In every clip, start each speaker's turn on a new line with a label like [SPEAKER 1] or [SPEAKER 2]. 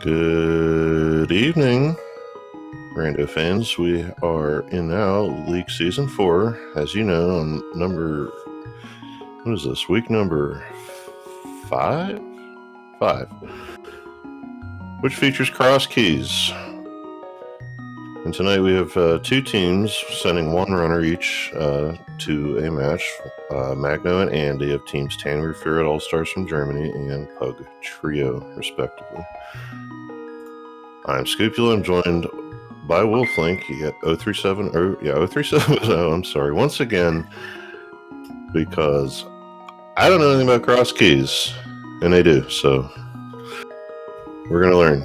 [SPEAKER 1] Good evening, Rando fans. We are in now League Season 4, as you know, on what is this, week number 5? 5, which features cross keys. And tonight we have two teams sending one runner each to a match. Magno and Andy of teams TanwirFarid Allstars from Germany and PugTrio, respectively. I'm Scupula. I'm joined by Wolflink. You get 037. I'm sorry. Once again, because I don't know anything about cross keys, and they do, so we're going to learn.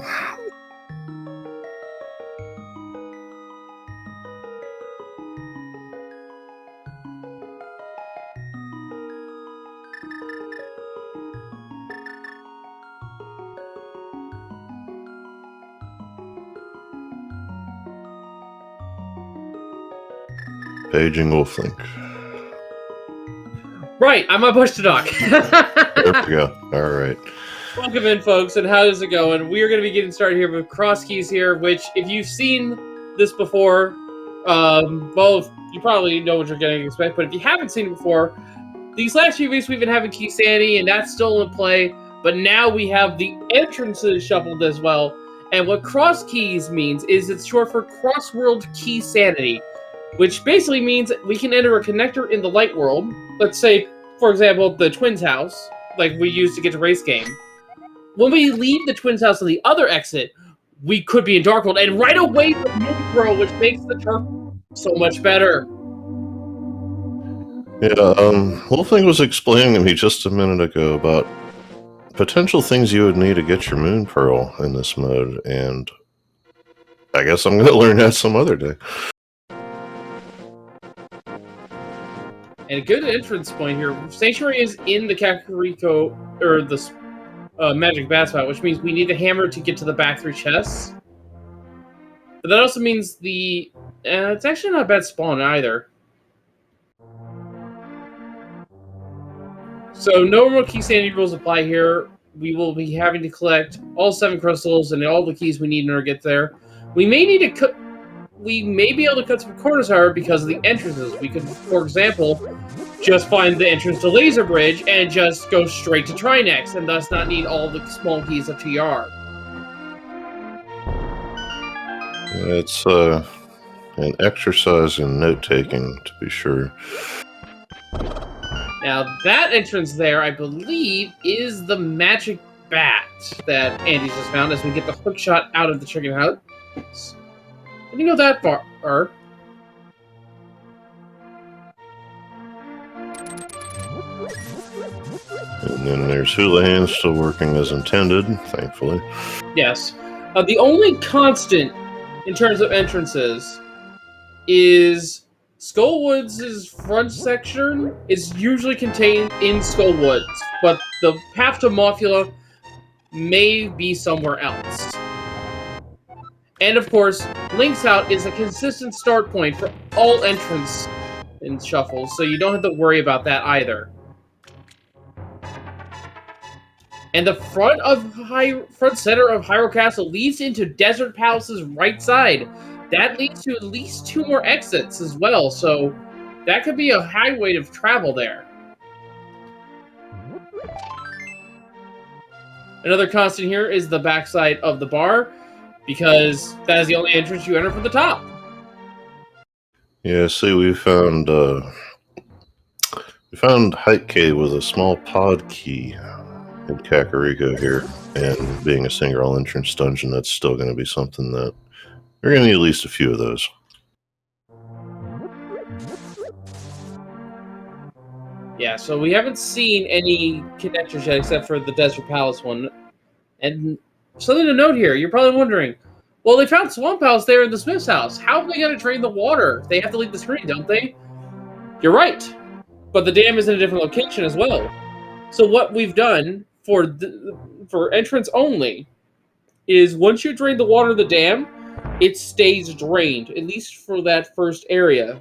[SPEAKER 1] Paging Wolflink.
[SPEAKER 2] Right, I'm a push to talk.
[SPEAKER 1] There we go. All right.
[SPEAKER 2] Welcome in, folks, and how's it going? We are going to be getting started here with cross keys here, which, if you've seen this before, well, you probably know what you're going to expect, but if you haven't seen it before, these last few weeks we've been having key sanity, and that's still in play, but now we have the entrances shuffled as well, and what cross keys means is it's short for cross-world key sanity, which basically means we can enter a connector in the light world. Let's say, for example, the Twins house, like we used to get to race game. When we leave the Twins house on the other exit, we could be in Dark World, and right away the moon throw, which makes the turf so much better.
[SPEAKER 1] Yeah, Wolflink was explaining to me just a minute ago about potential things you would need to get your Moon Pearl in this mode, and I guess I'm going to learn that some other day.
[SPEAKER 2] And a good entrance point here. Sanctuary is in the Kakariko, or the Magic Bat Spot, which means we need the hammer to get to the back 3 chests. But that also means it's actually not a bad spawn either. So no more key sanity rules apply here. We will be having to collect all 7 crystals and all the keys we need in order to get there. We may need to we may be able to cut some corners, however, because of the entrances. We could, for example, just find the entrance to Laser Bridge and just go straight to Trinex, and thus not need all the small keys of TR.
[SPEAKER 1] It's an exercise in note-taking, to be sure.
[SPEAKER 2] Now, that entrance there, I believe, is the Magic Bat that Andy's just found as we get the hook shot out of the chicken house. Didn't go that far.
[SPEAKER 1] And then there's Houlihan still working as intended, thankfully.
[SPEAKER 2] Yes. The only constant in terms of entrances is Skullwoods' front section is usually contained in Skullwoods, but the path to Mothula may be somewhere else. And of course, Link's Out is a consistent start point for all entrants in shuffles, so you don't have to worry about that either. And the front center of Hyrule Castle leads into Desert Palace's right side. That leads to at least 2 more exits as well, so that could be a highway of travel there. Another constant here is the backside of the bar, because that is the only entrance you enter from the top.
[SPEAKER 1] Yeah, see, we found Height Cave with a small pod key in Kakariko here, and being a single entrance dungeon, that's still going to be something that you're going to need at least a few of those.
[SPEAKER 2] Yeah, so we haven't seen any connectors yet except for the Desert Palace one. And something to note here, you're probably wondering, well, they found Swamp House there in the Smith's house. How are they going to drain the water? They have to leave the screen, don't they? You're right. But the dam is in a different location as well. So what we've done for entrance only is once you drain the water of the dam, it stays drained, at least for that first area.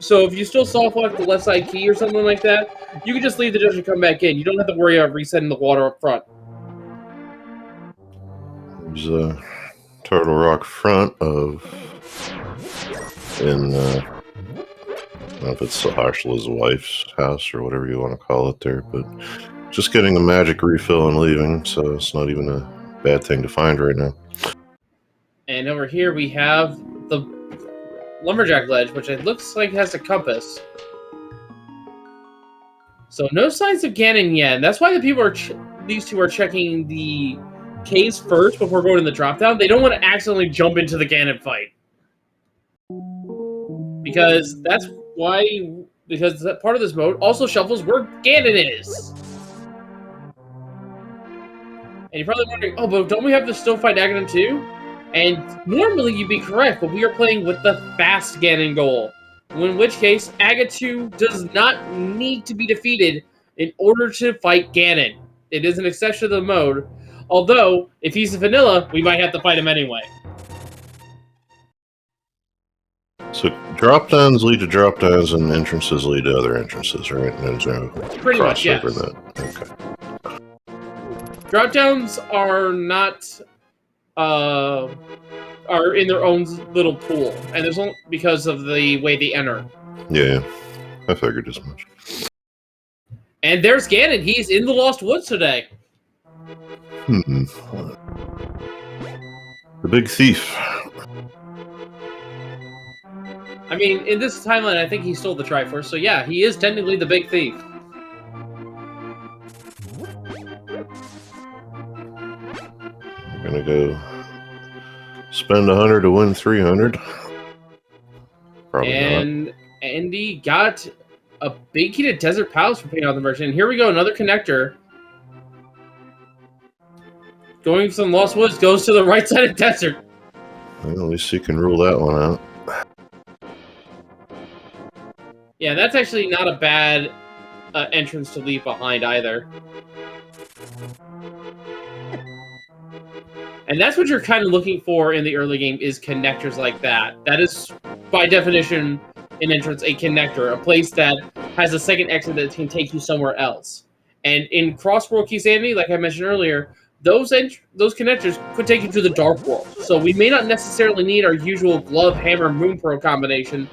[SPEAKER 2] So if you still soft lock the left side key or something like that, you can just leave the dungeon and come back in. You don't have to worry about resetting the water up front.
[SPEAKER 1] There's a Turtle Rock front of in I don't know if it's Sahashla's wife's house or whatever you want to call it there, but just getting a magic refill and leaving, so it's not even a bad thing to find right now.
[SPEAKER 2] And over here we have the lumberjack ledge, which it looks like has a compass. So no signs of Ganon yet, and that's why the people are these two are checking the caves first before going to the drop down. They don't want to accidentally jump into the Ganon fight, because that's why. Because that part of this mode also shuffles where Ganon is. And you're probably wondering, oh, but don't we have to still fight Ganon too? And normally you'd be correct, but we are playing with the fast Ganon goal. In which case, Aga 2 does not need to be defeated in order to fight Ganon. It is an exception to the mode. Although, if he's a vanilla, we might have to fight him anyway.
[SPEAKER 1] So drop-downs lead to drop-downs and entrances lead to other entrances, right? And there's no
[SPEAKER 2] Pretty much, yes.
[SPEAKER 1] that. Okay.
[SPEAKER 2] Drop-downs are not... are in their own little pool, and there's only because of the way they enter.
[SPEAKER 1] Yeah, I figured as much.
[SPEAKER 2] And there's Ganon. He's in the Lost Woods today.
[SPEAKER 1] The big thief.
[SPEAKER 2] I mean, in this timeline, I think he stole the Triforce, so yeah, he is technically the big thief.
[SPEAKER 1] I'm gonna go spend 100 to win 300. Probably
[SPEAKER 2] and
[SPEAKER 1] not.
[SPEAKER 2] Andy got a big key to Desert Palace for paying off the merchant. And here we go, another connector. Going from Lost Woods goes to the right side of Desert.
[SPEAKER 1] Well, at least you can rule that one out.
[SPEAKER 2] Yeah, that's actually not a bad entrance to leave behind either. And that's what you're kind of looking for in the early game, is connectors like that. That is, by definition, an entrance, a connector, a place that has a second exit that can take you somewhere else. And in Cross-World Key Sanity, like I mentioned earlier, those connectors could take you to the Dark World. So we may not necessarily need our usual Glove, Hammer, Moon Pearl combination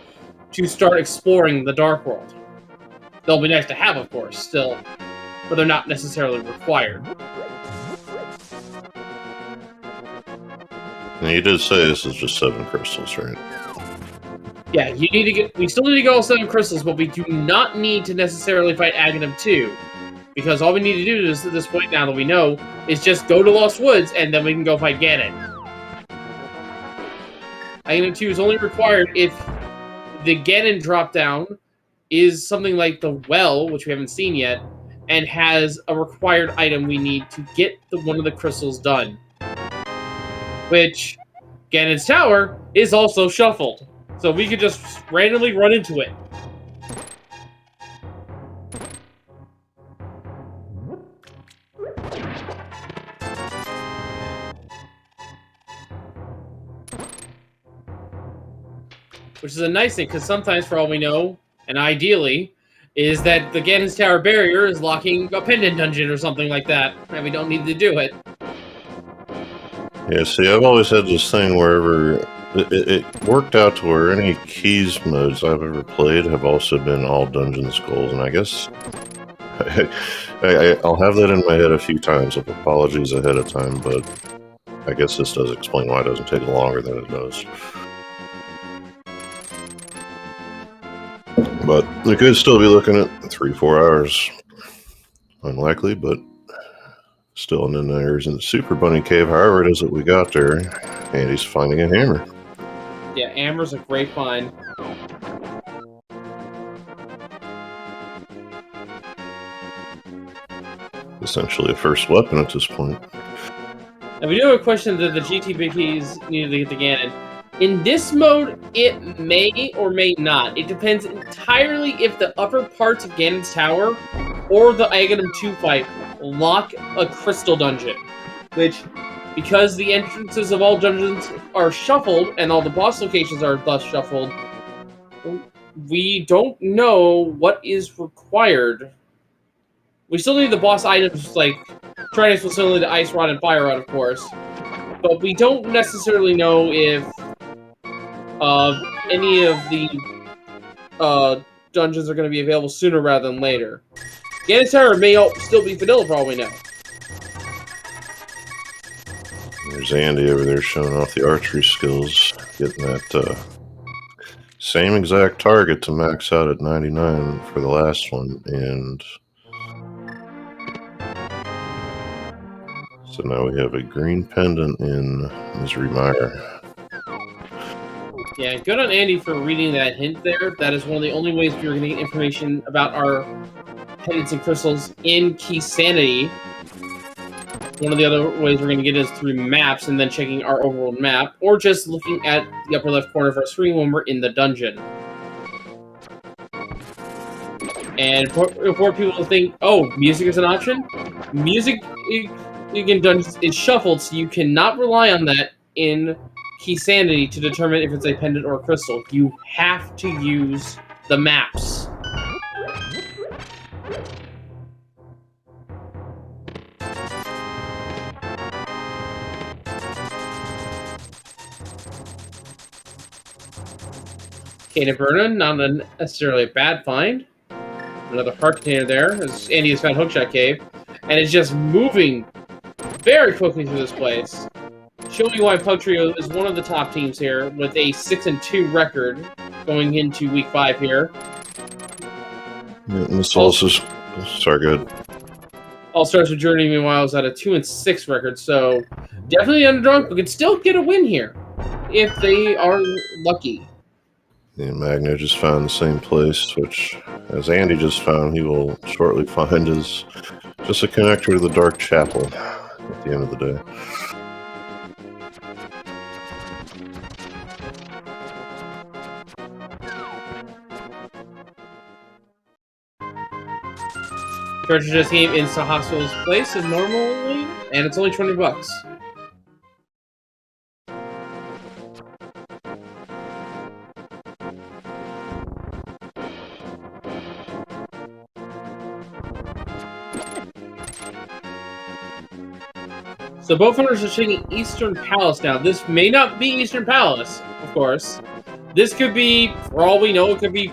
[SPEAKER 2] to start exploring the Dark World. They'll be nice to have, of course, still, but they're not necessarily required.
[SPEAKER 1] And you did say this is just 7 crystals, right?
[SPEAKER 2] Yeah, you need to get. We still need to go all 7 crystals, but we do not need to necessarily fight Aghanim 2. Because all we need to do is, at this point now that we know, is just go to Lost Woods, and then we can go fight Ganon. Aghanim 2 is only required if the Ganon drop-down is something like the Well, which we haven't seen yet, and has a required item we need to get one of the crystals done. Which, Ganon's Tower is also shuffled. So we could just randomly run into it. Which is a nice thing, because sometimes, for all we know, and ideally, is that the Ganon's Tower barrier is locking a Pendant dungeon or something like that, and we don't need to do it.
[SPEAKER 1] Yeah, see, I've always had this thing wherever it worked out to where any keys modes I've ever played have also been all dungeons goals, and I guess I'll have that in my head a few times, so apologies ahead of time, but I guess this does explain why it doesn't take longer than it does. But we could still be looking at 3-4 hours. Unlikely, but still. And then there's in the Super Bunny Cave, however it is that we got there, and he's finding a hammer.
[SPEAKER 2] Yeah, hammer's a great find.
[SPEAKER 1] Essentially a first weapon at this point.
[SPEAKER 2] Now we do have a question that the GTBKs needed to get to Ganon. In this mode, it may or may not. It depends entirely if the upper parts of Ganon's Tower or the Aghanim 2 fight lock a crystal dungeon. Which, because the entrances of all dungeons are shuffled, and all the boss locations are thus shuffled, we don't know what is required. We still need the boss items, like Trident's Facility, the Ice Rod, and Fire Rod, of course. but we don't necessarily know if any of the dungeons are going to be available sooner rather than later. Ganon may still be vanilla for all we know.
[SPEAKER 1] There's Andy over there showing off the archery skills, getting that same exact target to max out at 99 for the last one, and so now we have a green pendant in Misery Mire.
[SPEAKER 2] Yeah, good on Andy for reading that hint there. That is one of the only ways we were going to get information about our pendants and crystals in Key Sanity. One of the other ways we're going to get is through maps and then checking our overall map, or just looking at the upper left corner of our screen when we're in the dungeon. And for people to think, oh, music is an option? Music in dungeons is shuffled, so you cannot rely on that in Key Sanity to determine if it's a pendant or a crystal. You have to use the maps. Cane Burna, not necessarily a bad find. Another heart container there, as Andy has found Hookshot Cave. And it's just moving very quickly through this place. Showing why PugTrio is one of the top teams here, with a 6-2 record going into Week 5 here.
[SPEAKER 1] Yeah, and this also, sorry, good.
[SPEAKER 2] Allstars with Journey, meanwhile, is at a 2-6 record, so definitely underdog, but could still get a win here if they are lucky.
[SPEAKER 1] Yeah, Magno just found the same place, which, as Andy just found, he will shortly find is just a connector to the Dark Chapel at the end of the day.
[SPEAKER 2] Treasure just came into Hospital's place as normally, and it's only $20. So both owners are checking Eastern Palace now. This may not be Eastern Palace, of course. This could be, for all we know, it could be,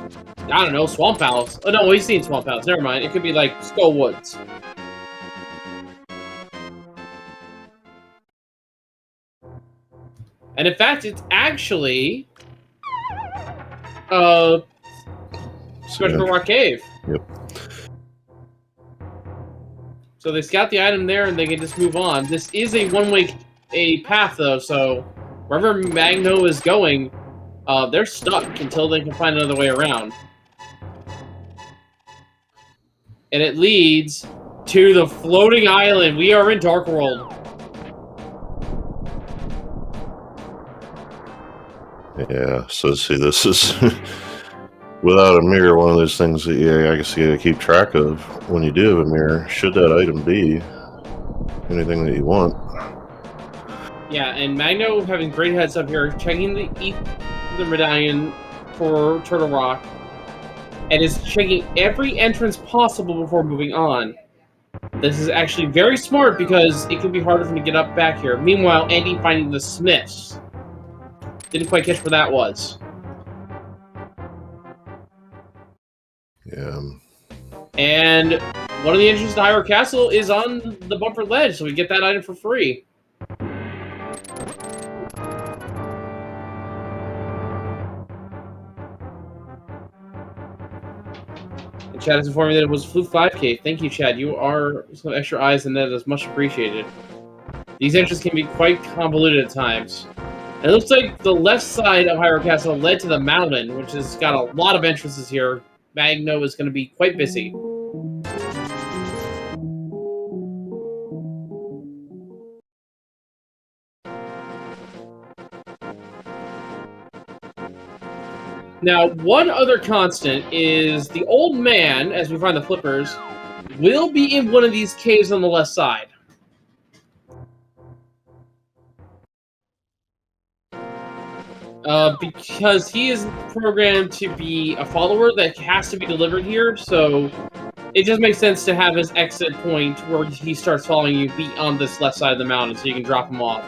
[SPEAKER 2] I don't know, Swamp Palace. Oh no, we've seen Swamp Palace. Never mind. It could be like Skull Woods. And in fact, it's actually Special Rock Cave.
[SPEAKER 1] Yep.
[SPEAKER 2] So they scout the item there, and they can just move on. This is a one-way path, though, so wherever Magno is going, they're stuck until they can find another way around. And it leads to the floating island. We are in Dark World.
[SPEAKER 1] Yeah, so see, this is without a mirror, one of those things that I guess you gotta keep track of when you do have a mirror. Should that item be anything that you want?
[SPEAKER 2] Yeah, and Magno having great heads up here, checking the medallion for Turtle Rock, and is checking every entrance possible before moving on. This is actually very smart because it can be harder for him to get up back here. Meanwhile, Andy finding the Smiths. Didn't quite catch where that was.
[SPEAKER 1] Yeah.
[SPEAKER 2] And one of the entrances to Hyrule Castle is on the bumper ledge, so we get that item for free. And Chad is informing that it was Fluke 5K. Thank you, Chad. You are some extra eyes, and that is much appreciated. These entrances can be quite convoluted at times. And it looks like the left side of Hyrule Castle led to the mountain, which has got a lot of entrances here. Magno is going to be quite busy. Now, one other constant is the old man, as we find the flippers, will be in one of these caves on the left side. Because he is programmed to be a follower that has to be delivered here, so it just makes sense to have his exit point where he starts following you be on this left side of the mountain so you can drop him off.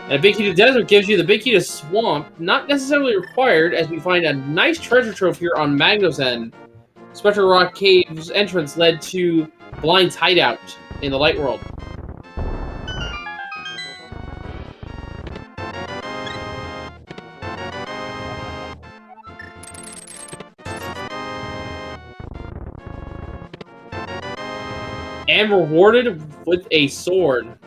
[SPEAKER 2] And a big key to desert gives you the big key to swamp, not necessarily required, as we find a nice treasure trove here on Magno's end. Spectral Rock Cave's entrance led to Blind's hideout in the Light World. And rewarded with a sword.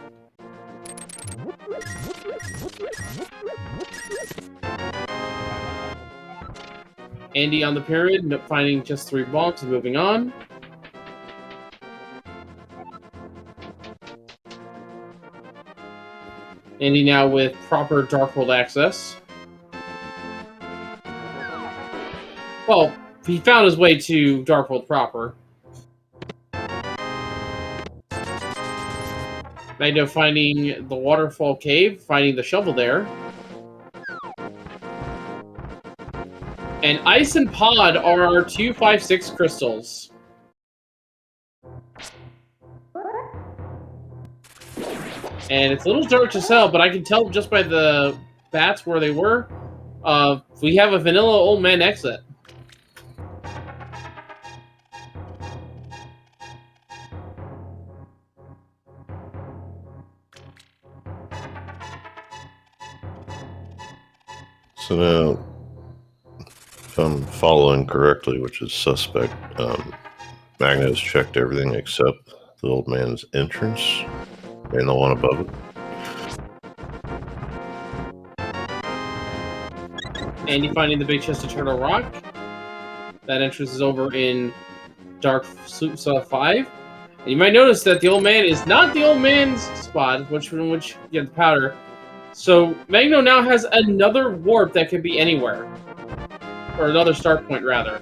[SPEAKER 2] Andy on the pyramid, finding just 3 bombs and moving on. Andy now with proper Dark World access. Well, he found his way to Dark World proper. Magno finding the waterfall cave, finding the shovel there. And Ice and Pod are our 256 crystals. And it's a little dark to tell, but I can tell just by the bats where they were. We have a vanilla old man exit.
[SPEAKER 1] So now, if I'm following correctly, which is suspect, Magno's checked everything except the old man's entrance and the one above it.
[SPEAKER 2] Andy finding the big chest of Turtle Rock. That entrance is over in Dark Soup 5. And you might notice that the old man is not the old man's spot, from which you get the powder. So Magno now has another warp that could be anywhere. Or another start point, rather.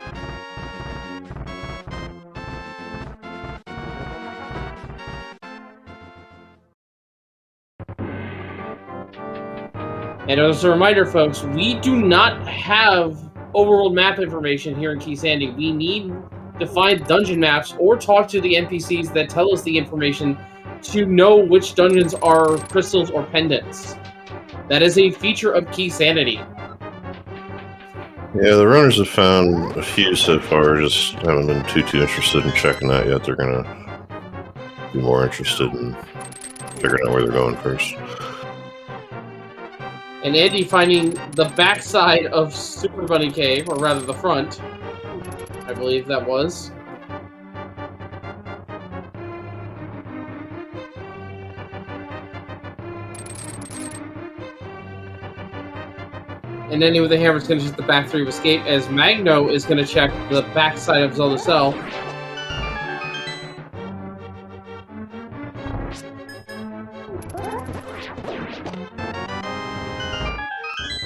[SPEAKER 2] And as a reminder, folks, we do not have overworld map information here in Key Sandy. We need to find dungeon maps or talk to the NPCs that tell us the information to know which dungeons are crystals or pendants. That is a feature of Key Sanity.
[SPEAKER 1] Yeah, the runners have found a few so far, just haven't been too interested in checking that yet. They're going to be more interested in figuring out where they're going first.
[SPEAKER 2] And Andy finding the backside of Super Bunny Cave, or rather the front. I believe that was. And Andy with the hammer is going to shoot the back 3 of escape, as Magno is going to check the backside of Zelda Cell.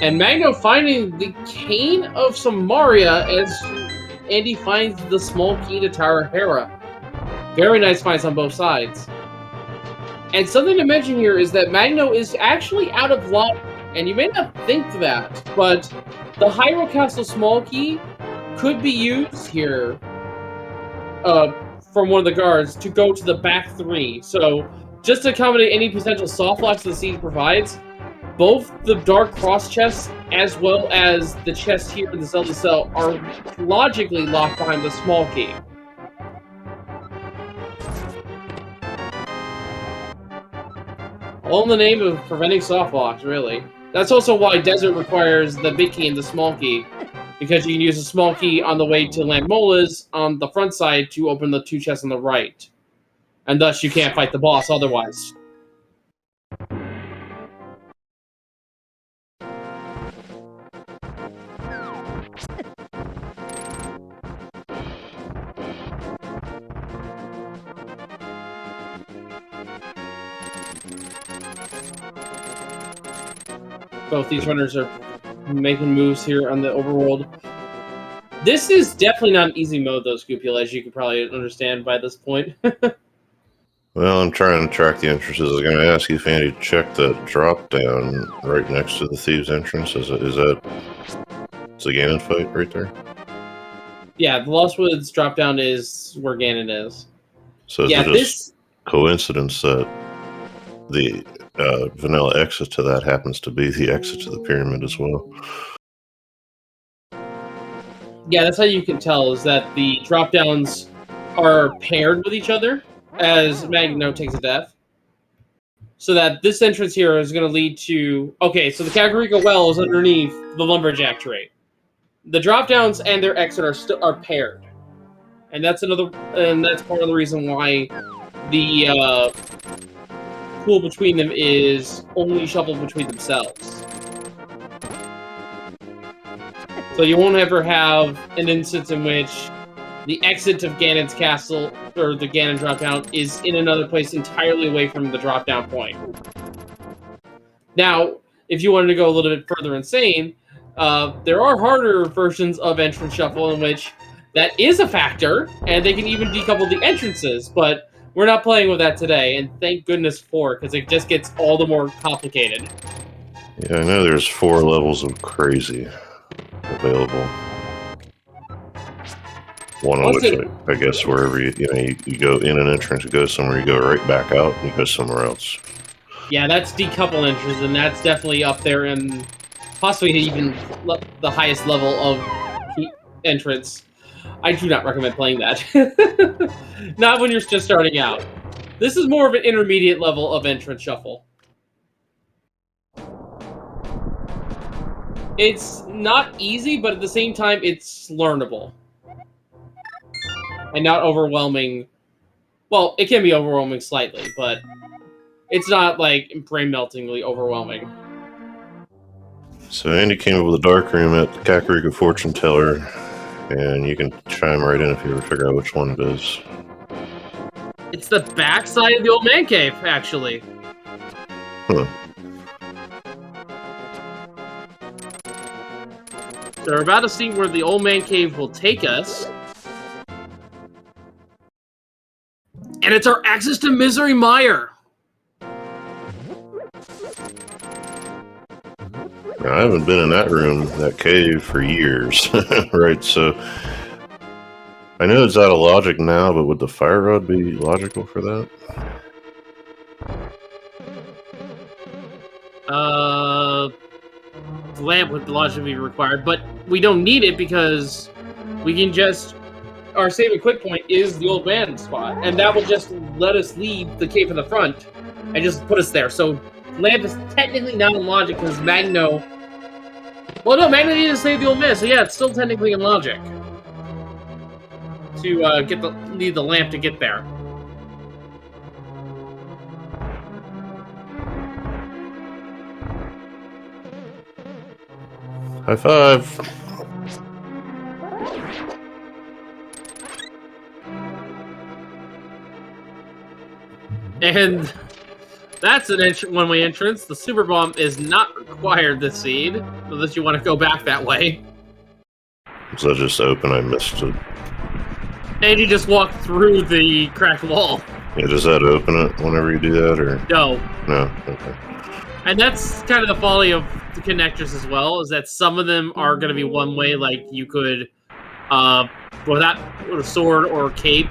[SPEAKER 2] And Magno finding the cane of Samaria as Andy finds the small key to Tower Hera. Very nice finds on both sides. And something to mention here is that Magno is actually out of luck, and you may not think that, but the Hyrule Castle small key could be used here from one of the guards to go to the back 3. So just to accommodate any potential soft locks the siege provides, both the Dark Cross chests as well as the chest here in the Zelda Cell are logically locked behind the small key. All in the name of preventing soft locks, really. That's also why Desert requires the big key and the small key, because you can use the small key on the way to Land Mola's on the front side to open the 2 chests on the right. And thus you can't fight the boss otherwise. Both these runners are making moves here on the overworld. This is definitely not an easy mode, though, Scoopula, as you can probably understand by this point.
[SPEAKER 1] Well, I'm trying to track the entrances. I was going to ask you if Andy checked that drop down right next to the Thieves' entrance. Is that it's a Ganon fight right there?
[SPEAKER 2] Yeah, the Lost Woods drop down is where Ganon is.
[SPEAKER 1] So is it just coincidence that the vanilla exit to that happens to be the exit to the pyramid as well.
[SPEAKER 2] Yeah, that's how you can tell, is that the drop downs are paired with each other as Magno takes a death. So that this entrance here is going to lead to... Okay, so the Kakariko Well is underneath the Lumberjack Trait. The drop downs and their exit are paired. And that's part of the reason why the pool between them is only shuffled between themselves. So you won't ever have an instance in which the exit of Ganon's castle, or the Ganon drop-down, is in another place entirely away from the drop-down point. Now, if you wanted to go a little bit further insane, there are harder versions of entrance shuffle in which that is a factor, and they can even decouple the entrances, but we're not playing with that today, and thank goodness for it, because it just gets all the more complicated.
[SPEAKER 1] Yeah, I know there's 4 levels of crazy available. One of which, I guess, wherever you go in an entrance, you go somewhere, you go right back out, and you go somewhere else.
[SPEAKER 2] Yeah, that's decouple entrance, and that's definitely up there, and possibly even the highest level of entrance. I do not recommend playing that. Not when you're just starting out. This is more of an intermediate level of entrance shuffle. It's not easy, but at the same time, it's learnable. And not overwhelming. Well, it can be overwhelming slightly, but it's not, like, brain-meltingly overwhelming.
[SPEAKER 1] So Andy came up with a dark room at the Kakariko Fortune Teller, and you can chime right in if you ever figure out which one it is.
[SPEAKER 2] It's the backside of the old man cave, actually.
[SPEAKER 1] Huh.
[SPEAKER 2] So we're about to see where the old man cave will take us. And it's our access to Misery Mire.
[SPEAKER 1] Now, I haven't been in that room, that cave, for years, right? So I know it's out of logic now, but would the fire rod be logical for that?
[SPEAKER 2] The lamp would logically be required, but we don't need it because we can just... Our save and quit point is the old man spot, and that will just let us leave the cave in the front and just put us there. So lamp is technically not in logic because Magno... Well, no, Magno needed to save the old man, so yeah, it's still technically in logic to need the lamp to get there.
[SPEAKER 1] High five!
[SPEAKER 2] And that's an one-way entrance. The super bomb is not required this seed, unless you want to go back that way.
[SPEAKER 1] Was that just open? I missed it.
[SPEAKER 2] And you just walk through the cracked wall.
[SPEAKER 1] Yeah, does that open it whenever you do that, or?
[SPEAKER 2] No.
[SPEAKER 1] No, okay.
[SPEAKER 2] And that's kind of the folly of the connectors as well, is that some of them are going to be one way, like you could, with a sword or cape,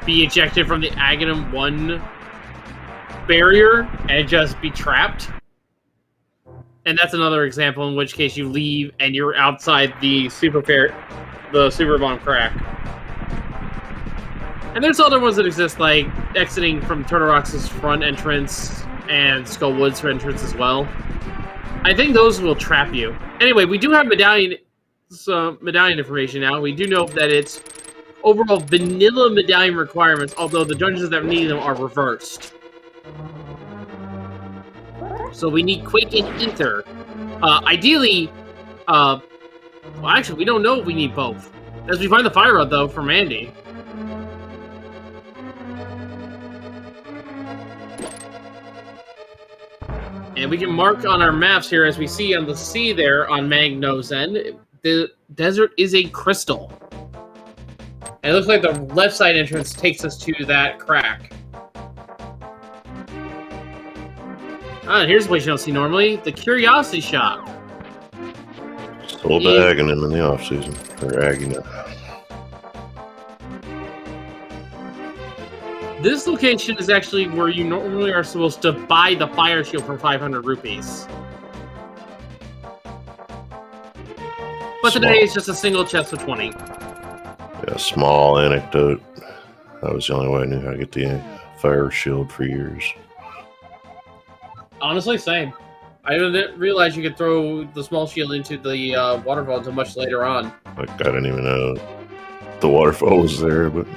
[SPEAKER 2] be ejected from the Aghanim 1 barrier and just be trapped. And that's another example in which case you leave and you're outside the super bomb crack. And there's other ones that exist, like exiting from Turtle Rock's front entrance and Skullwood's entrance as well. I think those will trap you. Anyway, we do have medallion information now. We do know that it's overall vanilla medallion requirements, although the dungeons that need them are reversed. So we need Quake and Ether. Ideally, well, actually, we don't know if we need both. As we find the fire rod, though, from Andy. And we can mark on our maps here, as we see on the sea there on Magno's end, the desert is a crystal. And it looks like the left side entrance takes us to that crack. Ah, here's a place you don't see normally. The Curiosity Shop.
[SPEAKER 1] Sold to Aghanim in the off-season. Or Aghanim.
[SPEAKER 2] This location is actually where you normally are supposed to buy the fire shield for 500 rupees. But today it's just a single chest with 20.
[SPEAKER 1] Yeah, small anecdote. That was the only way I knew how to get the fire shield for years.
[SPEAKER 2] Honestly, same. I didn't realize you could throw the small shield into the waterfall until much later on.
[SPEAKER 1] Like, I didn't even know the waterfall was there, but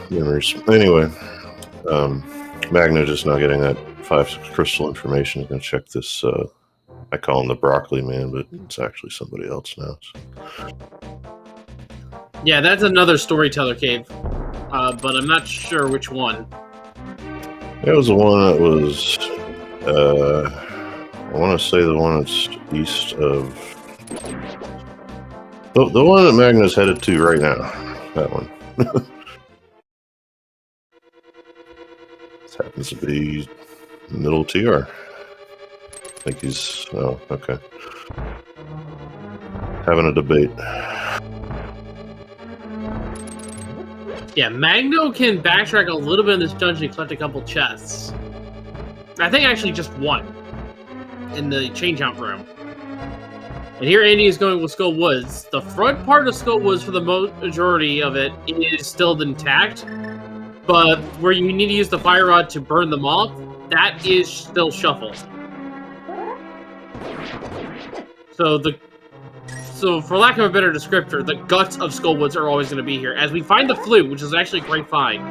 [SPEAKER 1] memories. Anyway, Magna just not getting that 5 crystal information. Is going to check this. I call him the broccoli man, but it's actually somebody else now. So.
[SPEAKER 2] Yeah, that's another storyteller cave, but I'm not sure which one.
[SPEAKER 1] It was the one that was, I want to say the one that's east of, the one that Magna's headed to right now, that one. This happens to be middle TR. I think he's, oh, okay. Having a debate.
[SPEAKER 2] Yeah, Magno can backtrack a little bit in this dungeon and collect a couple chests. I think actually just one in the change-out room. And here Andy is going with Skull Woods. The front part of Skull Woods, for the majority of it, is still intact. But where you need to use the fire rod to burn them off, that is still shuffled. So for lack of a better descriptor, the guts of Skullwoods are always going to be here. As we find the flute, which is actually a great find.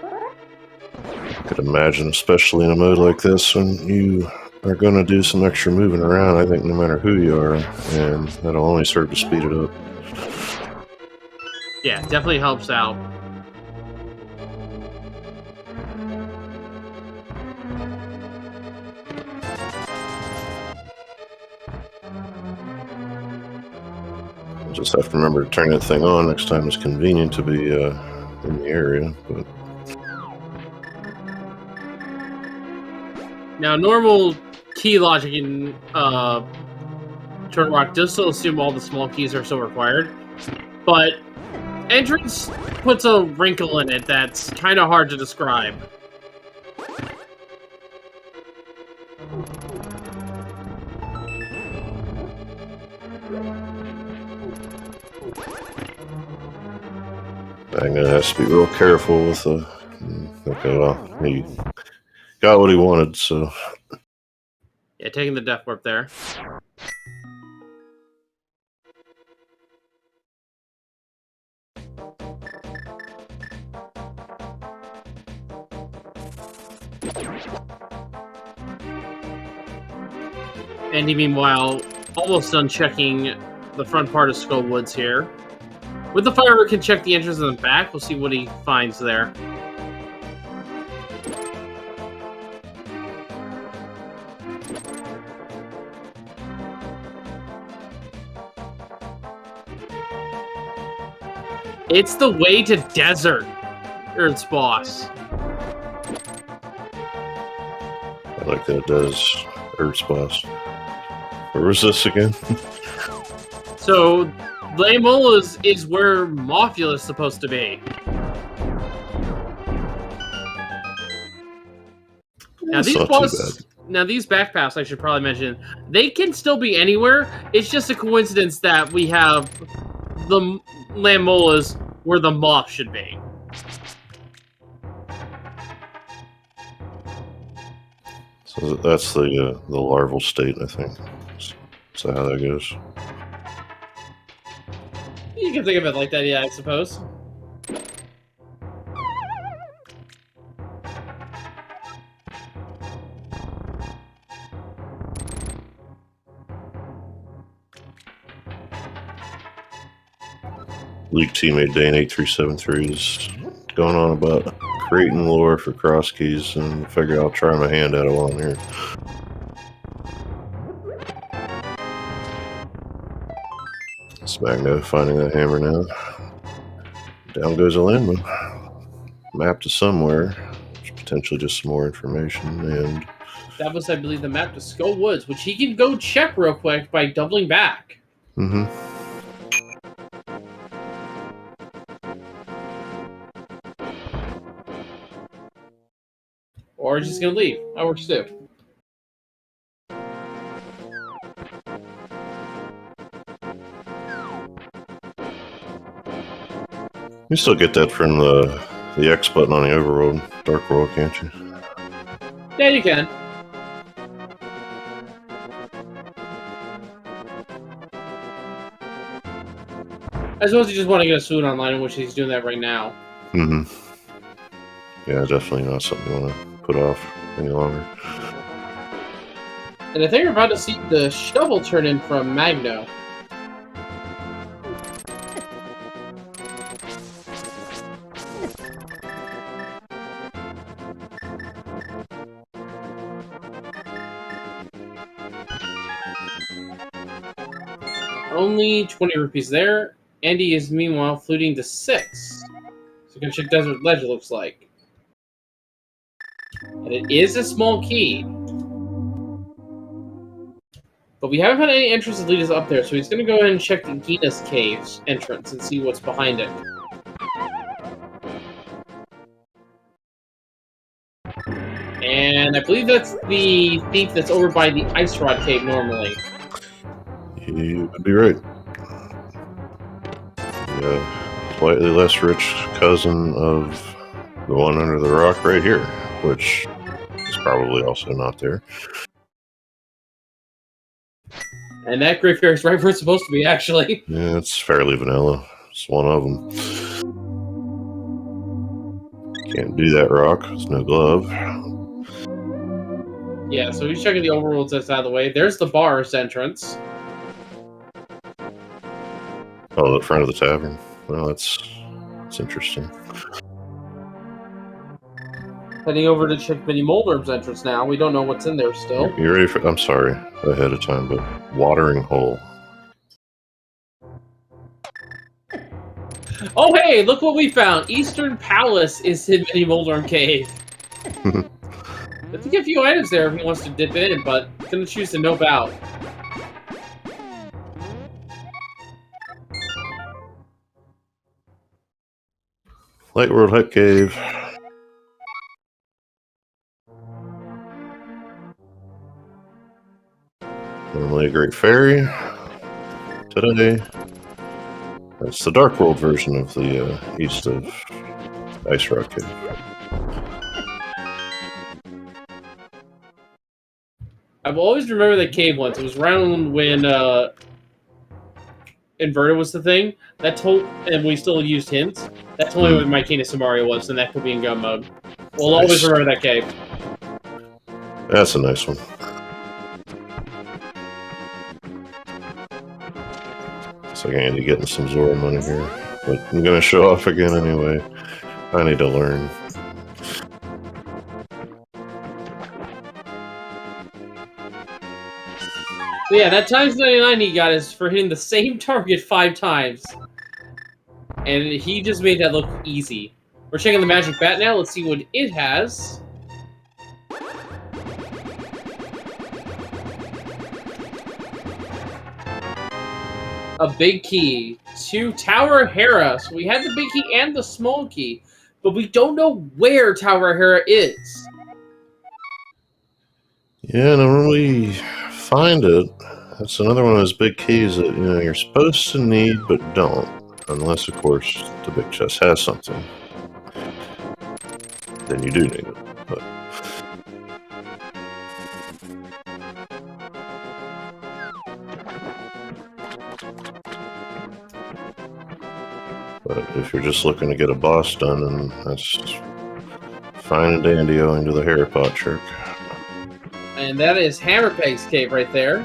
[SPEAKER 1] I could imagine, especially in a mode like this, when you are going to do some extra moving around, I think no matter who you are, and that'll only serve to speed it up.
[SPEAKER 2] Yeah, definitely helps out.
[SPEAKER 1] Just have to remember to turn that thing on next time it's convenient to be in the area. But
[SPEAKER 2] now, normal key logic in Turtle Rock does still assume all the small keys are still required, but Entrance puts a wrinkle in it that's kind of hard to describe.
[SPEAKER 1] I'm gonna have to be real careful with the. Okay, well, he got what he wanted, so.
[SPEAKER 2] Yeah, taking the death warp there. Andy, meanwhile, almost done checking the front part of Skull Woods here. With the firework, can check the entrance in the back. We'll see what he finds there. It's the way to desert, Earth's boss.
[SPEAKER 1] I like that it does Earth's boss. Where was this again?
[SPEAKER 2] So, Lamol is where Mothula is supposed to be. Now these back paths, I should probably mention, they can still be anywhere. It's just a coincidence that we have the Lamolas where the moth should be.
[SPEAKER 1] So that's the larval state, I think. So how that goes.
[SPEAKER 2] You can think of it like that, yeah, I suppose.
[SPEAKER 1] League teammate Dane8373 is going on about creating lore for cross keys, and figure I'll try my hand at it while I'm here. It's Magno finding that hammer now. Down goes a landman. Map to somewhere. There's potentially just some more information, and
[SPEAKER 2] that was, I believe, the map to Skull Woods, which he can go check real quick by doubling back.
[SPEAKER 1] Mm-hmm.
[SPEAKER 2] Or he's just gonna leave. That works too.
[SPEAKER 1] You still get that from the X button on the overworld, Dark World, can't you?
[SPEAKER 2] Yeah, you can. I suppose you just want to get a suit online, in which he's doing that right now.
[SPEAKER 1] Mm-hmm. Yeah, definitely not something you want to put off any longer.
[SPEAKER 2] And I think we're about to see the shovel turn in from Magno. Only 20 rupees there. Andy is meanwhile fluting to 6. So we can check Desert Ledge looks like. And it is a small key. But we haven't had any entrance to lead us up there, so he's going to go ahead and check the Gina's Caves entrance and see what's behind it. And I believe that's the thief that's over by the Ice Rod Cave normally.
[SPEAKER 1] You would be right. The slightly less rich cousin of the one under the rock right here, which is probably also not there.
[SPEAKER 2] And that graveyard is right where it's supposed to be, actually.
[SPEAKER 1] Yeah, it's fairly vanilla. It's one of them. Can't do that rock. It's no glove.
[SPEAKER 2] Yeah, so he's checking the overworld that's out of the way. There's the bar's entrance.
[SPEAKER 1] Oh, the front of the tavern. Well, that's interesting.
[SPEAKER 2] Heading over to check Vinny Molder's entrance now. We don't know what's in there still.
[SPEAKER 1] You ready for? I'm sorry ahead of time, but watering hole.
[SPEAKER 2] Oh, hey, look what we found. Eastern Palace is in Vinny Moldorm Cave. I think a few items there if he wants to dip in, but gonna choose to nope out.
[SPEAKER 1] Light World Hut Cave. Normally a great fairy. Today, that's the Dark World version of the east of Ice Rock Cave.
[SPEAKER 2] I've always remembered that cave once. It was around when Inverted was the thing. That told, and we still used hints. That told me what my Kina Samaria was, and that could be in gun mode. We'll always remember that cave.
[SPEAKER 1] That's a nice one. It's like Andy getting some Zora money here, but I'm gonna show off again anyway. I need to learn.
[SPEAKER 2] So yeah, that times 99 he got is for hitting the same target 5 times. And he just made that look easy. We're checking the magic bat now. Let's see what it has. A big key to Tower Hera. So we had the big key and the small key, but we don't know where Tower Hera is.
[SPEAKER 1] Yeah, and when we find it, that's another one of those big keys that you're supposed to need but don't, unless of course the big chest has something. Then you do need it. But if you're just looking to get a boss done, and that's fine and dandy owing to the Hera pot trick.
[SPEAKER 2] And that is Hammerpeg's cave right there.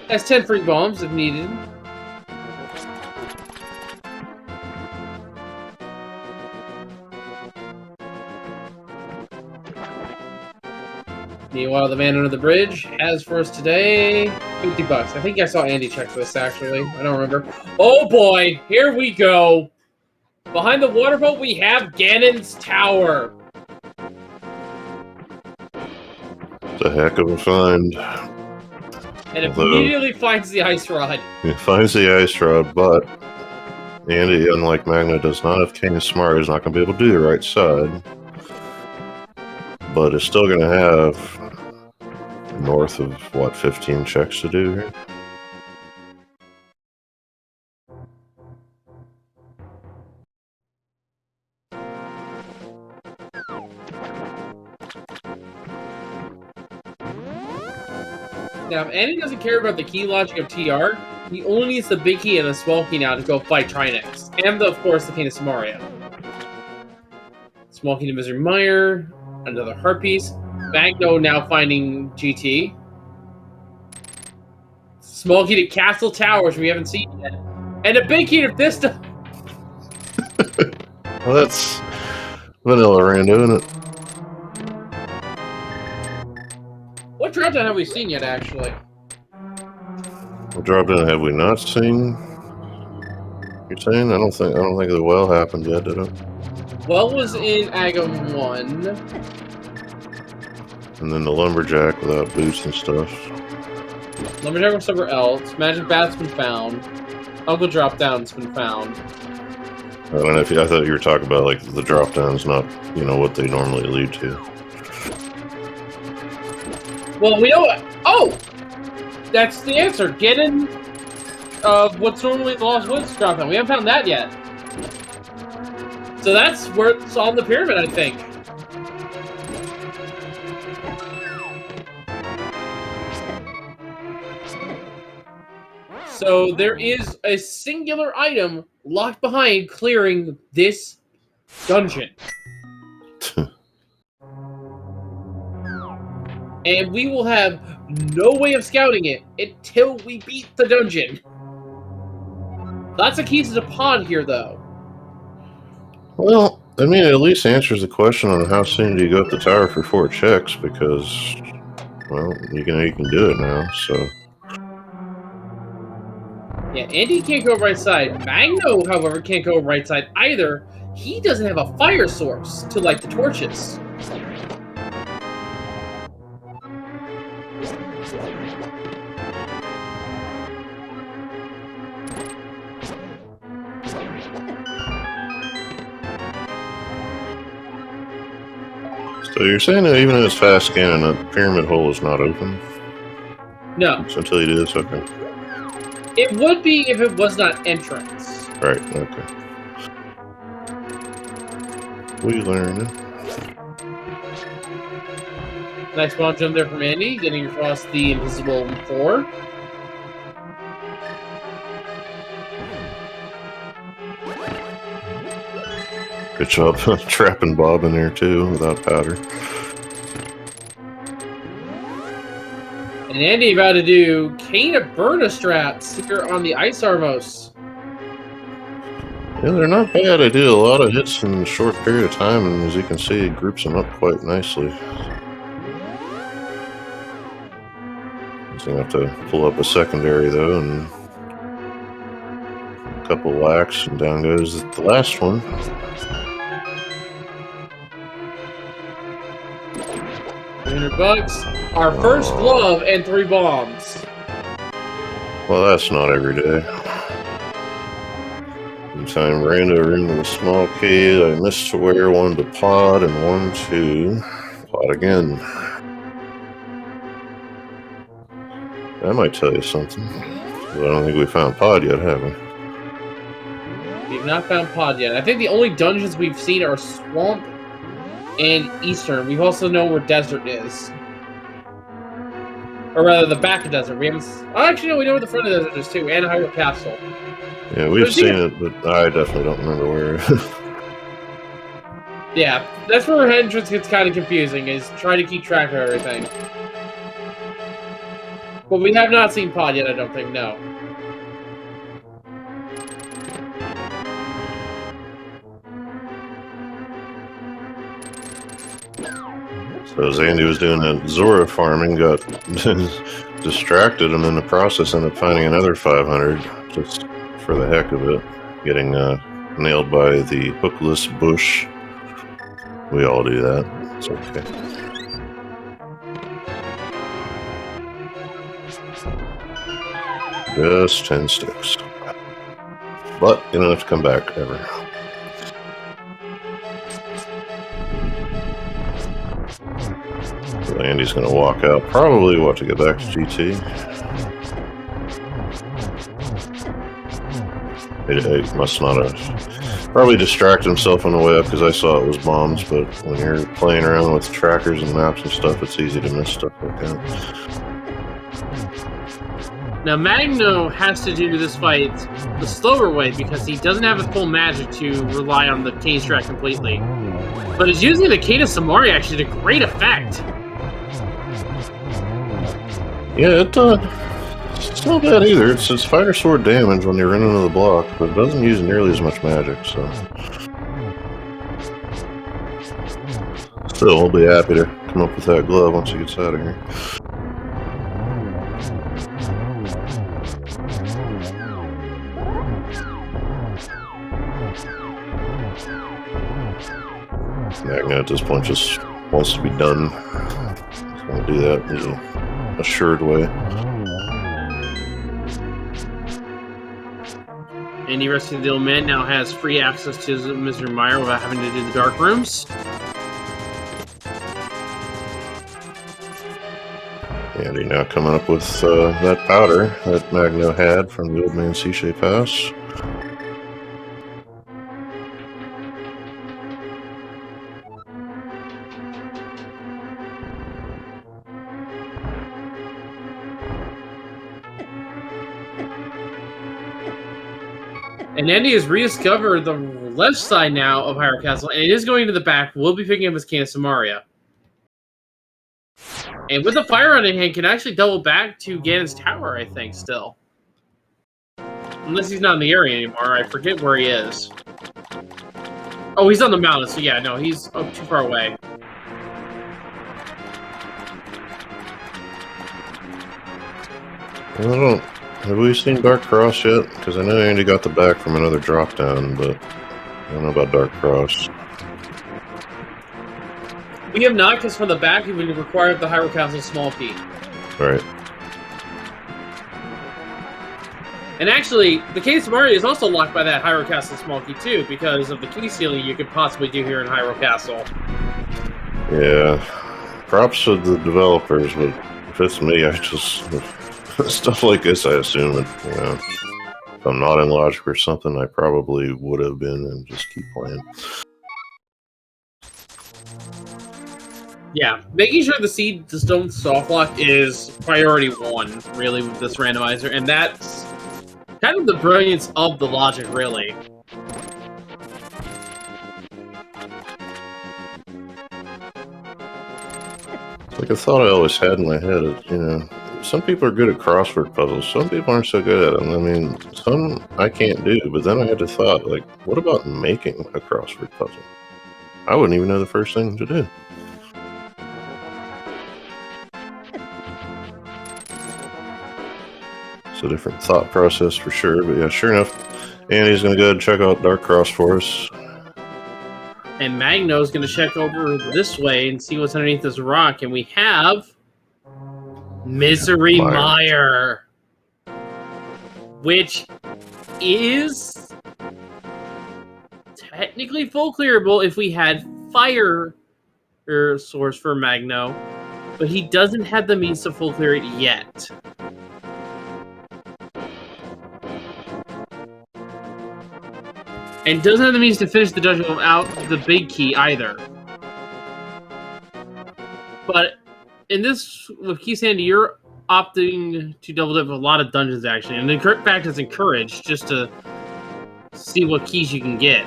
[SPEAKER 2] Has 10 free bombs if needed. Meanwhile, the man under the bridge has for us today $50. I think I saw Andy check this actually. I don't remember. Oh boy, here we go. Behind the waterboat, we have Ganon's Tower.
[SPEAKER 1] It's a heck of a find.
[SPEAKER 2] And it immediately finds the ice rod.
[SPEAKER 1] It finds the ice rod, but Andy, unlike Magna, does not have King of Smart. He's not going to be able to do the right side. but it's still going to have north of, what, 15 checks to do here?
[SPEAKER 2] Now, if Andy doesn't care about the key logic of TR, he only needs the big key and the small key now to go fight Trinex. And, of course, the Penis Mario. Small key to Mr. Meyer. Another heart piece. Magno now finding GT. Small key to Castle Tower, which we haven't seen yet. And a big key to Vista.
[SPEAKER 1] Well, that's vanilla rando, isn't it?
[SPEAKER 2] What drop down have we seen yet, actually?
[SPEAKER 1] What drop down have we not seen? You're saying? I don't think the well happened yet, did it?
[SPEAKER 2] Well was in Agam 1.
[SPEAKER 1] And then the lumberjack without boots and stuff.
[SPEAKER 2] Lumberjack was somewhere else. Magic Bat's been found. Uncle Drop Down's been found.
[SPEAKER 1] I don't know if I thought you were talking about like the drop downs, not what they normally lead to.
[SPEAKER 2] Well, we know what. Oh! That's the answer. Ganon of what's normally the Lost Woods drop down. We haven't found that yet. So that's where it's on the pyramid, I think. So there is a singular item locked behind clearing this dungeon. And we will have no way of scouting it until we beat the dungeon. Lots of keys to the pond here, though.
[SPEAKER 1] Well, I mean, it at least answers the question on how soon do you go up the tower for 4 checks, because, well, you can do it now, so...
[SPEAKER 2] Yeah, Andy can't go right side. Magno, however, can't go right side either. He doesn't have a fire source to light the torches.
[SPEAKER 1] So you're saying that even in this fast scanning, the pyramid hole is not open?
[SPEAKER 2] No.
[SPEAKER 1] So until it is, okay.
[SPEAKER 2] It would be if it was not entrance.
[SPEAKER 1] Right, okay. We learn.
[SPEAKER 2] Nice ball jump there from Andy, getting across the invisible 4.
[SPEAKER 1] Good job trapping Bob in there too without powder.
[SPEAKER 2] And Andy about to do Cane of Burna straps here on the Ice Armos.
[SPEAKER 1] Yeah, they're not bad. I do a lot of hits in a short period of time, and as you can see, it groups them up quite nicely. So you have to pull up a secondary though, and a couple whacks, and down goes the last one.
[SPEAKER 2] $100. Our first glove and 3 bombs.
[SPEAKER 1] Well, that's not every day. Time rando ring with a small key. I missed to wear 1 to pod and 1 to pod again. That might tell you something. I don't think we found pod yet, have we?
[SPEAKER 2] We've not found pod yet. I think the only dungeons we've seen are Swamp and Eastern. We also know where Desert is. Or rather, the back of Desert. We haven't... Oh, actually, no, we know where the front of Desert is, too. And Hyrule Castle.
[SPEAKER 1] Yeah, we've seen it, but I definitely don't remember where.
[SPEAKER 2] Yeah, that's where entrance gets kind of confusing, is trying to keep track of everything. But we have not seen pod yet, I don't think, no.
[SPEAKER 1] So as Andy was doing that Zora farming, got distracted, and in the process ended up finding another 500, just for the heck of it, getting nailed by the hookless bush. We all do that. It's okay. Just 10 sticks. But you don't have to come back ever. So Andy's going to walk out. Probably want to get back to GT. He must not have. Probably distracted himself on the way up because I saw it was bombs. But when you're playing around with trackers and maps and stuff, it's easy to miss stuff like that.
[SPEAKER 2] Now, Magno has to do this fight the slower way because he doesn't have a full magic to rely on the Kane's track completely. But it's using the Cane of Samari actually to great effect.
[SPEAKER 1] Yeah, it's not bad either. It's fire sword damage when you run into the block, but it doesn't use nearly as much magic, so... Still, I'll be happy to come up with that glove once he gets out of here. Magna at this point just wants to be done. He's going to do that the assured way.
[SPEAKER 2] Andy Rescue the Old Man now has free access to Mr. Meyer without having to do the dark rooms.
[SPEAKER 1] Andy now coming up with that powder that Magno had from the Old Man C-shaped house.
[SPEAKER 2] And Andy has rediscovered the left side now of Hyrule Castle, and it is going to the back. We'll be picking up his Cane of Samaria. And with the fire on in hand, can actually double back to Ganon's tower, I think, still. Unless he's not in the area anymore. I forget where he is. Oh, he's on the mountain, so yeah, no, he's too far away.
[SPEAKER 1] I don't... Have we seen Dark Cross yet? Because I know Andy got the back from another drop down, but I don't know about Dark Cross.
[SPEAKER 2] We have not, because from the back, we would require the Hyrule Castle small key.
[SPEAKER 1] Right.
[SPEAKER 2] And actually, the Cane of Samaria is also locked by that Hyrule Castle small key too, because of the key sealing you could possibly do here in Hyrule Castle.
[SPEAKER 1] Yeah. Props to the developers, but if it's me, I just... Stuff like this, I assume, if I'm not in Logic or something, I probably would have been and just keep playing.
[SPEAKER 2] Yeah, making sure the seed just don't soft lock is priority one, really, with this randomizer, and that's kind of the brilliance of the logic, really.
[SPEAKER 1] It's like a thought I always had in my head, some people are good at crossword puzzles. Some people aren't so good at them. I mean, some I can't do, but then I had to thought, like, what about making a crossword puzzle? I wouldn't even know the first thing to do. It's a different thought process for sure, but yeah, sure enough, Andy's going to go ahead and check out Dark Cross for us.
[SPEAKER 2] And Magno's going to check over this way and see what's underneath this rock, and we have... Misery Mire, which is technically full clearable if we had fire source for Magno, but he doesn't have the means to full clear it yet. And doesn't have the means to finish the dungeon without the big key either. But in this, with Key Sandy, you're opting to double dip with a lot of dungeons, actually. And the correct fact is encouraged just to see what keys you can get.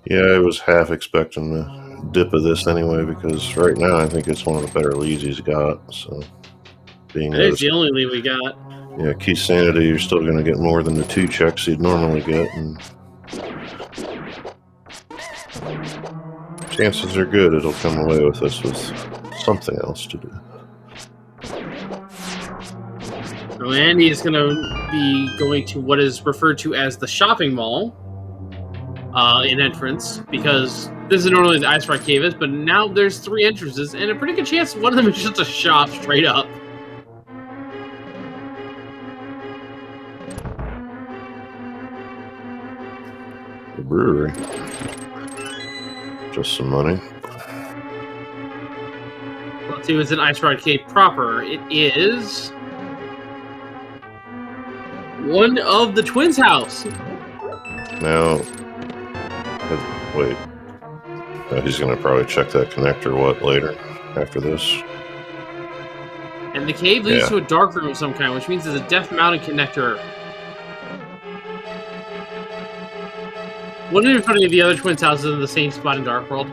[SPEAKER 1] Yeah, I was half expecting the dip of this anyway, because right now I think it's one of the better leads he's got. So,
[SPEAKER 2] it is the only lead we got.
[SPEAKER 1] Yeah, Key Sanity, you're still going to get more than the 2 checks you'd normally get, and chances are good it'll come away with us with something else to do.
[SPEAKER 2] So Andy is going to be going to what is referred to as the shopping mall in entrance, because this is normally the Ice Rock Cave is, but now there's 3 entrances, and a pretty good chance one of them is just a shop straight up.
[SPEAKER 1] brewery. Just some money.
[SPEAKER 2] Let's see what's in Ice Rod Cave proper. It is one of the twins' house.
[SPEAKER 1] Now, wait. He's going to probably check that connector, later? After this?
[SPEAKER 2] And the cave leads to a dark room of some kind, which means there's a depth-mounted connector. Wouldn't it be funny if the other twins' houses are in the same spot in Dark World?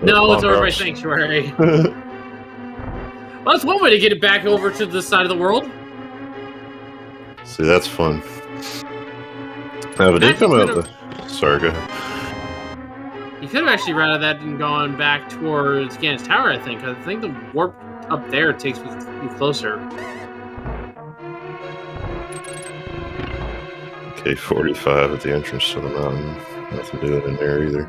[SPEAKER 2] No, it's over by Sanctuary. Well, that's one way to get it back over to this side of the world.
[SPEAKER 1] See, that's fun. Now, but did come out. Sorry, go ahead.
[SPEAKER 2] You could have actually rather that than gone back towards Ganon's Tower, I think. I think the warp up there takes me closer.
[SPEAKER 1] K45 at the entrance to the mountain. Nothing doing in there either.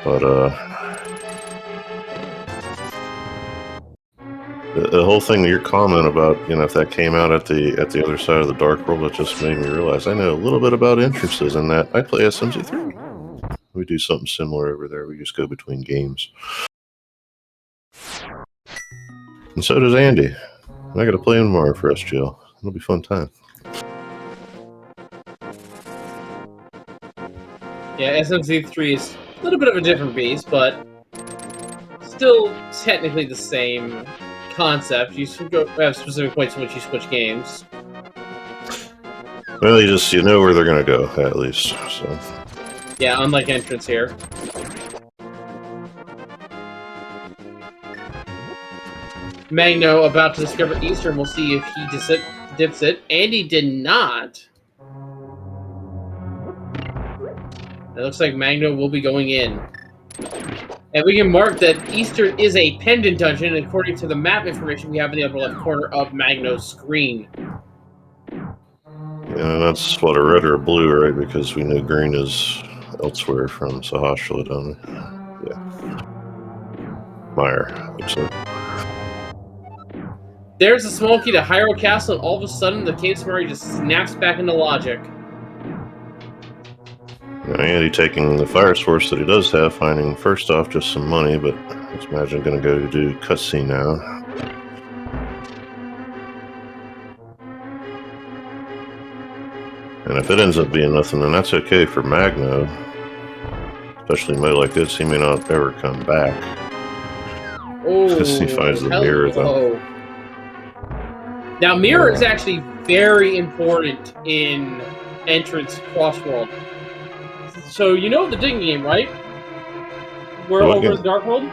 [SPEAKER 1] But the whole thing, your comment about, if that came out at the other side of the Dark World, it just made me realize I know a little bit about entrances in that I play SMZ3. We do something similar over there. We just go between games. And so does Andy. I got to play him tomorrow for SGL. It'll be a fun time.
[SPEAKER 2] Yeah, SMZ3 is a little bit of a different beast, but still technically the same concept. You have specific points in which you switch games.
[SPEAKER 1] Well, you know where they're going to go, at least. So.
[SPEAKER 2] Yeah, unlike entrance here. Magno about to discover Eastern. We'll see if he dips it. Andy did not. It looks like Magno will be going in. And we can mark that Eastern is a pendant dungeon according to the map information we have in the upper left corner of Magno's screen.
[SPEAKER 1] Yeah, that's what, a red or a blue, right? Because we know green is elsewhere from Sahashala, don't we? Yeah. Meyer, looks like.
[SPEAKER 2] There's a small key to Hyrule Castle, and all of a sudden the cave summary just snaps back into logic.
[SPEAKER 1] Andy taking the fire source that he does have, finding first off just some money, but I imagine going to go do cutscene now. And if it ends up being nothing, then that's okay for Magno. Especially mode like this, he may not ever come back.
[SPEAKER 2] Oh,
[SPEAKER 1] because he finds the mirror, though.
[SPEAKER 2] Now, mirror is actually very important in entrance crossworld. So you know the digging game, right? We're over in the Dark World.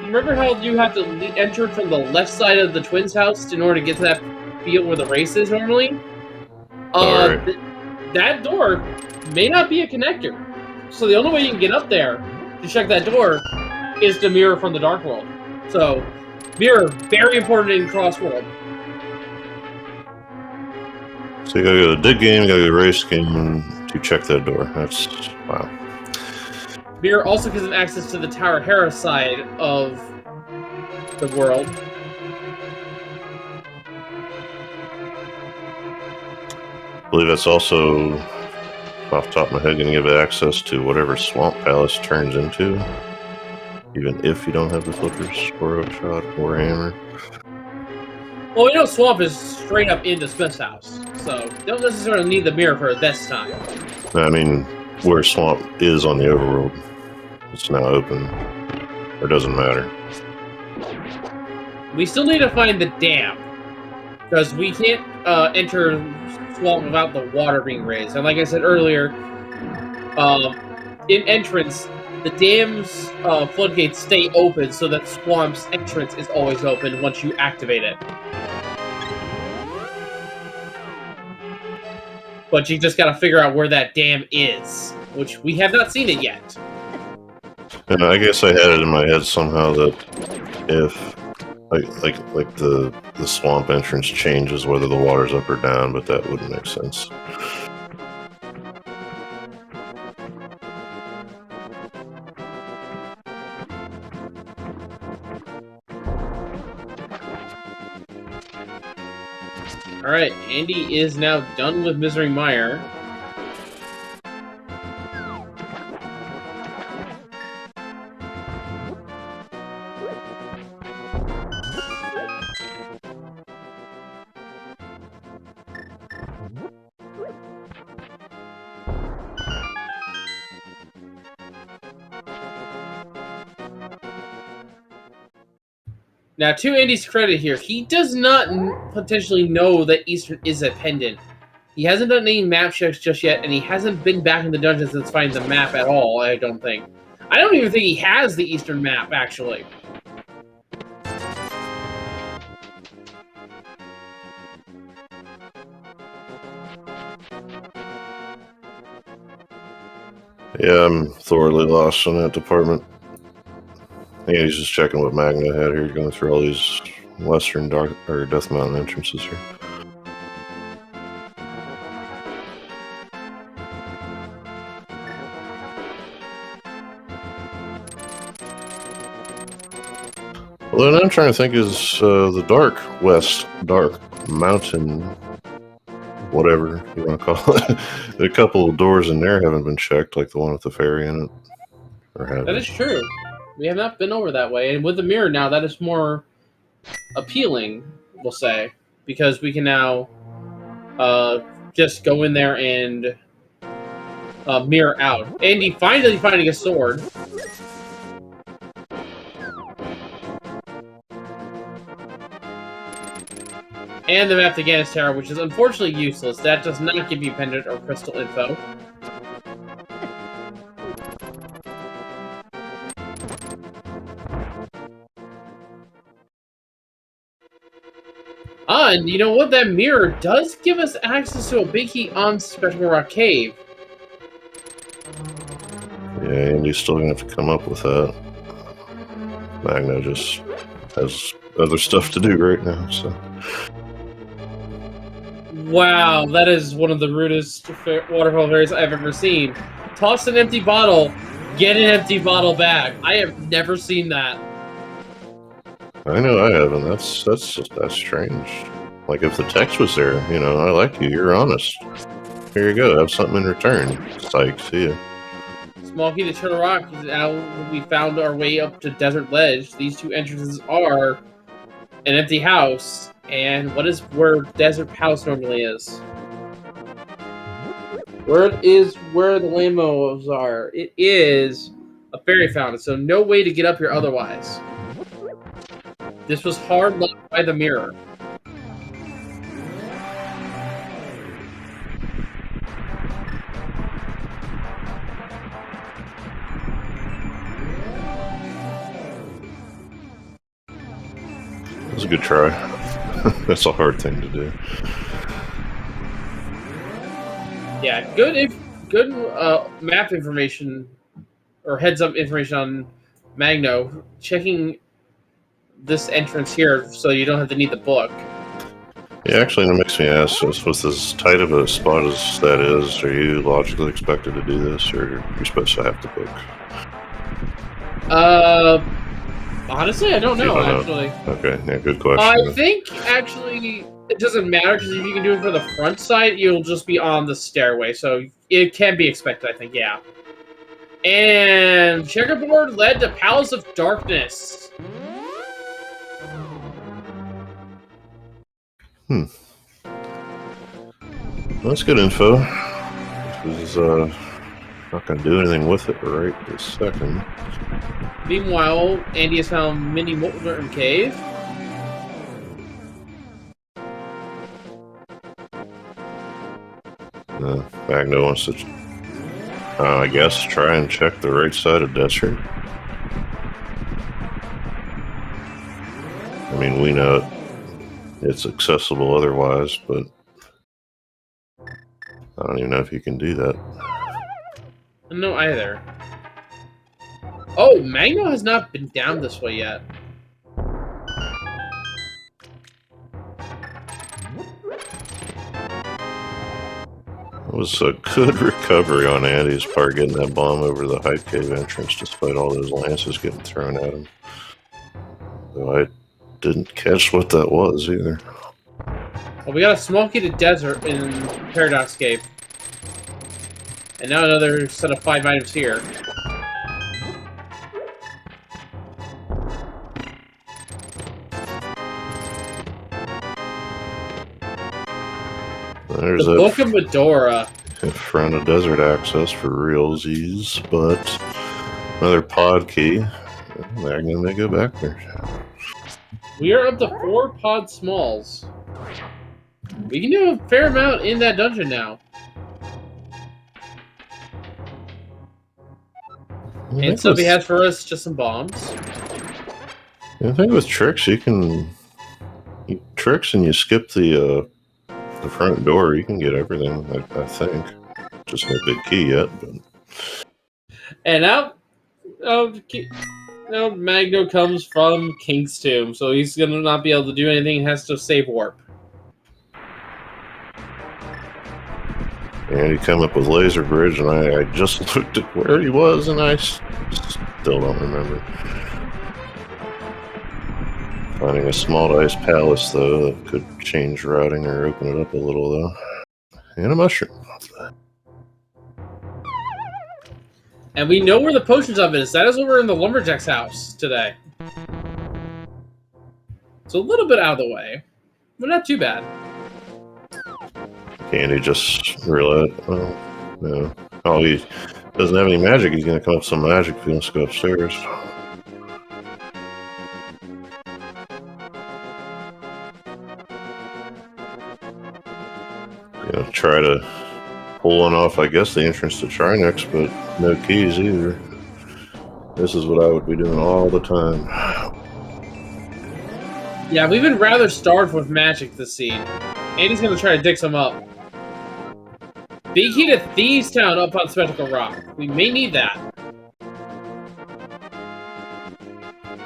[SPEAKER 2] Remember how you have to enter from the left side of the twins' house in order to get to that field where the race is normally?
[SPEAKER 1] Right.
[SPEAKER 2] That door may not be a connector. So the only way you can get up there to check that door is to mirror from the Dark World. So, mirror, very important in crossworld.
[SPEAKER 1] So you gotta go to the dig game, you gotta go to the race game to check that door. That's, wow.
[SPEAKER 2] Mirror also gives them access to the Tower Hera side of the world.
[SPEAKER 1] I believe that's also, off the top of my head, going to give it access to whatever Swamp Palace turns into, even if you don't have the flippers or a shot or a hammer.
[SPEAKER 2] Well, we know Swamp is straight up into Smith's house, so you don't necessarily need the mirror for this time.
[SPEAKER 1] I mean, where Swamp is on the overworld, it's now open, or doesn't matter.
[SPEAKER 2] We still need to find the dam, because we can't enter Swamp without the water being raised. And like I said earlier, in entrance, the dam's floodgates stay open so that Swamp's entrance is always open once you activate it. But you just gotta figure out where that dam is, which we have not seen it yet.
[SPEAKER 1] And I guess I had it in my head somehow that if, like the swamp entrance changes whether the water's up or down, but that wouldn't make sense.
[SPEAKER 2] Alright, Andy is now done with Misery Mire. Now, to Andy's credit here, he does not potentially know that Eastern is a pendant. He hasn't done any map checks just yet, and he hasn't been back in the dungeons since finding the map at all, I don't think. I don't even think he has the Eastern map, actually.
[SPEAKER 1] Yeah, I'm thoroughly lost in that department. Yeah, he's just checking what Magna had here, going through all these Western Death Mountain entrances here. Well, then I'm trying to think is the Dark Mountain, whatever you want to call it. A couple of doors in there haven't been checked, like the one with the ferry in it. Or have
[SPEAKER 2] That is true. We have not been over that way, and with the mirror now, that is more appealing, we'll say, because we can now just go in there and mirror out. Andy finally finding a sword. And the map to Ganon Tower, which is unfortunately useless. That does not give you pendant or crystal info. And you know what? That mirror does give us access to a big heat on Spectacle Rock Cave.
[SPEAKER 1] Yeah, Andy's still gonna have to come up with that. Magna just has other stuff to do right now, so.
[SPEAKER 2] Wow, that is one of the rudest waterfall fairies I've ever seen. Toss an empty bottle, get an empty bottle back. I have never seen that.
[SPEAKER 1] I know I haven't. That's strange. Like if the text was there, you know, I like you. You're honest. Here you go. Have something in return. Psych. See ya.
[SPEAKER 2] Small key to Turtle Rock. Now we found our way up to Desert Ledge. These two entrances are an empty house. And what is where Desert House normally is? Where it is where the Lamos are. It is a fairy fountain, so no way to get up here otherwise. This was hard locked by the mirror.
[SPEAKER 1] It was a good try. That's a hard thing to do.
[SPEAKER 2] Yeah, good map information or heads up information on Magno. Checking this entrance here so you don't have to need the book.
[SPEAKER 1] Yeah, actually, that makes me ask, with as tight of a spot as that is, are you logically expected to do this, or are you supposed to have the book?
[SPEAKER 2] Honestly, I don't know, actually.
[SPEAKER 1] Okay, yeah, good question.
[SPEAKER 2] I think, actually, it doesn't matter, because if you can do it for the front side, you'll just be on the stairway, so it can be expected, I think, yeah. And checkerboard led to Palace of Darkness.
[SPEAKER 1] Well, that's good info. This is not going to do anything with it right this second.
[SPEAKER 2] Meanwhile, Andy has found Mini Molten Cave.
[SPEAKER 1] Magno wants to, I guess, try and check the right side of Desert. I mean, we know it's accessible otherwise, but I don't even know if you can do that.
[SPEAKER 2] No, either. Oh, Magno has not been down this way yet.
[SPEAKER 1] It was a good recovery on Andy's part, getting that bomb over the Hype Cave entrance, despite all those lances getting thrown at him. Though I didn't catch what that was either.
[SPEAKER 2] Well, we got a small key to desert in Paradoxscape. And now another set of 5 items here.
[SPEAKER 1] There's
[SPEAKER 2] The Book of Medora.
[SPEAKER 1] Friend of desert access for realsies, but another pod key. Magnum, they go back there.
[SPEAKER 2] We are up to 4 pod smalls. We can do a fair amount in that dungeon now. And Sophie has for us just some bombs.
[SPEAKER 1] I think with tricks, you tricks and you skip the front door, you can get everything. I think just no big key yet, but.
[SPEAKER 2] And out, Magno comes from King's Tomb, so he's gonna not be able to do anything. He has to save warp.
[SPEAKER 1] And he came up with Laser Bridge, and I just looked at where he was, and I still don't remember. Finding a small ice palace, though, that could change routing or open it up a little, though. And a mushroom.
[SPEAKER 2] And we know where the potions oven is. That is over in the Lumberjack's house today. It's a little bit out of the way, but not too bad.
[SPEAKER 1] Candy just realized, no. Oh, he doesn't have any magic. He's going to come up with some magic if he wants to go upstairs. Try to pull one off, I guess, the entrance to Trinex, but no keys either. This is what I would be doing all the time.
[SPEAKER 2] Yeah, we've been rather starved with magic this scene. Andy's going to try to dig some up. Big key to Thieves Town up on Spectacle Rock. We may need that.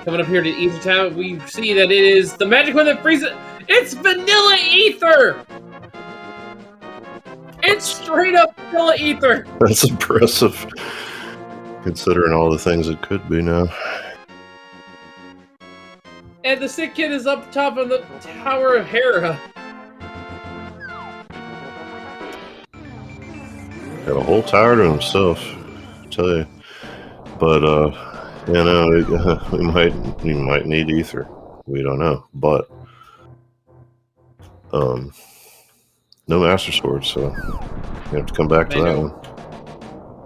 [SPEAKER 2] Coming up here to Ether Town, we see that it is the magic one that freezes. It's Vanilla Ether! It's straight up Vanilla Ether!
[SPEAKER 1] That's impressive, considering all the things it could be now.
[SPEAKER 2] And the sick kid is up top of the Tower of Hera.
[SPEAKER 1] Got a whole tower to himself, I tell you. But we might need ether. We don't know, but no Master Sword, so you have to come back to that one.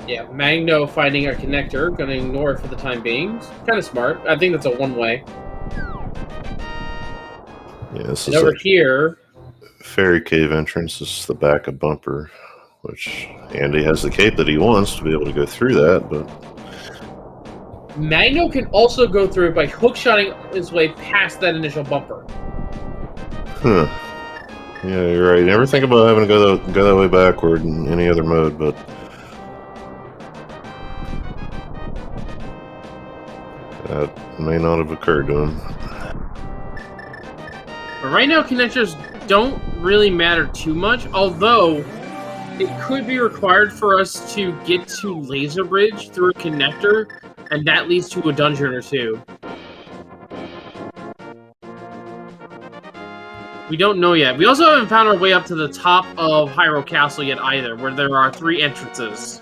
[SPEAKER 2] Yeah, Magno finding a connector, gonna ignore it for the time being. Kind of smart. I think that's a one-way.
[SPEAKER 1] Yeah, this
[SPEAKER 2] and
[SPEAKER 1] is
[SPEAKER 2] over here.
[SPEAKER 1] Fairy Cave entrance. This is the back of Bumper, which Andy has the cape that he wants to be able to go through that, but
[SPEAKER 2] Magno can also go through it by hookshotting his way past that initial bumper.
[SPEAKER 1] Huh. Yeah, you're right. You never think about having to go that way backward in any other mode, but that may not have occurred to him.
[SPEAKER 2] But right now, connectors don't really matter too much, although it could be required for us to get to Laser Bridge through a connector, and that leads to a dungeon or two. We don't know yet. We also haven't found our way up to the top of Hyrule Castle yet either, where there are 3 entrances.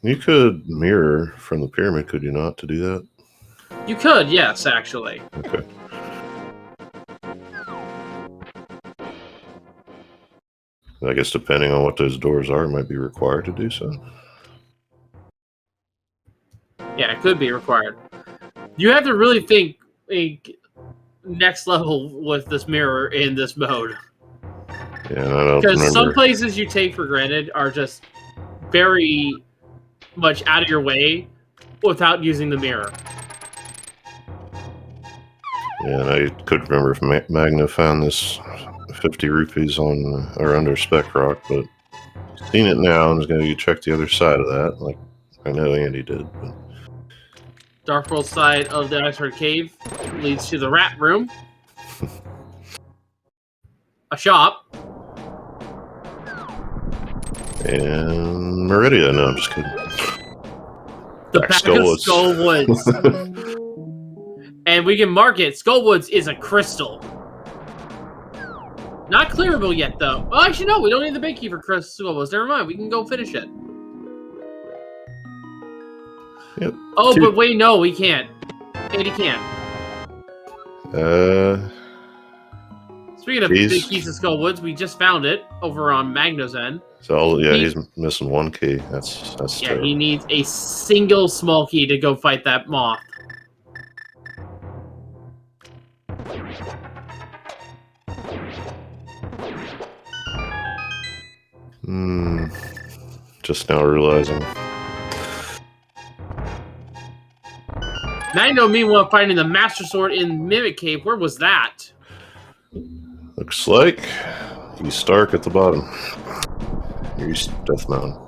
[SPEAKER 1] You could mirror from the pyramid, could you not, to do that?
[SPEAKER 2] You could, yes, actually.
[SPEAKER 1] Okay. I guess depending on what those doors are, it might be required to do so.
[SPEAKER 2] Yeah, it could be required. You have to really think next level with this mirror in this mode.
[SPEAKER 1] Yeah, I don't
[SPEAKER 2] because
[SPEAKER 1] remember.
[SPEAKER 2] Some places you take for granted are just very much out of your way without using the mirror.
[SPEAKER 1] Yeah, and I could remember if Magno found this 50 rupees on or under Spec Rock, but seen it now and is going to check the other side of that, like I know Andy did. But.
[SPEAKER 2] Dark World side of the Oxford Cave leads to the Rat Room, a shop,
[SPEAKER 1] And Meridia. No, I'm just kidding.
[SPEAKER 2] The pack of Skullwoods. And we can mark it. Skullwoods is a crystal. Not clearable yet, though. Well, actually, no. We don't need the big key for Skullwoods. Never mind. We can go finish it.
[SPEAKER 1] Yep.
[SPEAKER 2] Oh, but wait, no, we can't. Andy can't. Speaking of big keys of Skullwoods, we just found it over on Magno's end.
[SPEAKER 1] So yeah, he's missing one key. That's
[SPEAKER 2] yeah.
[SPEAKER 1] terrible.
[SPEAKER 2] He needs a single small key to go fight that moth.
[SPEAKER 1] Just now realizing.
[SPEAKER 2] Magno, meanwhile, finding the Master Sword in Mimic Cave. Where was that?
[SPEAKER 1] Looks like he's Stark at the bottom. Here's Death Mountain.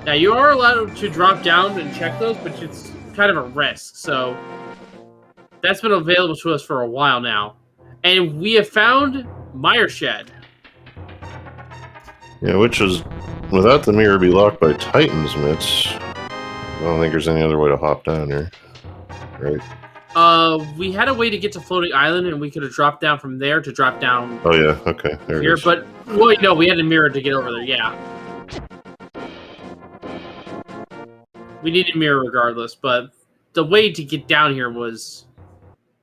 [SPEAKER 2] Now, you are allowed to drop down and check those, but it's kind of a risk, so that's been available to us for a while now. And we have found Mire Shed.
[SPEAKER 1] Yeah, which is, without the mirror be locked by Titan's mitts, I don't think there's any other way to hop down here, right?
[SPEAKER 2] We had a way to get to Floating Island, and we could have dropped down from there to drop down.
[SPEAKER 1] Oh yeah, okay, there
[SPEAKER 2] here,
[SPEAKER 1] it is.
[SPEAKER 2] But well, no, we had a mirror to get over there. Yeah, we needed a mirror regardless, but the way to get down here was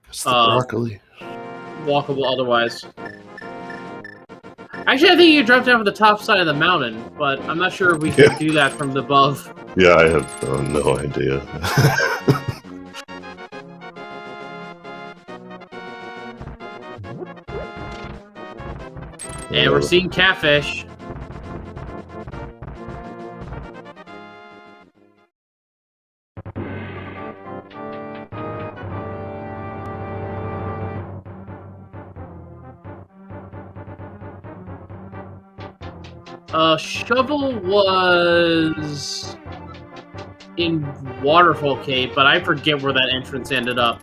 [SPEAKER 1] It's the broccoli.
[SPEAKER 2] Walkable otherwise. Actually, I think you could drop down from the top side of the mountain, but I'm not sure if we can do that from the above.
[SPEAKER 1] Yeah, I have no idea.
[SPEAKER 2] And we're seeing catfish. Shovel was in Waterfall Cave, but I forget where that entrance ended up.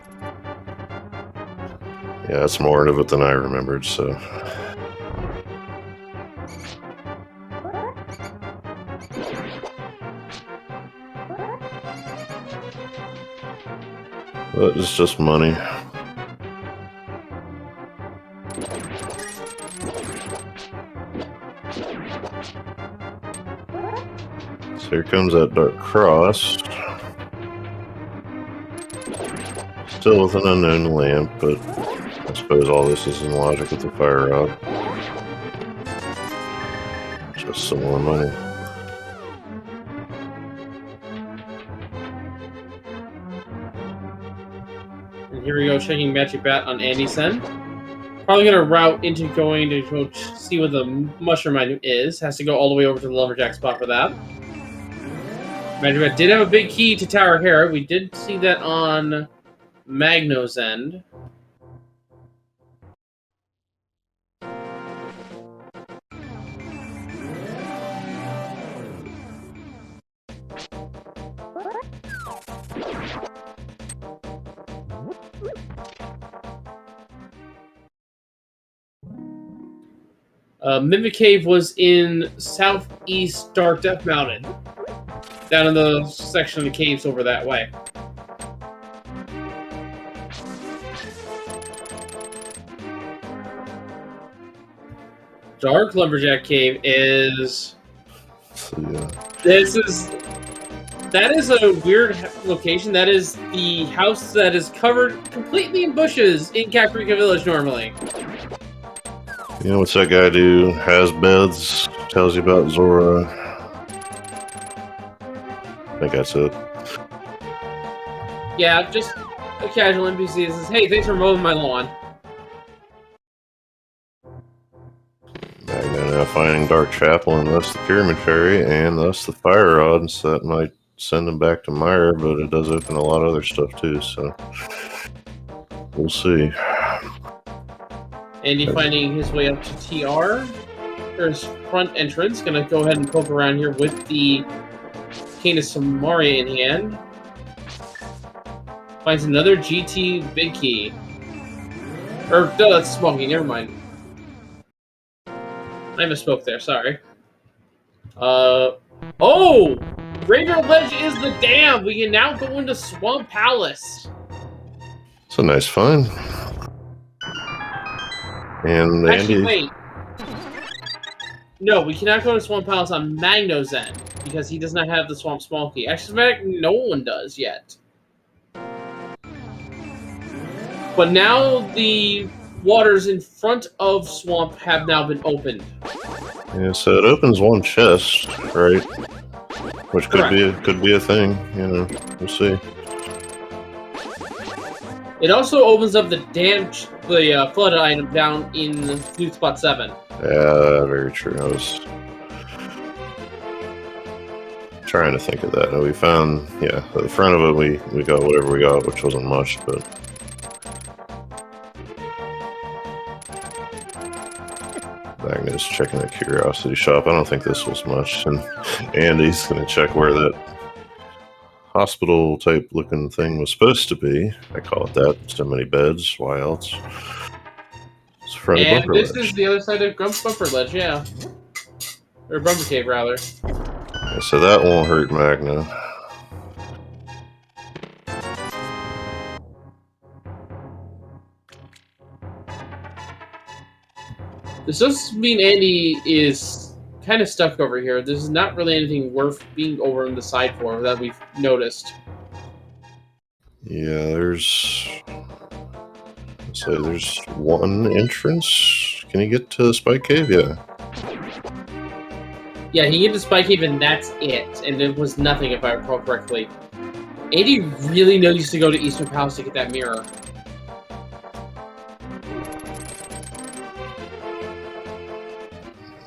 [SPEAKER 1] Yeah, that's more of it than I remembered, so. But it's just money. So here comes that Dark Cross. Still with an unknown lamp, but I suppose all this is in logic with the fire rod. Just some more money.
[SPEAKER 2] And here we go, checking Magic Bat on Andy's end. Probably going to route into going to go see what the mushroom item is. Has to go all the way over to the lumberjack spot for that. Magic Bat did have a big key to Tower Hera. We did see that on Magno's end. Mimic Cave was in southeast Dark Death Mountain. Down in the section of the caves over that way. Dark Lumberjack Cave is... That is a weird location. That is the house that is covered completely in bushes in Kakarika Village normally.
[SPEAKER 1] You know what's that guy do? Has beds, tells you about Zora. I think that's it.
[SPEAKER 2] Yeah, just a casual NPC that says, hey, thanks for mowing my lawn.
[SPEAKER 1] Now finding Dark Chapel and thus the Pyramid Fairy and thus the Fire Rod, so that might send them back to Mire, but it does open a lot of other stuff too, so we'll see.
[SPEAKER 2] Andy finding his way up to TR. There's front entrance. Gonna go ahead and poke around here with the Cane of Samaria in hand. Finds another GT big key. Or, no, that's small key, never mind. I misspoke there, sorry. Oh! Graveyard Ledge is the dam! We can now go into Swamp Palace.
[SPEAKER 1] It's a nice find. And
[SPEAKER 2] Actually,
[SPEAKER 1] Andy...
[SPEAKER 2] wait. No, we cannot go to Swamp Palace on Magno's end, because he does not have the Swamp Small Key. Actually, no one does yet. But now the waters in front of Swamp have now been opened.
[SPEAKER 1] Yeah, so it opens one chest, right? Which could be a thing, you know. We'll see.
[SPEAKER 2] It also opens up the flooded item down in Flute Spot 7.
[SPEAKER 1] Yeah, very true. I was trying to think of that. We found, yeah, at the front of it, we got whatever we got, which wasn't much, but... Magnus checking the curiosity shop. I don't think this was much. And Andy's going to check where that hospital type looking thing was supposed to be. I call it that. So many beds. Why else? It's front of Bumper
[SPEAKER 2] this
[SPEAKER 1] Ledge.
[SPEAKER 2] Is the other side of Bumper Ledge, yeah. Or Bumper Cave, rather.
[SPEAKER 1] Yeah, so that won't hurt Magna.
[SPEAKER 2] This does mean Andy is kind of stuck over here. There's not really anything worth being over on the side for that we've noticed.
[SPEAKER 1] Yeah, there's one entrance. Can you get to the Spike Cave? Yeah.
[SPEAKER 2] Yeah, he get to Spike Cave and that's it. And it was nothing if I recall correctly. Andy really needs to go to Eastern Palace to get that mirror.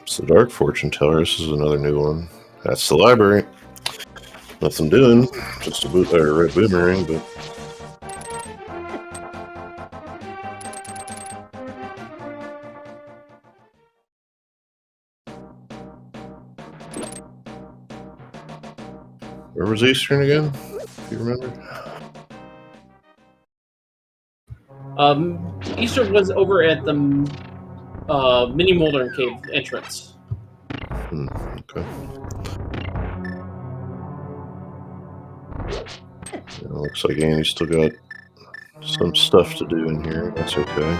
[SPEAKER 1] It's the Dark Fortune Teller. This is another new one. That's the library. Nothing doing. Just a red boomerang, but... Where was Eastern again, if you remember?
[SPEAKER 2] Eastern was over at the Mini Moldering Cave entrance.
[SPEAKER 1] Okay. Yeah, looks like Andy's still got some stuff to do in here. That's okay.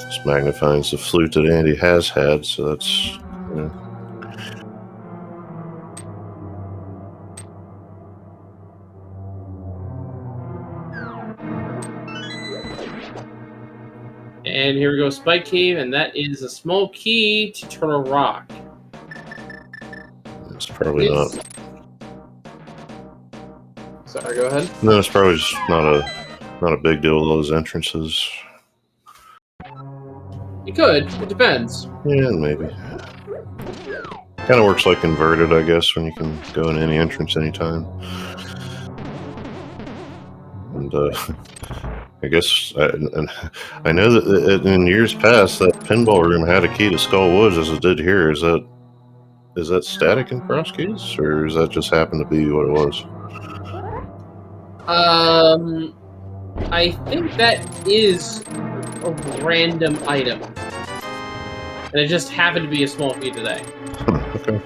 [SPEAKER 1] This magnifies the flute that Andy has had, so that's, you know.
[SPEAKER 2] And here we go, Spike Cave, and that is a small key to Turtle Rock.
[SPEAKER 1] It's probably not.
[SPEAKER 2] Sorry, go ahead.
[SPEAKER 1] No, it's probably just not a big deal with those entrances.
[SPEAKER 2] It could. It depends.
[SPEAKER 1] Yeah, maybe. Kind of works like inverted, I guess, when you can go in any entrance anytime. And I guess I know that in years past that pinball room had a key to Skull Woods, as it did here. Is that static in Cross Keys, or does that just happen to be what it was?
[SPEAKER 2] I think that is a random item, and it just happened to be a small key today.
[SPEAKER 1] Okay.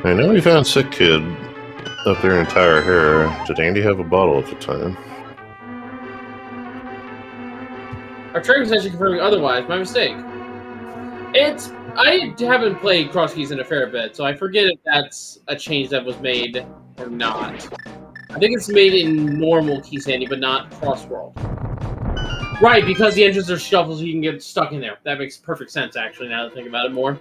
[SPEAKER 1] I know we found Sick Kid up there in Tower Hair. Did Andy have a bottle at the time?
[SPEAKER 2] Our tracker was actually confirming otherwise. My mistake. I haven't played Cross Keys in a fair bit, so I forget if that's a change that was made or not. I think it's made in normal Key Sandy, but not Cross World. Right, because the entrances are shuffled, so you can get stuck in there. That makes perfect sense, actually, now that I think about it more.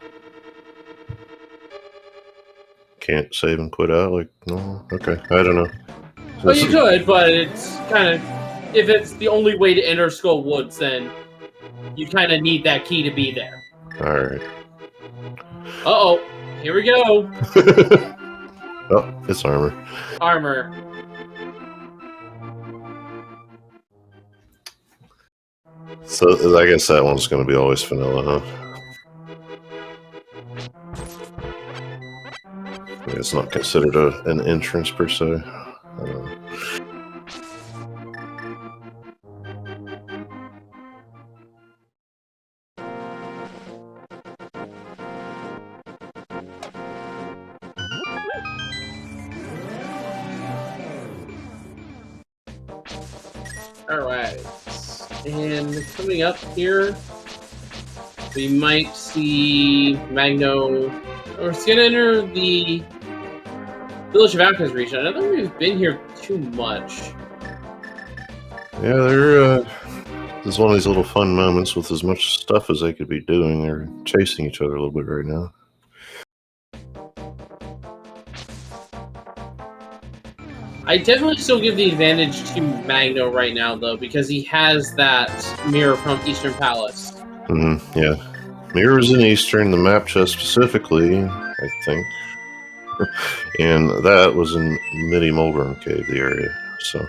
[SPEAKER 1] Can't save and quit out? Like, no? Okay, I don't know.
[SPEAKER 2] Well, you could, but it's kind of... If it's the only way to enter Skull Woods, then you kind of need that key to be there.
[SPEAKER 1] Alright.
[SPEAKER 2] Uh-oh. Here we go.
[SPEAKER 1] Oh, it's armor.
[SPEAKER 2] Armor.
[SPEAKER 1] So, I guess that one's going to be always vanilla, huh? It's not considered an entrance per se.
[SPEAKER 2] Alright. And coming up here, we might see Magno. We're going to enter the Village of Alchemist region. I don't think we've been here too much.
[SPEAKER 1] Yeah, this is one of these little fun moments with as much stuff as they could be doing. They're chasing each other a little bit right now.
[SPEAKER 2] I definitely still give the advantage to Magno right now, though, because he has that mirror from Eastern Palace.
[SPEAKER 1] Yeah. Mirrors in Eastern, the map chest specifically, I think. And that was in Midi Mulgrim Cave, the area. So.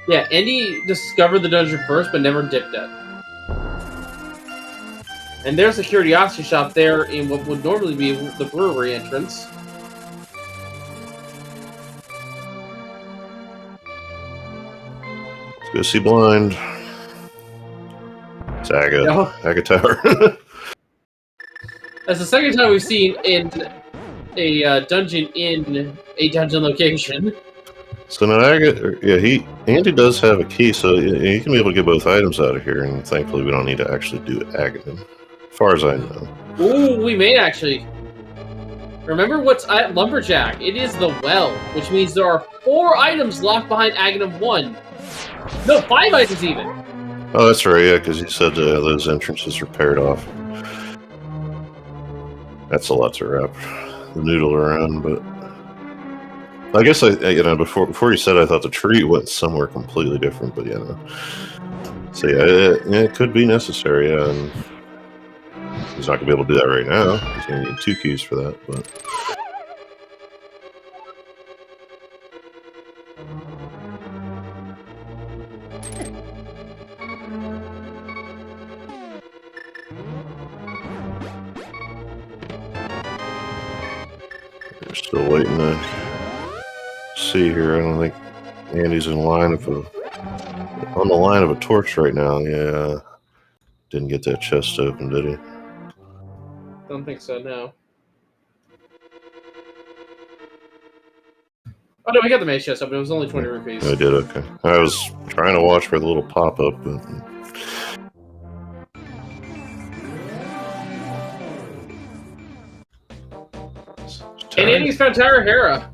[SPEAKER 2] Yeah, Andy discovered the dungeon first, but never dipped it. And there's a curiosity shop there in what would normally be the brewery entrance.
[SPEAKER 1] Let's go see Blind. It's Aga Tower.
[SPEAKER 2] That's the second time we've seen in a dungeon in a dungeon location.
[SPEAKER 1] So now Andy does have a key, so he can be able to get both items out of here, and thankfully we don't need to actually do Agaton, as far as I know.
[SPEAKER 2] Ooh, we may actually. Remember what's at Lumberjack? It is the well, which means there are 4 items locked behind Agaton 1. No, 5 items even.
[SPEAKER 1] Oh, that's right, yeah, because you said those entrances are paired off. That's a lot to wrap the noodle around, but I guess before you said, I thought the tree went somewhere completely different, but yeah, no. So yeah, it could be necessary, yeah, and he's not gonna be able to do that right now. He's gonna need 2 keys for that, but. We're still waiting to see here. I don't think Andy's on the line of a torch right now. Yeah, didn't get that chest open, did he?
[SPEAKER 2] Don't think so. No. Oh no, we got the maze chest open. It was only 20 rupees.
[SPEAKER 1] I did. Okay. I was trying to watch for the little pop up, but.
[SPEAKER 2] And Andy's found Tower Hera.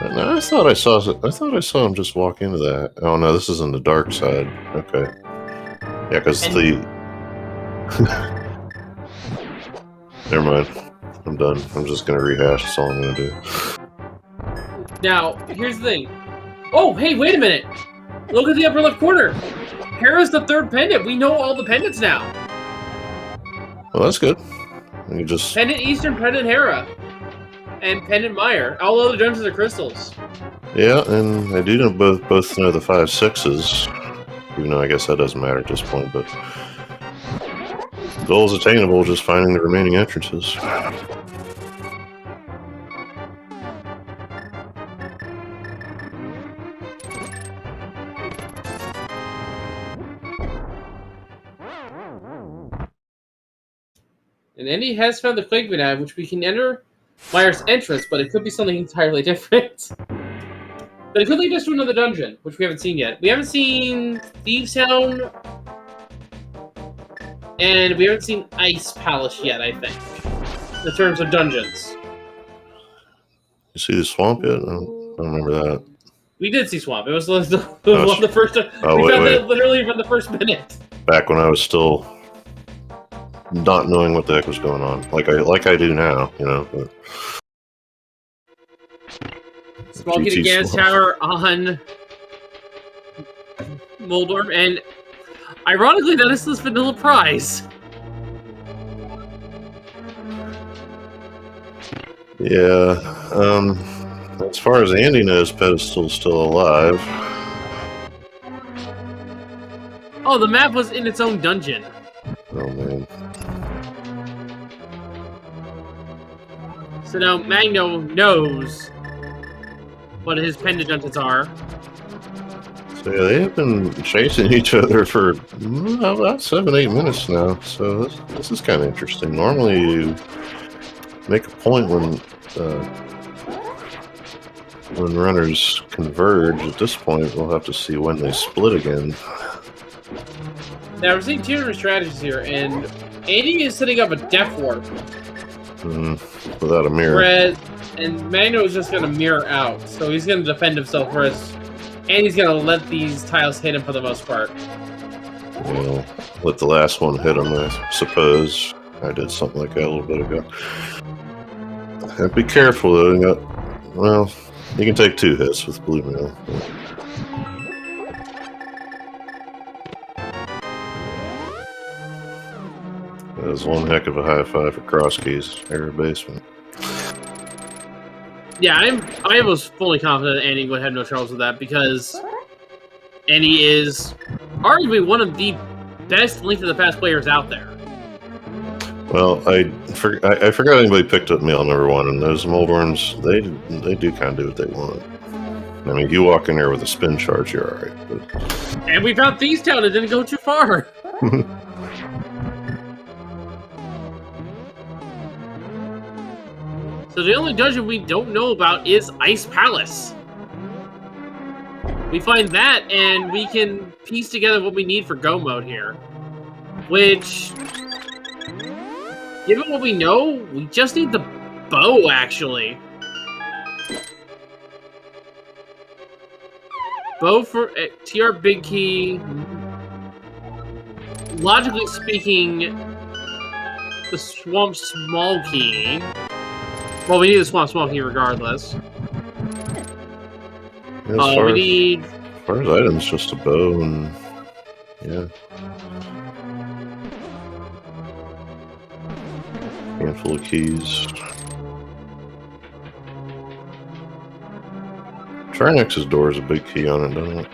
[SPEAKER 1] No, I thought I saw him just walk into that. Oh no, this is on the dark side. Okay. Yeah, because Never mind. I'm done. I'm just gonna rehash. That's all I'm gonna do.
[SPEAKER 2] Now, here's the thing. Oh, hey, wait a minute. Look at the upper left corner. Hera's the 3rd pendant. We know all the pendants now.
[SPEAKER 1] Well, that's good. You just
[SPEAKER 2] Pendant Eastern, Pendant Hera. And Pendant Meyer. All other dungeons are crystals.
[SPEAKER 1] Yeah, and I do know both know the 5 6s, even though I guess that doesn't matter at this point, but the goal is attainable, just finding the remaining entrances.
[SPEAKER 2] And Andy has found the Quake Nav, which we can enter Meyer's entrance, but it could be something entirely different. But it could lead us to another dungeon, which we haven't seen yet. We haven't seen Thieves Town, and we haven't seen Ice Palace yet, I think, in terms of dungeons.
[SPEAKER 1] You see the swamp yet? I don't remember that.
[SPEAKER 2] We did see Swamp. It was one of the first.
[SPEAKER 1] Oh,
[SPEAKER 2] we found
[SPEAKER 1] wait.
[SPEAKER 2] it literally from the first minute.
[SPEAKER 1] Back when I was still not knowing what the heck was going on, like I do now, you know. But
[SPEAKER 2] Small Kitty Gas Tower on Moldorm, and ironically, that is this vanilla prize.
[SPEAKER 1] Yeah, as far as Andy knows, Pedestal's still alive.
[SPEAKER 2] Oh, the map was in its own dungeon.
[SPEAKER 1] Oh man.
[SPEAKER 2] So now Magno knows what his pendants are.
[SPEAKER 1] So yeah, they have been chasing each other for about 7-8 minutes now. So this is kind of interesting. Normally you make a point when runners converge. At this point, we'll have to see when they split again.
[SPEAKER 2] Now we're seeing two different strategies here, and Andy is setting up a death warp.
[SPEAKER 1] Without a mirror.
[SPEAKER 2] And Magno is just going to mirror out, so he's going to defend himself, whereas Andy's going to let these tiles hit him for the most part.
[SPEAKER 1] Well, let the last one hit him, I suppose. I did something like that a little bit ago. And be careful, though. Well, you can take 2 hits with Blue Mail. That was one heck of a high five for Cross Keys, Air Basement.
[SPEAKER 2] Yeah, I was fully confident that Andy would have no troubles with that because Andy is arguably one of the best Link to the Past players out there.
[SPEAKER 1] Well, I forgot anybody picked up Mail number 1, and those Moldworms, they do kind of do what they want. I mean, if you walk in there with a spin charge, you're all right. But...
[SPEAKER 2] And we found Thieves Town, it didn't go too far. So the only dungeon we don't know about is Ice Palace. We find that, and we can piece together what we need for Go mode here. Which, given what we know, we just need the bow, actually. Bow for TR Big Key. Logically speaking, the Swamp Small Key. Well, we need the Swamp Small Key regardless.
[SPEAKER 1] Yeah,
[SPEAKER 2] we need...
[SPEAKER 1] As far as items, just a bow and... yeah. Handful of keys. Trinex's door is a big key on it, doesn't it?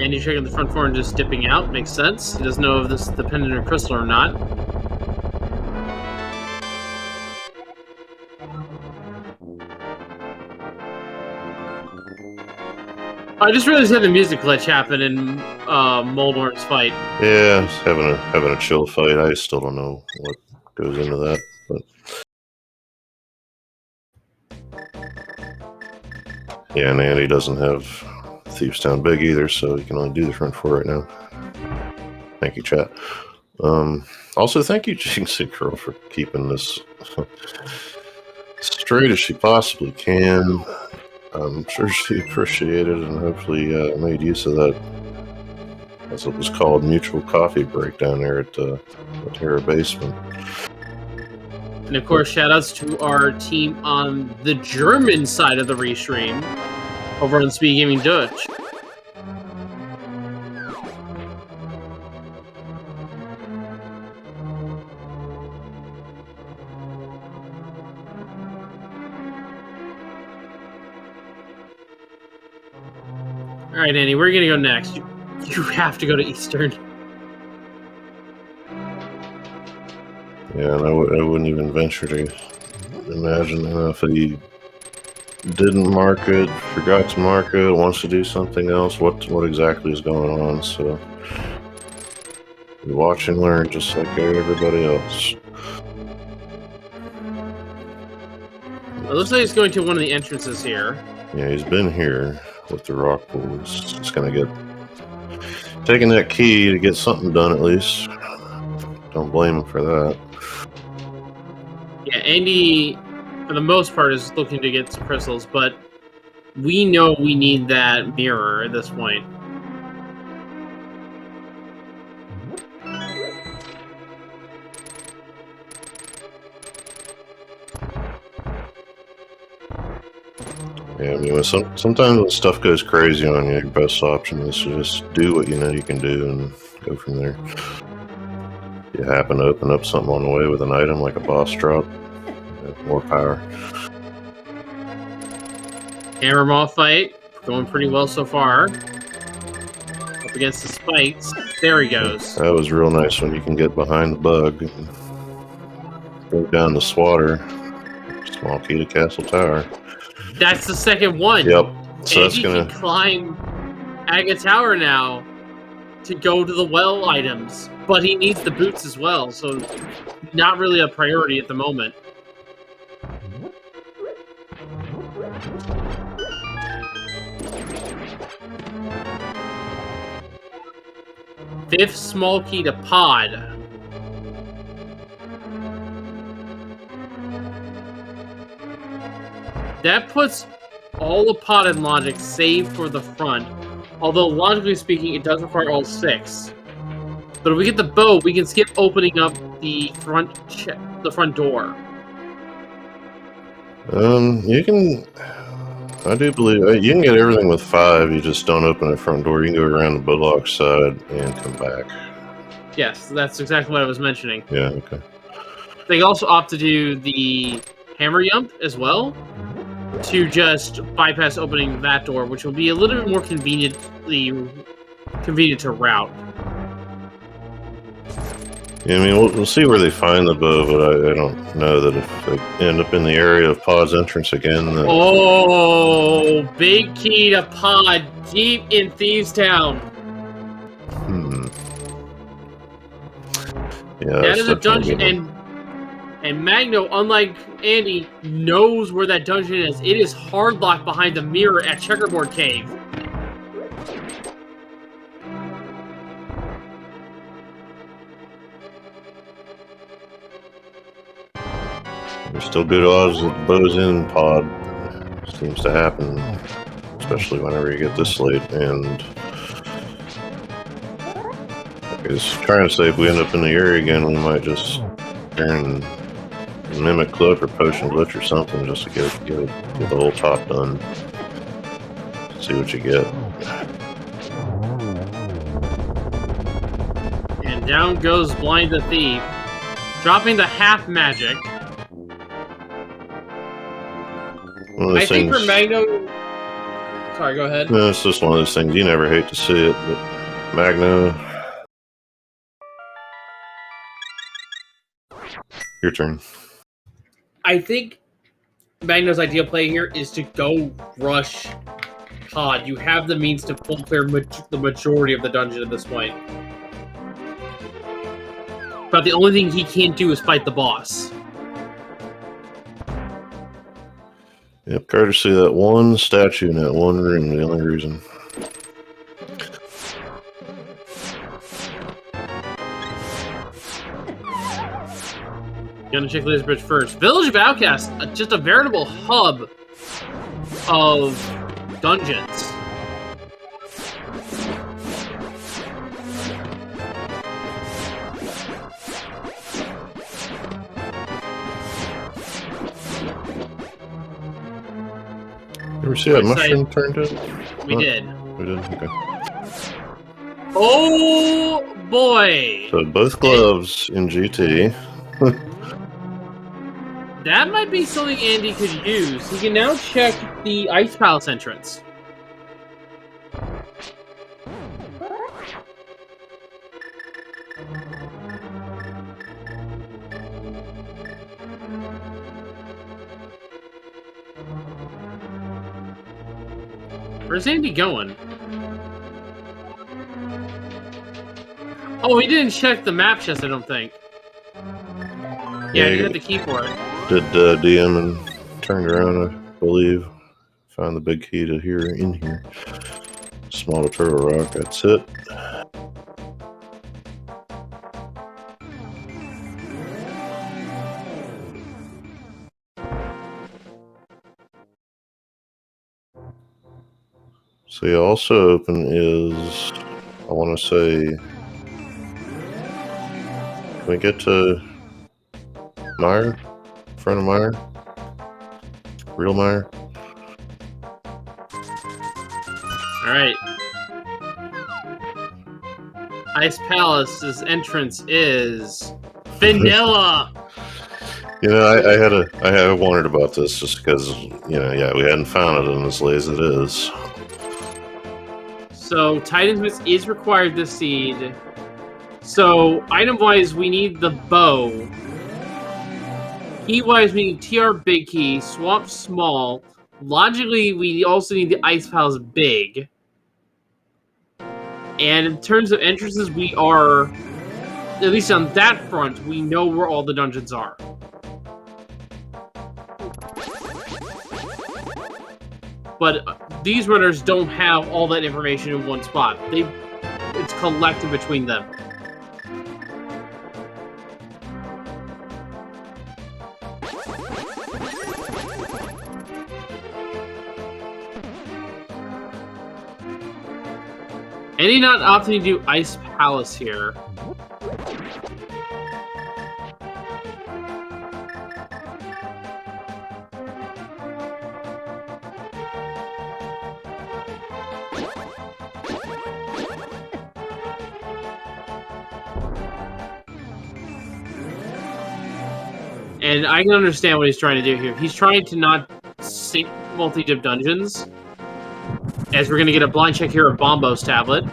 [SPEAKER 2] And he's checking the front door and just dipping out. Makes sense. He doesn't know if this is the pendant or crystal or not. I just realized had the music glitch happen in Moldworm's fight.
[SPEAKER 1] Yeah, just having a chill fight. I still don't know what goes into that, but yeah, and Andy doesn't have Thieves Town Big either, so he can only do the front 4 right now. Thank you, chat. Also, thank you, Jinxie Girl, for keeping this straight as she possibly can. I'm sure she appreciated it and hopefully made use of that, as it was called, mutual coffee break down there at the Terra Basement.
[SPEAKER 2] And of course, shoutouts to our team on the German side of the restream over on SpeedGaming Dutch. All right, Andy, where are you gonna go next? You have to go to Eastern.
[SPEAKER 1] Yeah, and I wouldn't even venture to imagine if he didn't mark it, forgot to mark it, wants to do something else, what exactly is going on. So we watch and learn just like everybody else.
[SPEAKER 2] It looks like he's going to one of the entrances here.
[SPEAKER 1] Yeah, he's been here with the rock pool. He's just gonna get taking that key to get something done at least. Don't blame him for that.
[SPEAKER 2] Yeah, Andy, for the most part, is looking to get some crystals, but we know we need that mirror at this point.
[SPEAKER 1] Yeah, I mean, sometimes when stuff goes crazy on you, your best option is to just do what you know you can do and go from there. If you happen to open up something on the way with an item like a boss drop, more power.
[SPEAKER 2] Hammer Maw fight. Going pretty well so far. Up against the spikes. There he goes.
[SPEAKER 1] That was real nice when you can get behind the bug and go down the swatter. Small key to Castle Tower.
[SPEAKER 2] That's the second one.
[SPEAKER 1] Yep. So
[SPEAKER 2] Andy can climb Aga Tower now to go to the well items, but he needs the boots as well, so not really a priority at the moment. Fifth small key to pod. That puts all the pod and logic save for the front. Although logically speaking, it does require all 6. But if we get the bow, we can skip opening up the front door.
[SPEAKER 1] You can. I do believe you can get everything with 5. You just don't open the front door. You can go around the Budlock side and come back.
[SPEAKER 2] Yes, that's exactly what I was mentioning.
[SPEAKER 1] Yeah. Okay.
[SPEAKER 2] They also opt to do the hammer jump as well, to just bypass opening that door, which will be a little bit more convenient to route.
[SPEAKER 1] Yeah, I mean, we'll see where they find the bow, but I don't know that if they end up in the area of Pod's entrance again.
[SPEAKER 2] Oh, big key to Pod deep in Thieves Town.
[SPEAKER 1] Yeah,
[SPEAKER 2] that is a dungeon, and Magno, unlike Andy, knows where that dungeon is. It is hard locked behind the mirror at Checkerboard Cave.
[SPEAKER 1] There's still good odds that the bow's in Pod. Seems to happen, especially whenever you get this late. And I was trying to say, if we end up in the area again, we might just turn Mimic Cloak or Potion Glitch or something just to get the whole top done. See what you get.
[SPEAKER 2] And down goes Blind the Thief, dropping the half magic. I think for Magno... Sorry, go ahead.
[SPEAKER 1] No, it's just one of those things. You never hate to see it, but Magno... Your turn.
[SPEAKER 2] I think Magno's ideal play here is to go rush Pod. You have the means to full clear the majority of the dungeon at this point. But the only thing he can't do is fight the boss.
[SPEAKER 1] Yep, courtesy of that one statue in that one room, the only reason.
[SPEAKER 2] Gonna check this bridge first. Village of Outcasts, just a veritable hub of dungeons.
[SPEAKER 1] You ever see that mushroom turned in?
[SPEAKER 2] We did.
[SPEAKER 1] We did? Okay.
[SPEAKER 2] Oh, boy!
[SPEAKER 1] So both gloves in GT.
[SPEAKER 2] That might be something Andy could use. He can now check the Ice Palace entrance. Where's Andy going? Oh, he didn't check the map chest, I don't think. Yeah, he had the key for it.
[SPEAKER 1] Did DM and turned around, I believe. Found the big key to here, in here. Small to Turtle Rock, that's it. So you also open is, I want to say, can we get to Meyer? Front of Meyer? Real Meyer?
[SPEAKER 2] Alright. Ice Palace's entrance is vanilla.
[SPEAKER 1] You know, I had wondered about this just because, you know, yeah, we hadn't found it, and as late as it is.
[SPEAKER 2] So Titan's Mist is required this seed. So item-wise, we need the bow. Key-wise, we need TR big key, swamp small. Logically, we also need the ice pals big. And in terms of entrances, we are, at least on that front, we know where all the dungeons are. But these runners don't have all that information in one spot. It's collected between them. Any not opting to do Ice Palace here. And I can understand what he's trying to do here. He's trying to not sync multi-dip dungeons. As we're going to get a blind check here of Bombo's tablet.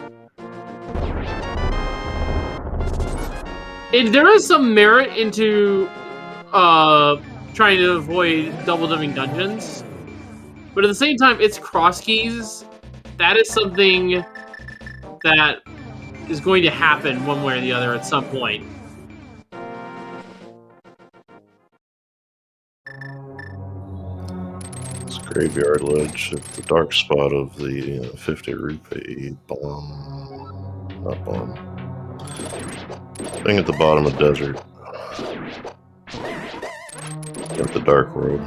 [SPEAKER 2] And there is some merit into trying to avoid double-dipping dungeons. But at the same time, it's cross keys. That is something that is going to happen one way or the other at some point.
[SPEAKER 1] Graveyard Ledge at the dark spot of the 50 rupee bomb. Not bomb. Thing at the bottom of desert. At the dark road.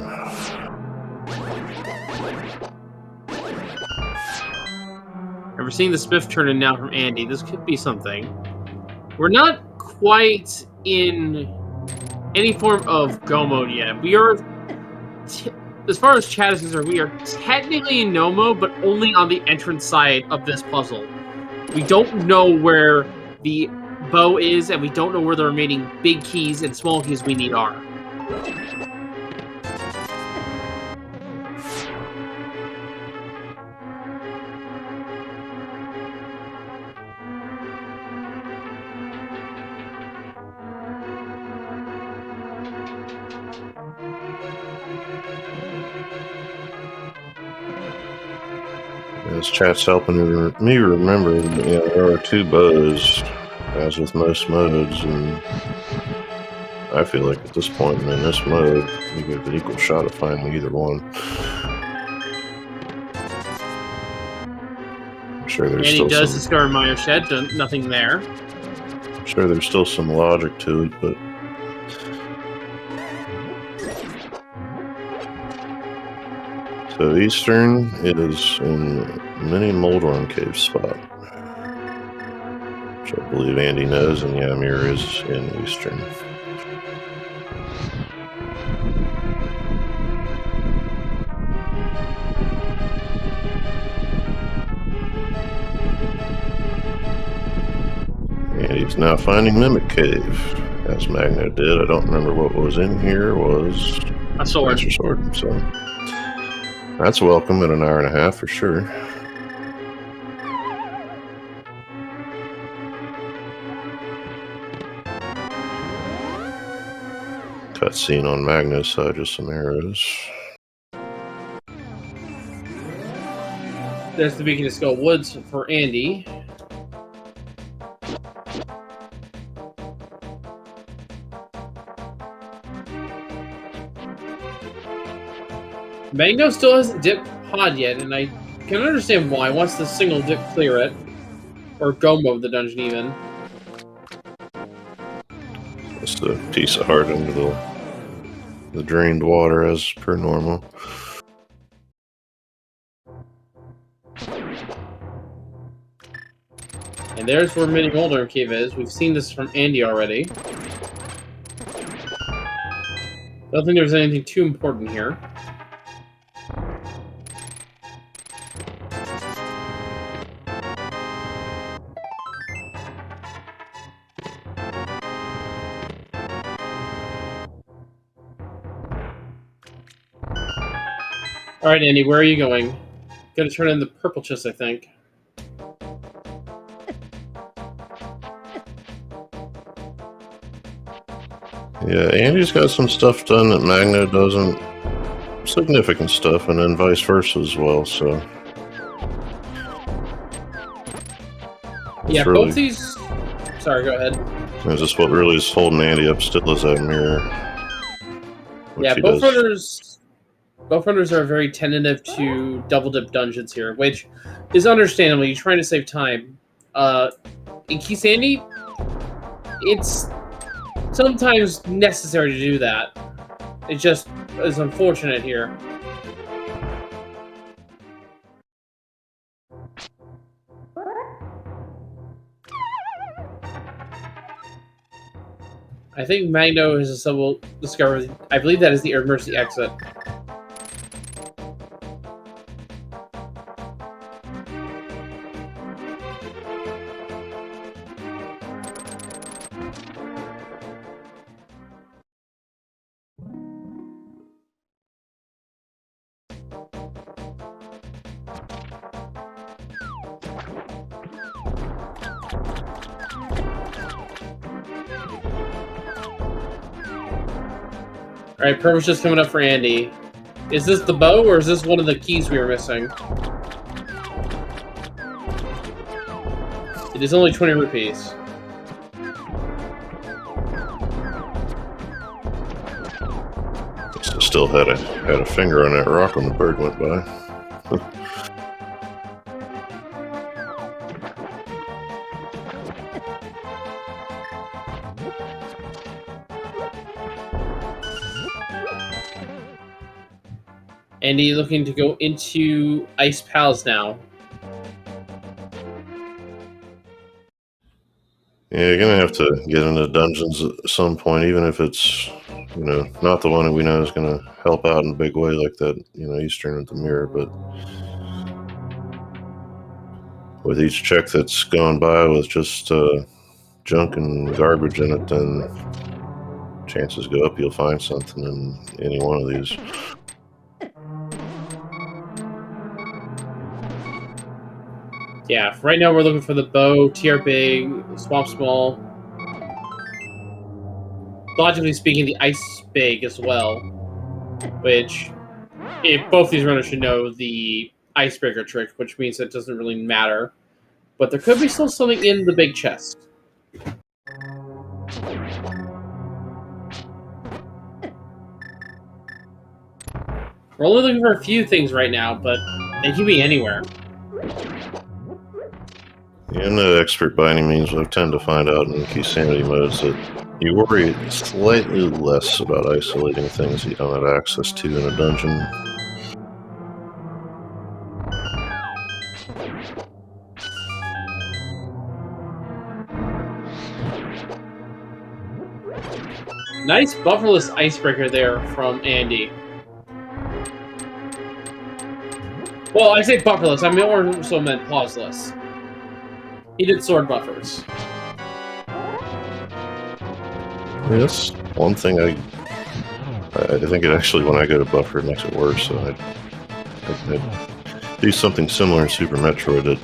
[SPEAKER 2] And we're seeing the Spiff turn in now from Andy. This could be something. We're not quite in any form of go mode yet. We are... as far as chat is concerned, we are technically in no mode, but only on the entrance side of this puzzle. We don't know where the bow is, and we don't know where the remaining big keys and small keys we need are.
[SPEAKER 1] This chat's helping me remember that, you know, there are two bows, as with most modes, and I feel like at this point in this mode, you get an equal shot of finding either one. I'm sure there's
[SPEAKER 2] and
[SPEAKER 1] still
[SPEAKER 2] he does
[SPEAKER 1] some,
[SPEAKER 2] discover Meyer Shed, nothing there.
[SPEAKER 1] I'm sure there's still some logic to it, but so Eastern is in Mini Moldorm Cave spot, which I believe Andy knows, and Ymir is in Eastern. And he's now finding Mimic Cave, as Magno did. I don't remember what was in here. Was
[SPEAKER 2] A sword.
[SPEAKER 1] Master Sword, so that's welcome in an hour and a half for sure. Cutscene on Magno's side, just some arrows.
[SPEAKER 2] There's the Beacon of Skull Woods for Andy. Mango still hasn't dipped pod yet, and I can understand why. Wants to single dip clear it. Or go mode the dungeon even.
[SPEAKER 1] Just a piece of heart into the drained water as per normal.
[SPEAKER 2] And there's where Mini Moldorm Cave is. We've seen this from Andy already. Don't think there's anything too important here. All right, Andy, where are you going? Gonna turn in the purple chest, I think.
[SPEAKER 1] Yeah, Andy's got some stuff done that Magno doesn't. Significant stuff, and then vice versa as well, so.
[SPEAKER 2] Yeah,
[SPEAKER 1] really,
[SPEAKER 2] both these... Sorry, go ahead.
[SPEAKER 1] Is this what really is holding Andy up still is that mirror?
[SPEAKER 2] Yeah, both runners are very tentative to double dip dungeons here, which is understandable. You're trying to save time. In Key Sandy, it's sometimes necessary to do that. It just is unfortunate here. I think Magno has discovered. I believe that is the emergency exit. Alright, purple's just coming up for Andy. Is this the bow, or is this one of the keys we were missing? It is only 20 rupees.
[SPEAKER 1] Still had a finger on that rock when the bird went by.
[SPEAKER 2] Andy looking to go into Ice Palace now.
[SPEAKER 1] Yeah, you're gonna have to get into dungeons at some point, even if it's, you know, not the one that we know is gonna help out in a big way like that, you know, Eastern with the mirror, but with each check that's gone by with just junk and garbage in it, then chances go up you'll find something in any one of these.
[SPEAKER 2] Yeah, right now we're looking for the bow, TR big, swamp small. Logically speaking, the ice big as well. Which, if both these runners should know the icebreaker trick, which means it doesn't really matter. But there could be still something in the big chest. We're only looking for a few things right now, but they can be anywhere.
[SPEAKER 1] Yeah, I'm no expert by any means, but I tend to find out in key sanity modes that you worry slightly less about isolating things that you don't have access to in a dungeon.
[SPEAKER 2] Nice bufferless icebreaker there from Andy. Well, I say bufferless, I also meant pauseless. He did sword buffers.
[SPEAKER 1] Yes, one thing I think it actually, when I go to buffer, it makes it worse. So I do something similar in Super Metroid that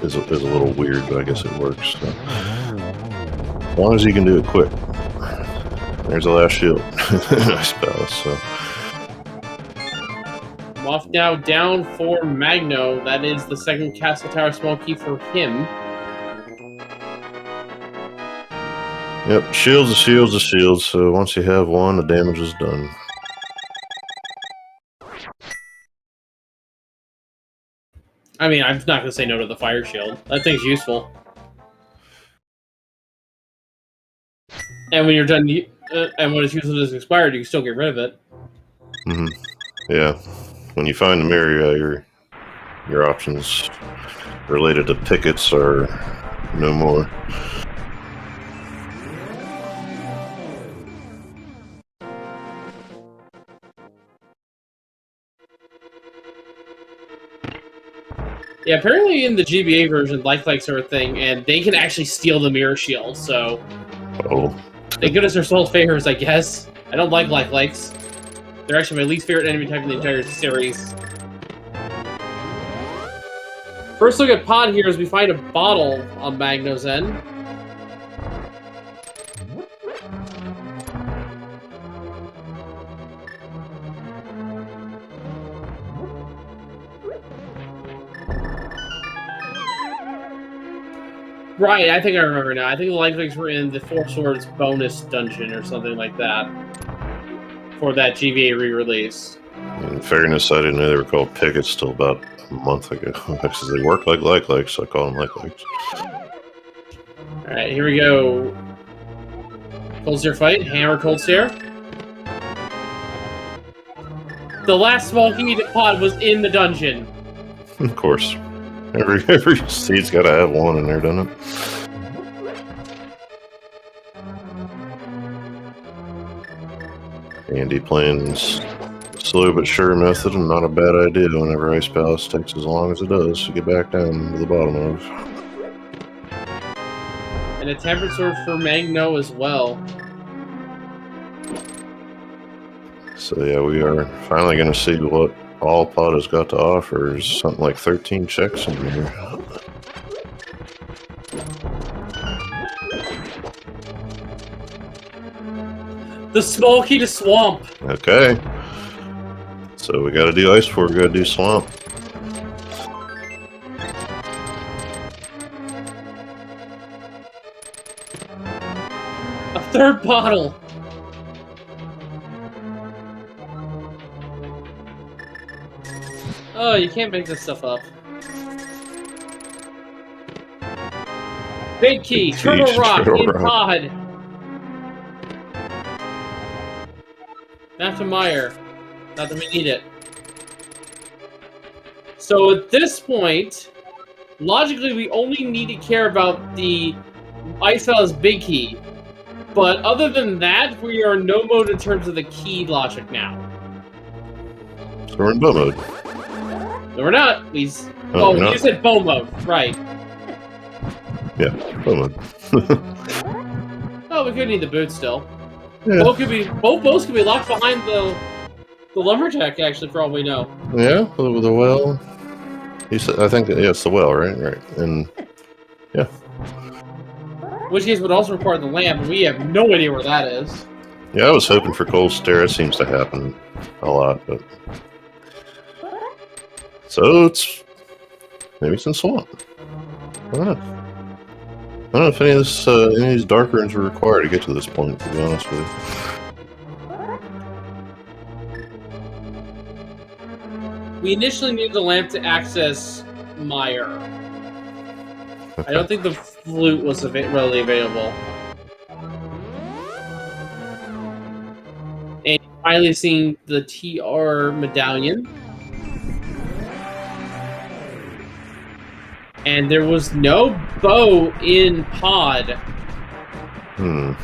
[SPEAKER 1] is a little weird, but I guess it works. So. As long as you can do it quick. There's the last shield. Nice palace. So.
[SPEAKER 2] I'm off now down for Magno. That is the second Castle Tower small key for him.
[SPEAKER 1] Yep, shield's a shield's a shield, so once you have one, the damage is done.
[SPEAKER 2] I mean, I'm not going to say no to the fire shield. That thing's useful. And when you're done, and when its usage is expired, you can still get rid of it.
[SPEAKER 1] Mm-hmm. Yeah, when you find the mirror, your options related to pickets are no more.
[SPEAKER 2] Yeah, apparently in the GBA version, like-likes are a thing, and they can actually steal the mirror shield, so...
[SPEAKER 1] Oh.
[SPEAKER 2] Thank goodness they're soul favors, I guess. I don't like like-likes. They're actually my least favorite enemy type in the entire series. First look at Pod here as we find a bottle on Magno's end. Right, I think I remember now. I think the life links were in the Four Swords bonus dungeon or something like that for that GVA re-release.
[SPEAKER 1] In fairness, I didn't know they were called pickets till about a month ago. Because they work like likes, so I call them likes.
[SPEAKER 2] Alright, here we go. Cold Stare fight. Hammer Cold Stare. The last small key to Pod was in the dungeon.
[SPEAKER 1] Of course. Every seat's got to have one in there, doesn't it? Andy playing slow but sure method, and not a bad idea whenever Ice Palace takes as long as it does to get back down to the bottom of.
[SPEAKER 2] And a Tempered Sword for Magno as well.
[SPEAKER 1] So yeah, we are finally going to see what all Pod has got to offer. Is something like 13 checks in here.
[SPEAKER 2] The small key to Swamp.
[SPEAKER 1] Okay. So we got to do Ice before we got to do Swamp.
[SPEAKER 2] A third bottle. Oh, you can't make this stuff up. Big key, Turtle Rock in Pod. Not to Meyer. Not that we need it. So at this point, logically, we only need to care about the Ice Palace Big Key. But other than that, we are in no mode in terms of the key logic now.
[SPEAKER 1] So we're in bow mode.
[SPEAKER 2] No, we're not. We.
[SPEAKER 1] Oh,
[SPEAKER 2] you said bow mode, right?
[SPEAKER 1] Yeah, bow mode.
[SPEAKER 2] Oh, we could need the boot still.
[SPEAKER 1] Yeah.
[SPEAKER 2] Both could be locked behind the lumberjack. Actually, for all we know.
[SPEAKER 1] Yeah, with the well. You said, I think it's the well, right? Right, and yeah.
[SPEAKER 2] In which case would also require the lamp, and we have no idea where that is.
[SPEAKER 1] Yeah, I was hoping for Cold Stare. It seems to happen a lot, but so maybe it's in Swamp. I don't know. I don't know if any of these dark rooms were required to get to this point, to be honest with you.
[SPEAKER 2] We initially needed the lamp to access Meyer.
[SPEAKER 1] Okay.
[SPEAKER 2] I don't think the flute was readily available. And finally seeing the TR medallion. And there was no bow in Pod.
[SPEAKER 1] And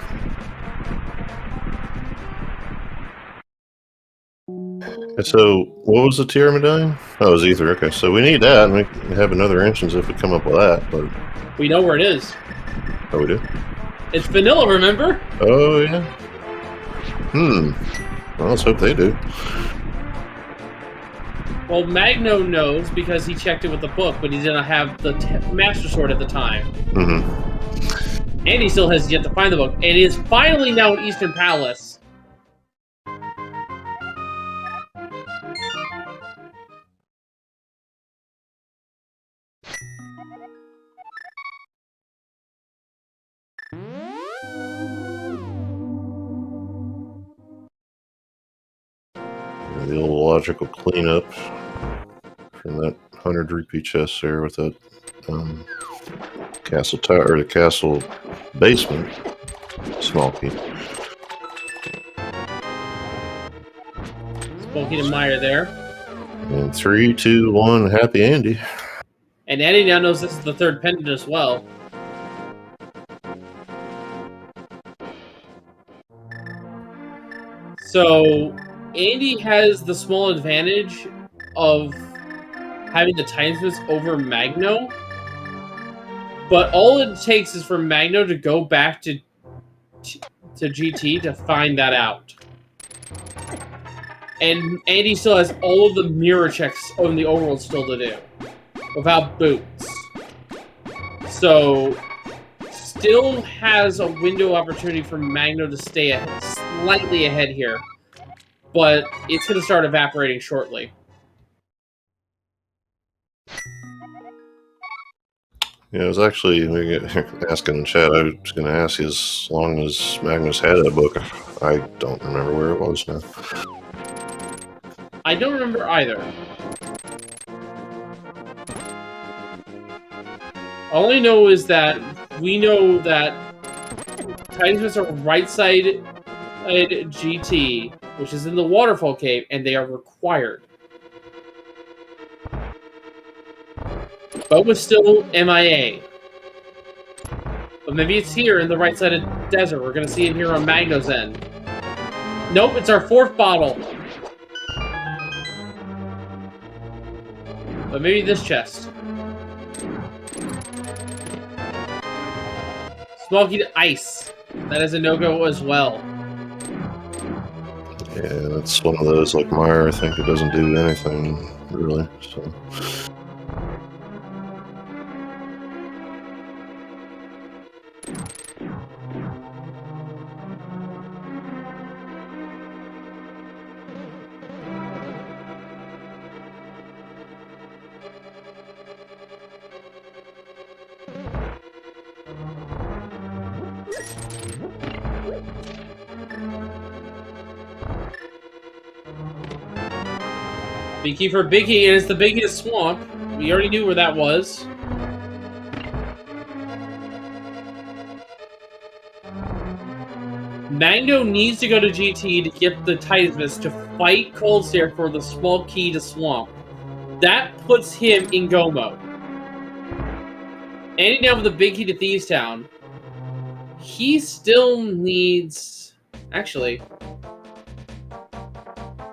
[SPEAKER 1] so, what was the TR medallion? Oh, it was Ether. Okay, so we need that, and we can have another entrance if we come up with that, but...
[SPEAKER 2] We know where it is.
[SPEAKER 1] Oh, we do?
[SPEAKER 2] It's vanilla, remember?
[SPEAKER 1] Oh, yeah. Well, let's hope they do.
[SPEAKER 2] Well, Magno knows because he checked it with the book, but he didn't have the Master Sword at the time. And he still has yet to find the book. It is finally now in Eastern Palace.
[SPEAKER 1] The old logical cleanup from that 100 rupee chest there with that castle tower, or the castle basement. Small key.
[SPEAKER 2] Smokey to Meyer there.
[SPEAKER 1] And 3, 2, 1, happy Andy.
[SPEAKER 2] And Andy now knows this is the third pendant as well. So Andy has the small advantage of having the timesmiths over Magno, but all it takes is for Magno to go back to GT to find that out. And Andy still has all of the mirror checks on the overworld still to do. without boots. So, still has a window opportunity for Magno to stay slightly ahead here. But it's going to start evaporating shortly.
[SPEAKER 1] Yeah, I was actually asking in chat. I was going to ask you as long as Magnus had that book. I don't remember where it was now.
[SPEAKER 2] I don't remember either. All I know is that we know that Titans are right side GT, which is in the waterfall cave, and they are required. Bo was still MIA. But maybe it's here in the right side of desert. We're going to see him here on Magno's end. Nope, it's our 4th bottle. But maybe this chest. Smoky ice. That is a no-go as well.
[SPEAKER 1] Yeah, that's one of those, like Meyer, I think it doesn't do anything, really, so...
[SPEAKER 2] Big key for Biggie, and it's the biggest swamp. We already knew where that was. Magno needs to go to GT to get the Titans to fight Cold Stare for the small key to Swamp. That puts him in go mode. And now with the big key to Thieves Town, he still needs... Actually...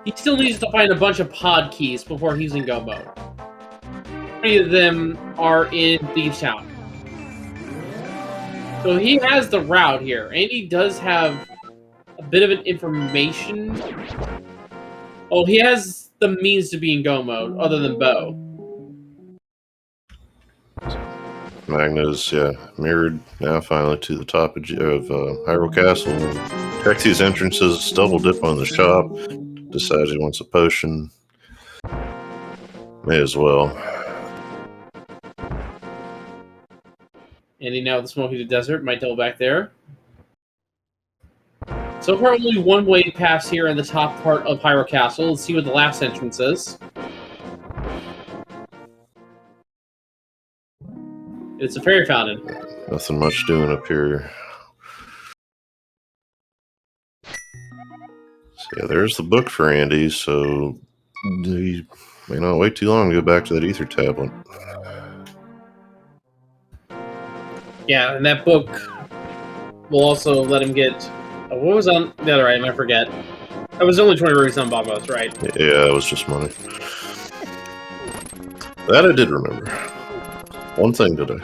[SPEAKER 2] He still needs to find a bunch of pod keys before he's in go mode. 3 of them are in Thieves Town. So he has the route here, and he does have a bit of an information. Oh, he has the means to be in go mode, other than Bo.
[SPEAKER 1] Magna's, yeah, mirrored now finally to the top of Hyrule Castle. Check these entrances, double dip on the shop. Decides he wants a potion. May as well.
[SPEAKER 2] And now the Smoky to Desert might double back there. So far, only one way pass here in the top part of Hyrule Castle. Let's see what the last entrance is. It's a fairy fountain.
[SPEAKER 1] Nothing much doing up here. So yeah, there's the book for Andy, so he may not wait too long to go back to that ether tablet.
[SPEAKER 2] Yeah, and that book will also let him get... what was on the other item? I forget. That was only 20 rupees on Bombos, right?
[SPEAKER 1] Yeah, it was just money. That I did remember. One thing today.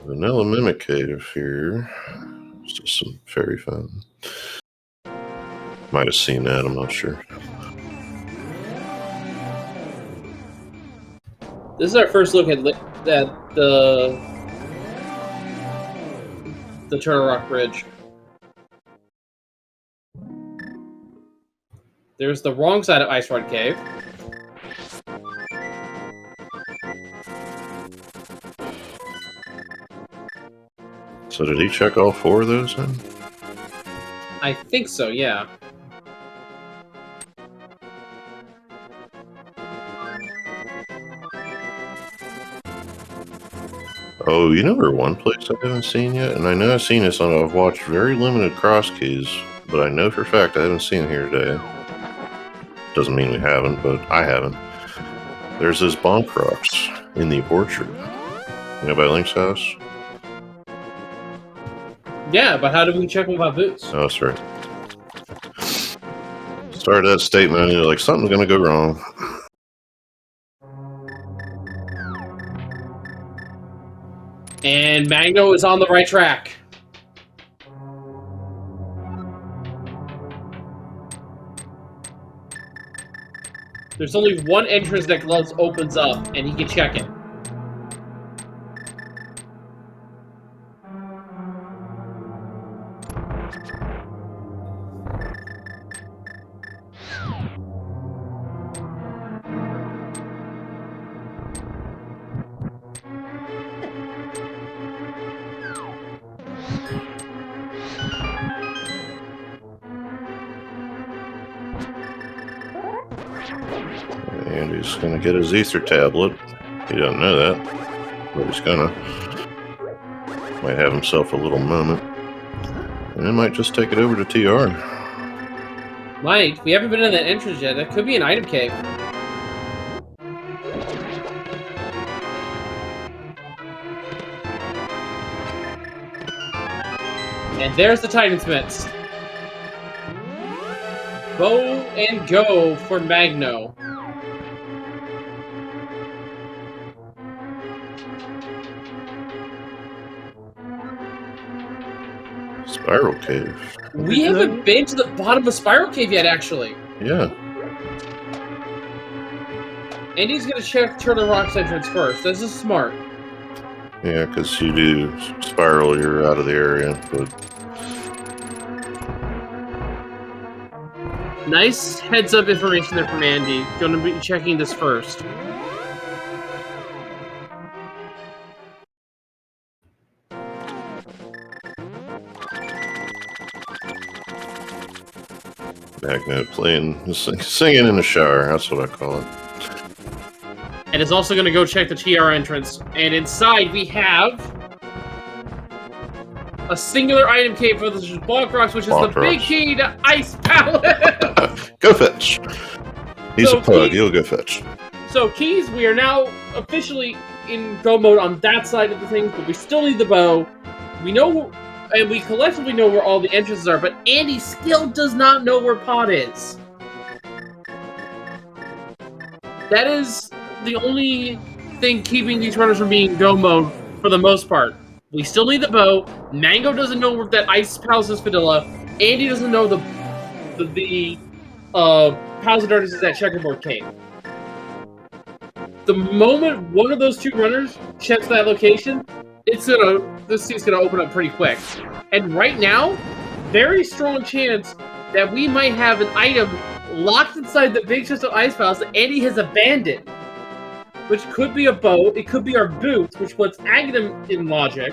[SPEAKER 1] Vanilla Mimic Cave here. It's just some fairy fountain. Might have seen that, I'm not sure.
[SPEAKER 2] This is our first look at the Turtle Rock Bridge. There's the wrong side of Ice Rod Cave.
[SPEAKER 1] So did he check all 4 of those then?
[SPEAKER 2] I think so, yeah.
[SPEAKER 1] Oh, you know where one place I haven't seen yet? And I know I've seen this on, I've watched very limited cross keys, but I know for a fact I haven't seen it here today. Doesn't mean we haven't, but I haven't. There's this bonk rocks in the orchard. You know, by Link's house?
[SPEAKER 2] Yeah, but how do we check them without boots?
[SPEAKER 1] Oh, that's right. Started that statement, and you're like, something's gonna go wrong.
[SPEAKER 2] And Magno is on the right track. There's only one entrance that Gloves opens up, and he can check it.
[SPEAKER 1] And he's gonna get his ether tablet. He doesn't know that, but he's gonna. Might have himself a little moment. And then might just take it over to TR.
[SPEAKER 2] Mike, we haven't been in that entrance yet. That could be an item cave. And there's the Titansmiths. Bow and go for Magno.
[SPEAKER 1] Spiral Cave.
[SPEAKER 2] We haven't been to the bottom of Spiral Cave yet, actually.
[SPEAKER 1] Yeah.
[SPEAKER 2] Andy's gonna check Turtle Rock's entrance first. This is smart.
[SPEAKER 1] Yeah, because you do spiral, you're out of the area. But
[SPEAKER 2] Nice heads-up information there from Andy. Gonna be checking this first.
[SPEAKER 1] Magnet playing, singing in the shower. That's what I call it.
[SPEAKER 2] And is also gonna go check the TR entrance. And inside we have a singular item cave for the Bonk Rocks, which is
[SPEAKER 1] Bonk
[SPEAKER 2] the big
[SPEAKER 1] Rocks.
[SPEAKER 2] key to Ice Palace.
[SPEAKER 1] Go fetch. He's
[SPEAKER 2] So
[SPEAKER 1] a pug.
[SPEAKER 2] he-
[SPEAKER 1] He'll go fetch.
[SPEAKER 2] So keys, we are now officially in go mode on that side of the thing, but we still need the bow. We know, and we collectively know where all the entrances are, but Andy still does not know where Pod is. That is the only thing keeping these runners from being go mode for the most part. We still need the bow. Mango doesn't know where that Ice Palace is, Fadilla. Andy doesn't know the Palace of Darkness is at Checkerboard Cave. The moment one of those two runners checks that location, this seat's gonna open up pretty quick. And right now, very strong chance that we might have an item locked inside the Big Chest of Ice Palace that Andy has abandoned. Which could be a bow, it could be our boots, which puts Aghanim in logic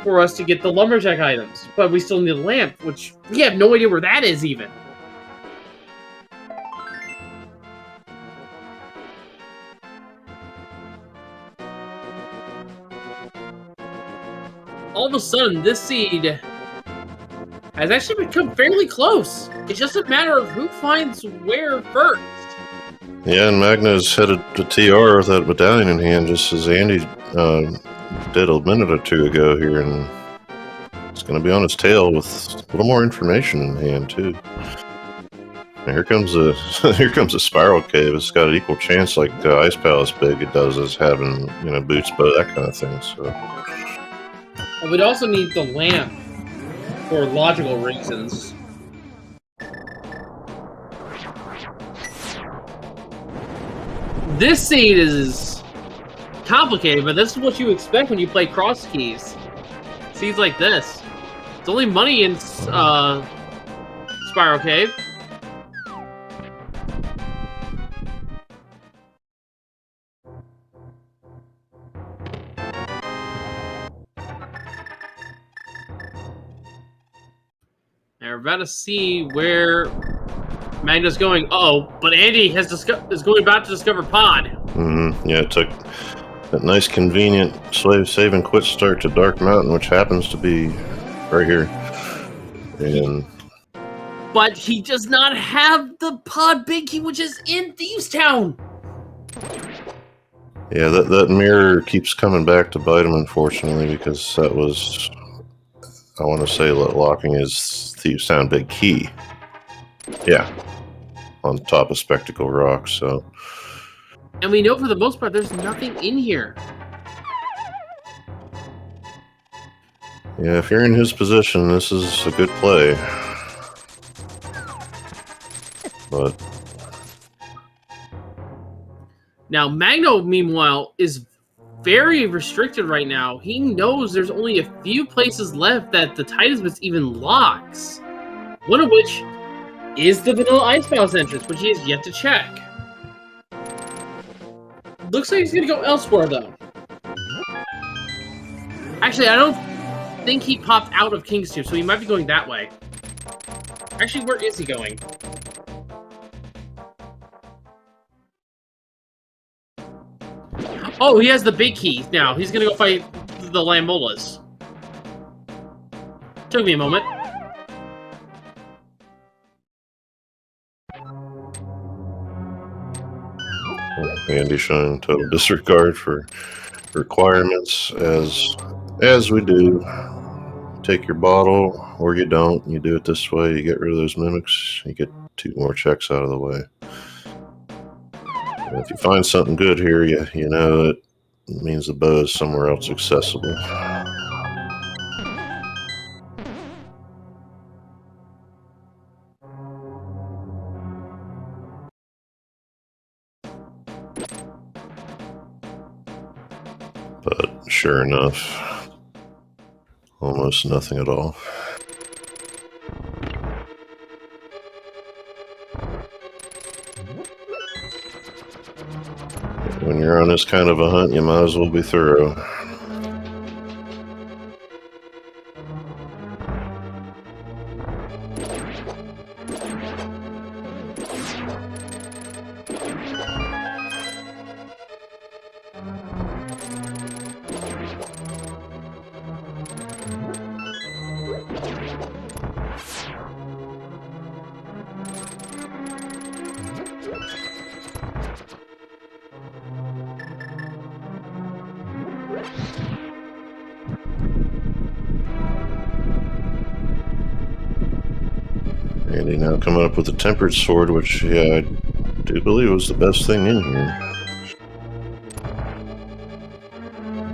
[SPEAKER 2] for us to get the lumberjack items. But we still need a lamp, which we have no idea where that is even. All of a sudden, this seed has actually become fairly close. It's just a matter of who finds where first.
[SPEAKER 1] Yeah, and Magna's headed to TR with that medallion in hand, just as Andy did a minute or two ago here, and it's going to be on his tail with a little more information in hand too. And here comes a spiral cave. It's got an equal chance, like the Ice Palace big it does, as having boots, bow, that kind of thing. So
[SPEAKER 2] And we'd also need the lamp for logical reasons. This seed is complicated, but this is what you expect when you play cross keys. Seeds like this. It's only money in Spiral Cave. Now we're about to see where Magna's going. But Andy is about to discover Pod.
[SPEAKER 1] yeah, it took that nice, convenient save and quit start to Dark Mountain, which happens to be right here. And
[SPEAKER 2] But he does not have the Pod Big Key, which is in Thieves Town.
[SPEAKER 1] Yeah, that mirror keeps coming back to bite him, unfortunately, because that was, I want to say, locking his Thieves Town big key. Yeah, on top of Spectacle Rock, so.
[SPEAKER 2] And we know for the most part there's nothing in here.
[SPEAKER 1] Yeah, if you're in his position, this is a good play. But
[SPEAKER 2] Now, Magno, meanwhile, is very restricted right now. He knows there's only a few places left that the Titus Blitz even locks. One of which is the Vanilla Ice Palace entrance, which he has yet to check. Looks like he's going to go elsewhere, though. Actually, I don't think he popped out of King's Tube, so he might be going that way. Actually, where is he going? Oh, he has the big key now. He's going to go fight the Lambolas. Took me a moment.
[SPEAKER 1] Andy showing total disregard for requirements, as we do. Take your bottle, or you don't. You do it this way. You get rid of those mimics. You get 2 more checks out of the way. And if you find something good here, you know it means the bow is somewhere else accessible. But sure enough, almost nothing at all. When you're on this kind of a hunt, you might as well be thorough. Andy now coming up with a tempered sword, which, yeah, I do believe was the best thing in here.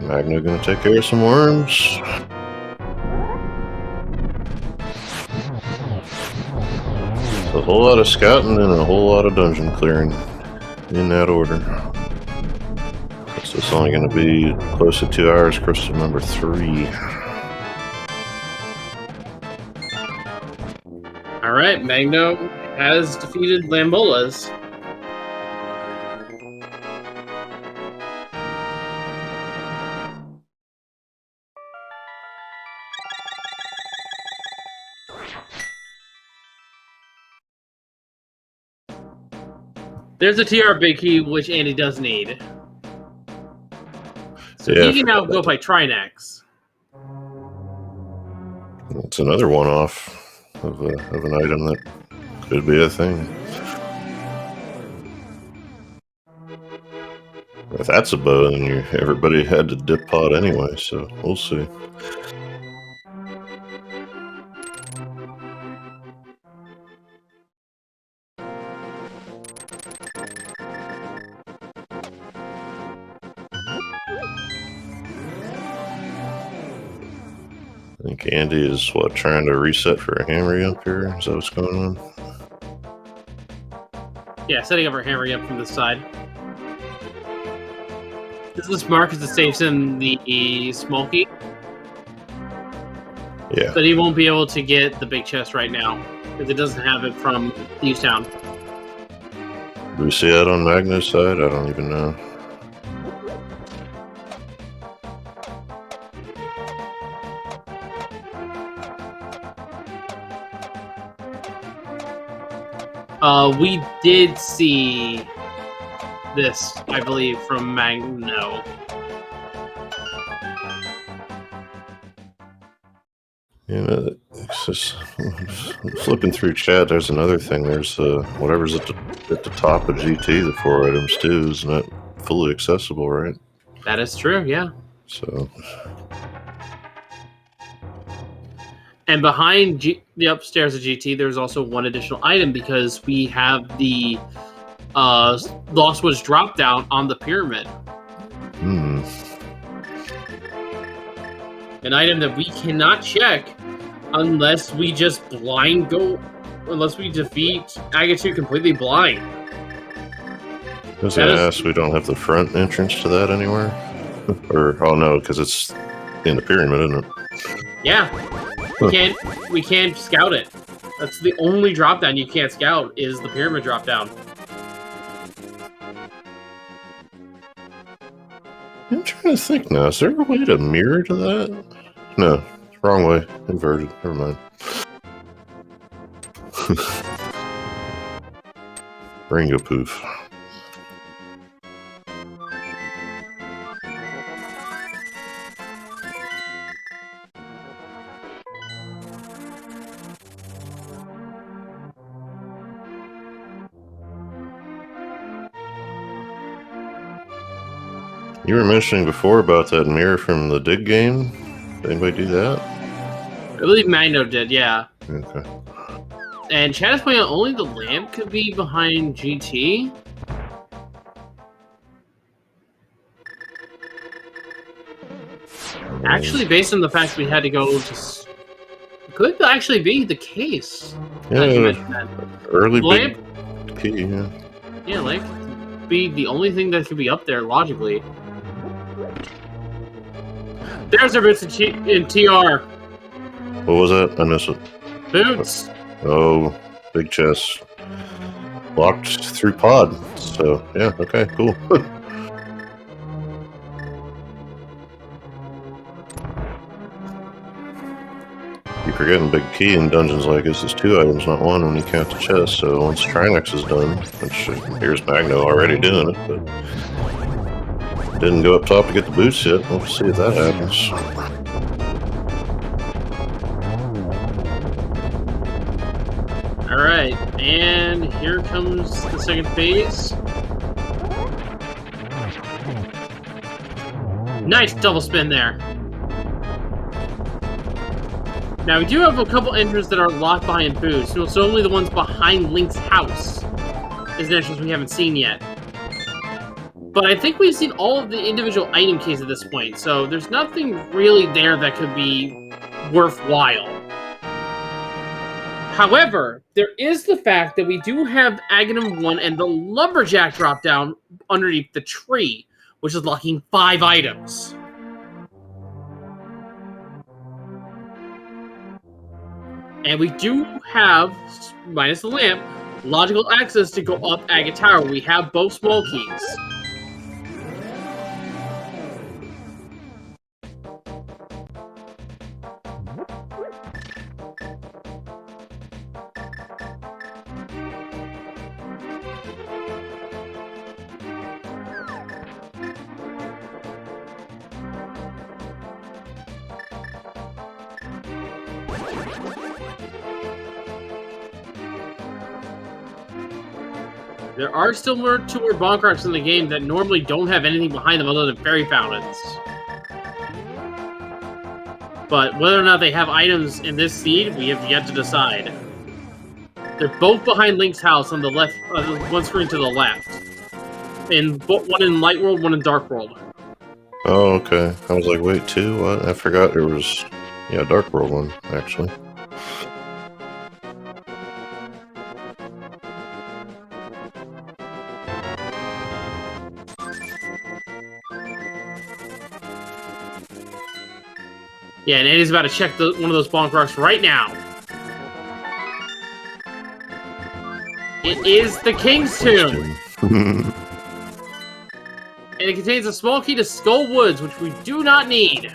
[SPEAKER 1] Magno gonna take care of some worms. A whole lot of scouting and a whole lot of dungeon clearing in that order. So it's only gonna be close to 2 hours, crystal number 3.
[SPEAKER 2] Alright, Magno has defeated Lambolas. There's a TR big key, which Andy does need. So
[SPEAKER 1] Yeah,
[SPEAKER 2] he can now go fight Trinex.
[SPEAKER 1] It's another one-off of an item that could be a thing. If that's a bow, then everybody had to dip pot anyway, so we'll see. I think Andy is, trying to reset for a hammer up here? Is that what's going on?
[SPEAKER 2] Yeah, setting up her hammer up from this side. This is smart because it saves him the small key.
[SPEAKER 1] Yeah.
[SPEAKER 2] But he won't be able to get the big chest right now because it doesn't have it from Thieves Town.
[SPEAKER 1] Do we see that on Magno's side? I don't even know.
[SPEAKER 2] We did see this, I believe, from Magno.
[SPEAKER 1] You know, it's just flipping through chat. There's another thing. There's whatever's at the top of GT, the 4 items too. Isn't that fully accessible, right?
[SPEAKER 2] That is true, yeah.
[SPEAKER 1] So,
[SPEAKER 2] and behind the upstairs of GT, there's also one additional item because we have the Lost Woods drop down on the pyramid. An item that we cannot check unless we just unless we defeat Agatu completely blind.
[SPEAKER 1] I was going to ask, we don't have the front entrance to that anywhere? Or, oh no, because it's in the pyramid, isn't it?
[SPEAKER 2] Yeah. We can't scout it. That's the only drop down you can't scout is the pyramid drop down.
[SPEAKER 1] I'm trying to think now. Is there a way to mirror to that? No, wrong way. Inverted. Never mind. Ringo poof. You were mentioning before about that mirror from the Dig game. Did anybody do that?
[SPEAKER 2] I believe Magno did, yeah.
[SPEAKER 1] Okay.
[SPEAKER 2] And Chad is pointing out only the lamp could be behind GT. Actually, based on the fact we had to go to... It could actually be the case.
[SPEAKER 1] Yeah, early
[SPEAKER 2] lamp
[SPEAKER 1] big key, yeah.
[SPEAKER 2] Yeah, lamp could be the only thing that could be up there, logically. There's our boots in TR.
[SPEAKER 1] What was that? I missed it.
[SPEAKER 2] Boots.
[SPEAKER 1] Oh, big chest. Locked through pod. So, yeah, okay, cool. You're forgetting big key in dungeons like this is 2 items, not 1 when you count the chest. So once Trinex is done, which here's Magno already doing it, but didn't go up top to get the boots yet. We'll see if that happens.
[SPEAKER 2] Alright, and here comes the second phase. Nice double spin there. Now we do have a couple entrances that are locked behind boots, so it's only the ones behind Link's house is an entrance we haven't seen yet. But I think we've seen all of the individual item keys at this point, so there's nothing really there that could be worthwhile. However, there is the fact that we do have Aghanim 1 and the Lumberjack drop down underneath the tree, which is locking 5 items. And we do have, minus the lamp, logical access to go up Agate Tower. We have both small keys. There are still two more bonk rocks in the game that normally don't have anything behind them other than fairy fountains. But whether or not they have items in this seed, we have yet to decide. They're both behind Link's house on the left, one screen to the left. One in Light World, one in Dark World.
[SPEAKER 1] Oh, okay. I was like, wait, 2? What? I forgot there was, yeah, Dark World one, actually.
[SPEAKER 2] Yeah, and Eddie's about to check one of those bonk rocks right now. It is the King's Tomb. And it contains a small key to Skull Woods, which we do not need.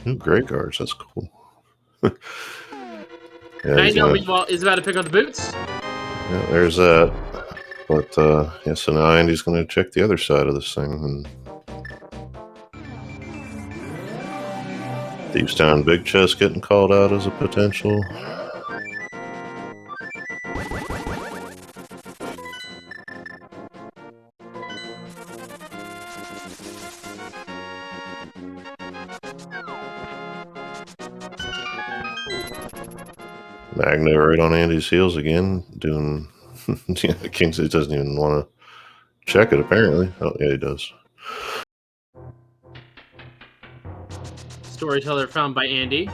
[SPEAKER 1] Ooh, Great Guards, that's cool.
[SPEAKER 2] Yeah, I know meanwhile is about to pick up the boots.
[SPEAKER 1] Yeah, there's that. But, yeah, so now Andy's going to check the other side of this thing. And Thieves Town Big Chest getting called out as a potential. Magno right on Andy's heels again, doing. Yeah, Kingsley doesn't even want to check it, apparently. Oh, yeah, he does.
[SPEAKER 2] Storyteller found by Andy.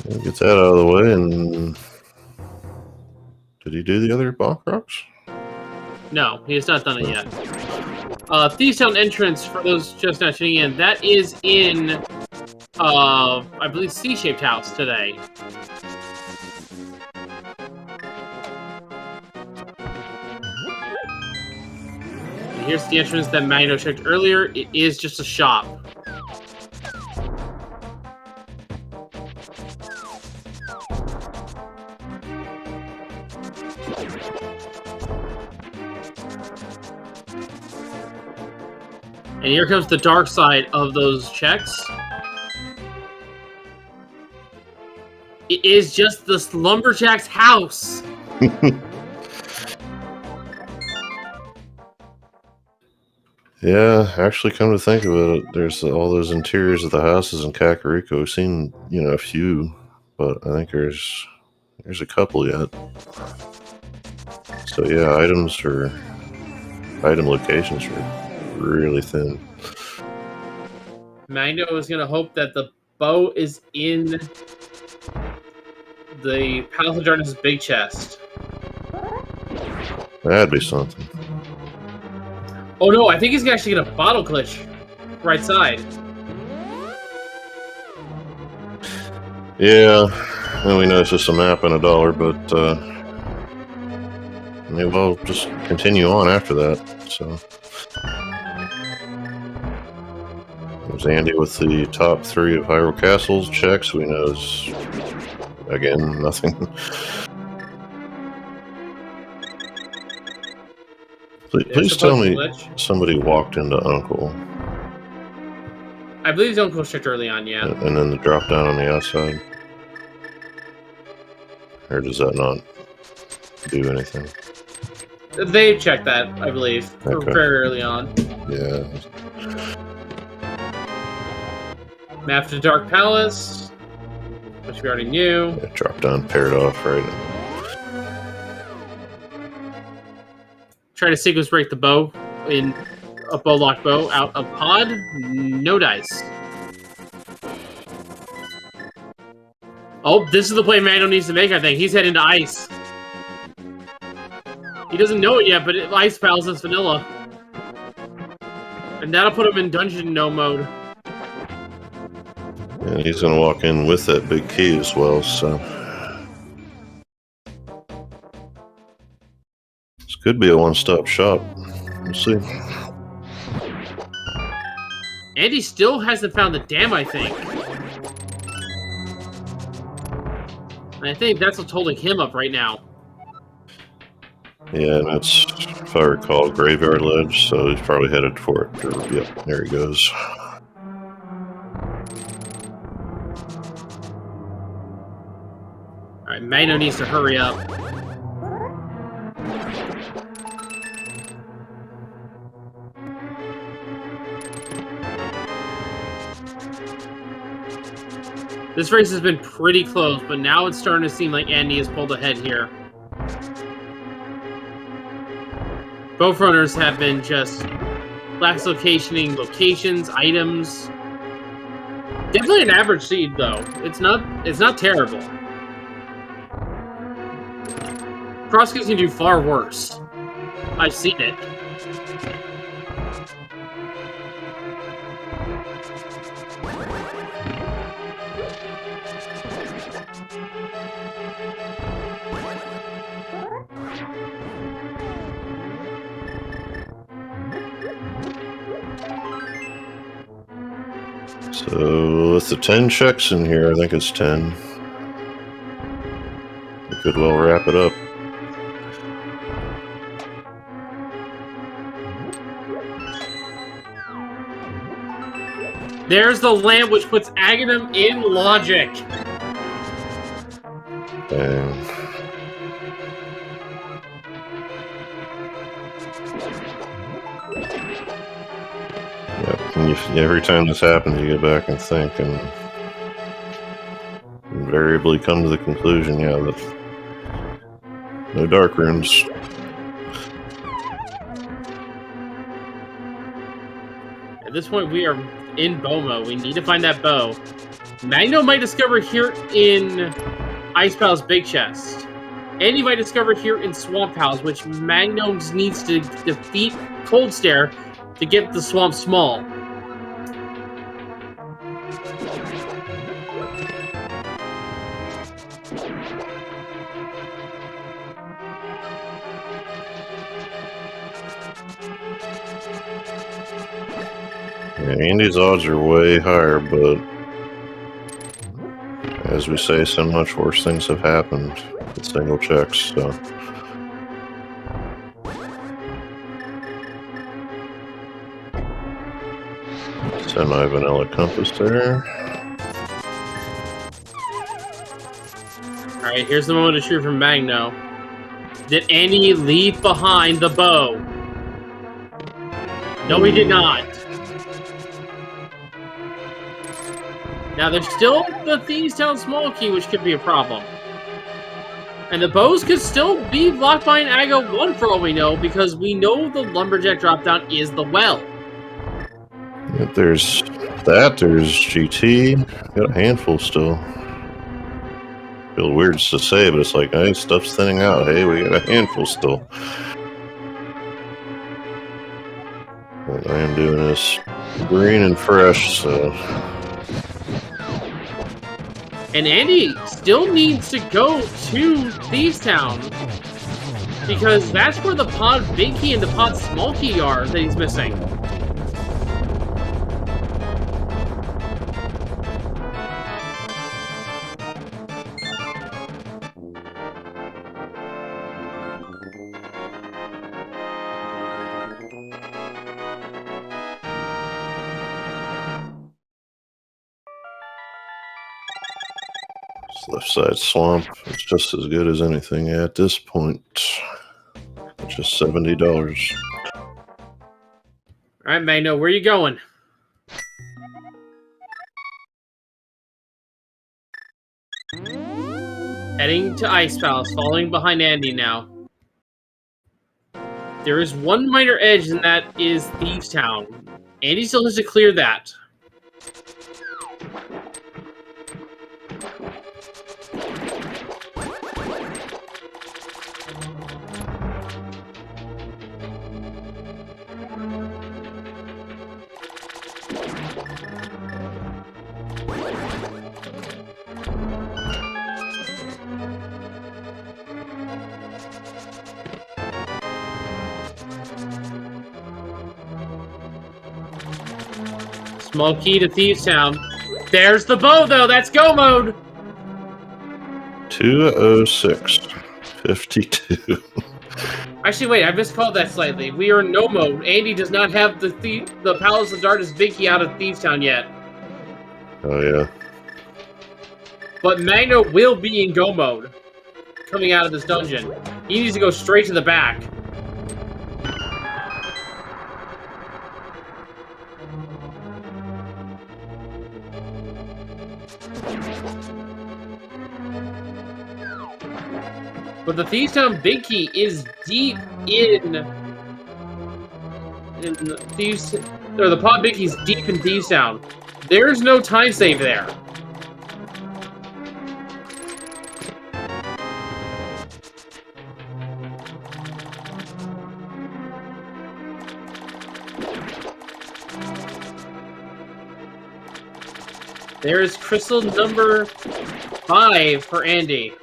[SPEAKER 1] He gets that out of the way, and did he do the other Bonk Rocks?
[SPEAKER 2] No, he has not done it yet. Thieves Town entrance, for those just now tuning in, that is in, I believe, C-shaped house today. And here's the entrance that Magno checked earlier. It is just a shop. And here comes the dark side of those checks. It is just the lumberjack's house.
[SPEAKER 1] Yeah, actually, come to think of it, there's all those interiors of the houses in Kakariko. We've seen, a few, but I think there's a couple yet. So yeah, item locations are really thin.
[SPEAKER 2] Magno is going to hope that the bow is in the Palace of Darkness' big chest.
[SPEAKER 1] That'd be something.
[SPEAKER 2] Oh no, I think he's actually going to bottle glitch right side.
[SPEAKER 1] Yeah, and we know it's just a map and $1, but maybe we'll just continue on after that. So there's Andy with the top 3 of Hyrule Castle's checks. We know is, again, nothing. Please tell me somebody walked into Uncle.
[SPEAKER 2] I believe his uncle was checked early on, yeah.
[SPEAKER 1] And then the drop down on the outside. Or does that not do anything?
[SPEAKER 2] They checked that, I believe,
[SPEAKER 1] Okay.
[SPEAKER 2] very early on.
[SPEAKER 1] Yeah.
[SPEAKER 2] Map to Dark Palace, which we already knew.
[SPEAKER 1] Yeah, drop down, paired off, right?
[SPEAKER 2] Try to sequence break the bow in a bow lock bow out of pod. No dice. Oh, this is the play Magno needs to make, I think. He's heading to ice. He doesn't know it yet, but ice pals is vanilla. And that'll put him in dungeon no mode.
[SPEAKER 1] And he's going to walk in with that big key as well, so. This could be a one-stop shop. We'll see.
[SPEAKER 2] Andy still hasn't found the dam, I think. And I think that's what's holding him up right now.
[SPEAKER 1] Yeah, and that's, if I recall, Graveyard Ledge, so he's probably headed for it. Yep, there he goes.
[SPEAKER 2] Alright, Magno needs to hurry up. This race has been pretty close, but now it's starting to seem like Andy has pulled ahead here. Both runners have been just lax locationing locations, items. Definitely an average seed, though. It's not terrible. Crosskeys can do far worse. I've seen it.
[SPEAKER 1] So with the 10 checks in here, I think it's 10. We could well wrap it up.
[SPEAKER 2] There's the lamp which puts Aghanim in logic.
[SPEAKER 1] Dang. every time this happens, you go back and think, and invariably come to the conclusion, yeah, that no dark rooms.
[SPEAKER 2] At this point, we are in bow mode. We need to find that bow. Magno might discover here in Ice Pal's big chest. And he might discover here in Swamp House, which Magno needs to defeat Cold Stare to get the swamp small.
[SPEAKER 1] Yeah, Andy's odds are way higher, but as we say, so much worse things have happened with single checks, so. Semi-vanilla compass there.
[SPEAKER 2] Alright, here's the moment of truth from Magno. Did Andy leave behind the bow? No, he did not. Now, there's still the Thieves Town small key, which could be a problem. And the bows could still be blocked by an Aga 1 for all we know, because we know the Lumberjack dropdown is the well.
[SPEAKER 1] Yep, there's that, there's GT. Got a handful still. Feel weird to say, but it's like, hey, stuff's thinning out. Hey, we got a handful still. What I am doing is green and fresh, so.
[SPEAKER 2] And Andy still needs to go to Thieves Town, because that's where the pod big key and the pod small key are that he's missing.
[SPEAKER 1] This left side swamp is just as good as anything at this point. Just $70.
[SPEAKER 2] All right, Magno, where are you going? Heading to Ice Palace, following behind Andy now. There is one minor edge, and that is Thieves Town. Andy still has to clear that. Small key to Thieves Town. There's the bow, though. That's go mode.
[SPEAKER 1] 206.52.
[SPEAKER 2] Actually, wait. I miscalled that slightly. We are in no mode. Andy does not have the Palace of Darkness big key out of Thieves Town yet.
[SPEAKER 1] Oh, yeah.
[SPEAKER 2] But Magno will be in go mode coming out of this dungeon. He needs to go straight to the back. But the Thieves Town big key is deep in the Thieves, or the pod big key is deep in Thieves Town. There's no time save there. There's crystal number 5 for Andy.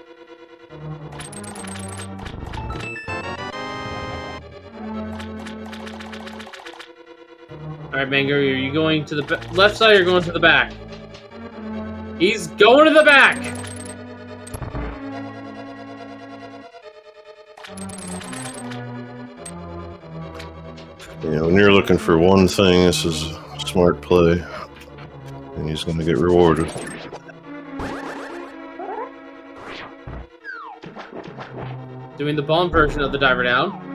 [SPEAKER 2] Alright, Mango, are you going to the left side or going to the back? He's going to the back!
[SPEAKER 1] Yeah, when you're looking for one thing, this is a smart play. And he's going to get rewarded.
[SPEAKER 2] Doing the bomb version of the diver down.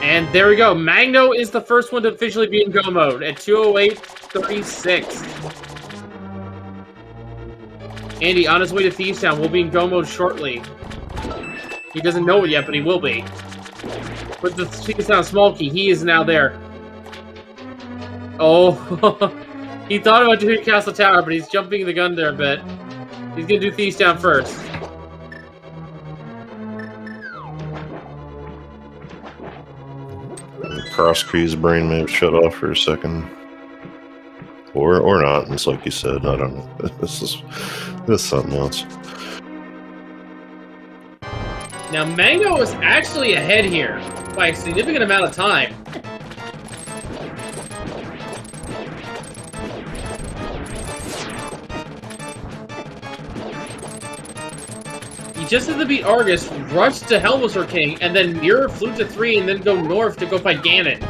[SPEAKER 2] And there we go. Magno is the first one to officially be in go mode at 2:08:36. Andy, on his way to Thieves Town, will be in go mode shortly. He doesn't know it yet, but he will be. With the Thieves Town small key, he is now there. Oh, he thought about doing Castle Tower, but he's jumping the gun there a bit. He's gonna do Thieves Town first.
[SPEAKER 1] Cross Key's brain may have shut off for a second. Or not. It's like you said, I don't know. This is something else.
[SPEAKER 2] Now, Mango is actually ahead here by a significant amount of time. He just had to beat Argus, rush to Helmsor King, and then mirror Flute to 3 and then go north to go fight Ganon.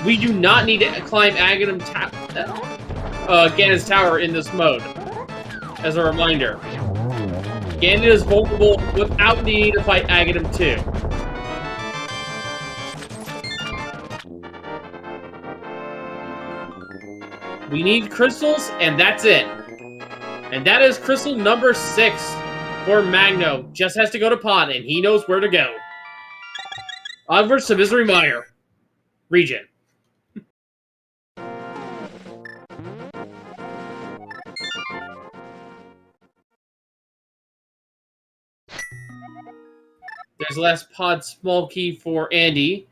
[SPEAKER 2] We do not need to climb Ganon's tower in this mode, as a reminder. Ganon is vulnerable without needing to fight Aghanim 2. We need crystals, and that's it. And that is crystal number 6 for Magno. Just has to go to Pod, and he knows where to go. Onwards to Misery Mire region. There's the last Pod small key for Andy.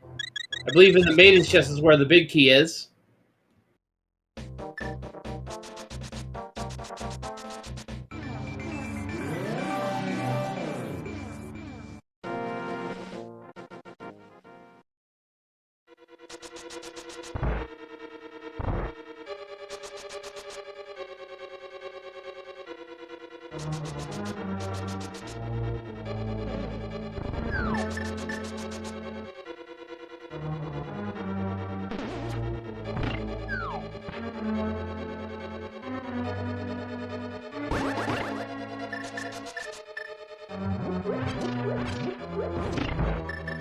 [SPEAKER 2] I believe in the Maiden's chest is where the big key is.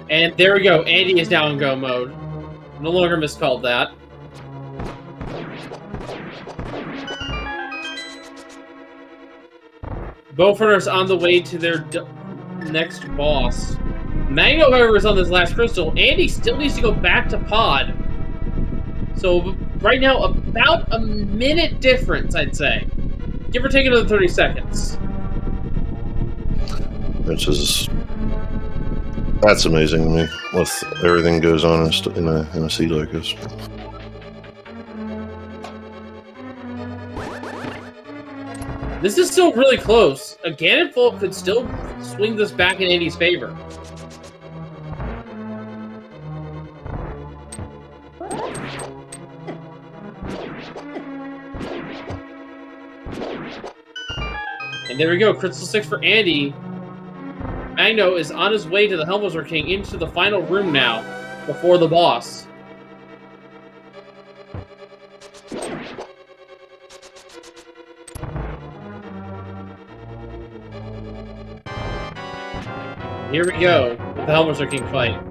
[SPEAKER 2] And there we go. Andy is now in go mode. No longer miscalled that. Both runners on the way to their next boss. Mango, however, is on this last crystal. Andy still needs to go back to Pod. So right now, about a minute difference, I'd say. Give or take another 30 seconds.
[SPEAKER 1] That's amazing to me, with everything goes on in a seed like this.
[SPEAKER 2] This is still really close. A Ganonfall could still swing this back in Andy's favor. And there we go, Crystal 6 for Andy. Magno is on his way to the Helmsor King into the final room now, before the boss. Here we go, with the Helmsor King fight.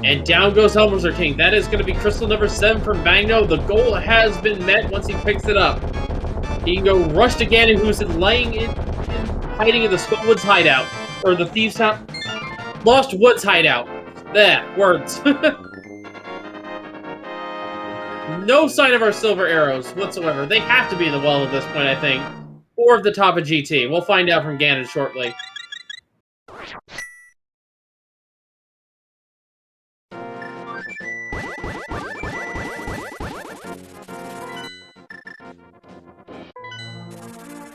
[SPEAKER 2] And down goes Helmsor King. That is going to be crystal number 7 for Magno. The goal has been met once he picks it up. He can go rush to Ganon, who's hiding in the Skullwoods hideout. Or the Thieves' Town. Lost Woods hideout. There, words. No sign of our silver arrows whatsoever. They have to be in the well at this point, I think. Or at the top of GT. We'll find out from Ganon shortly.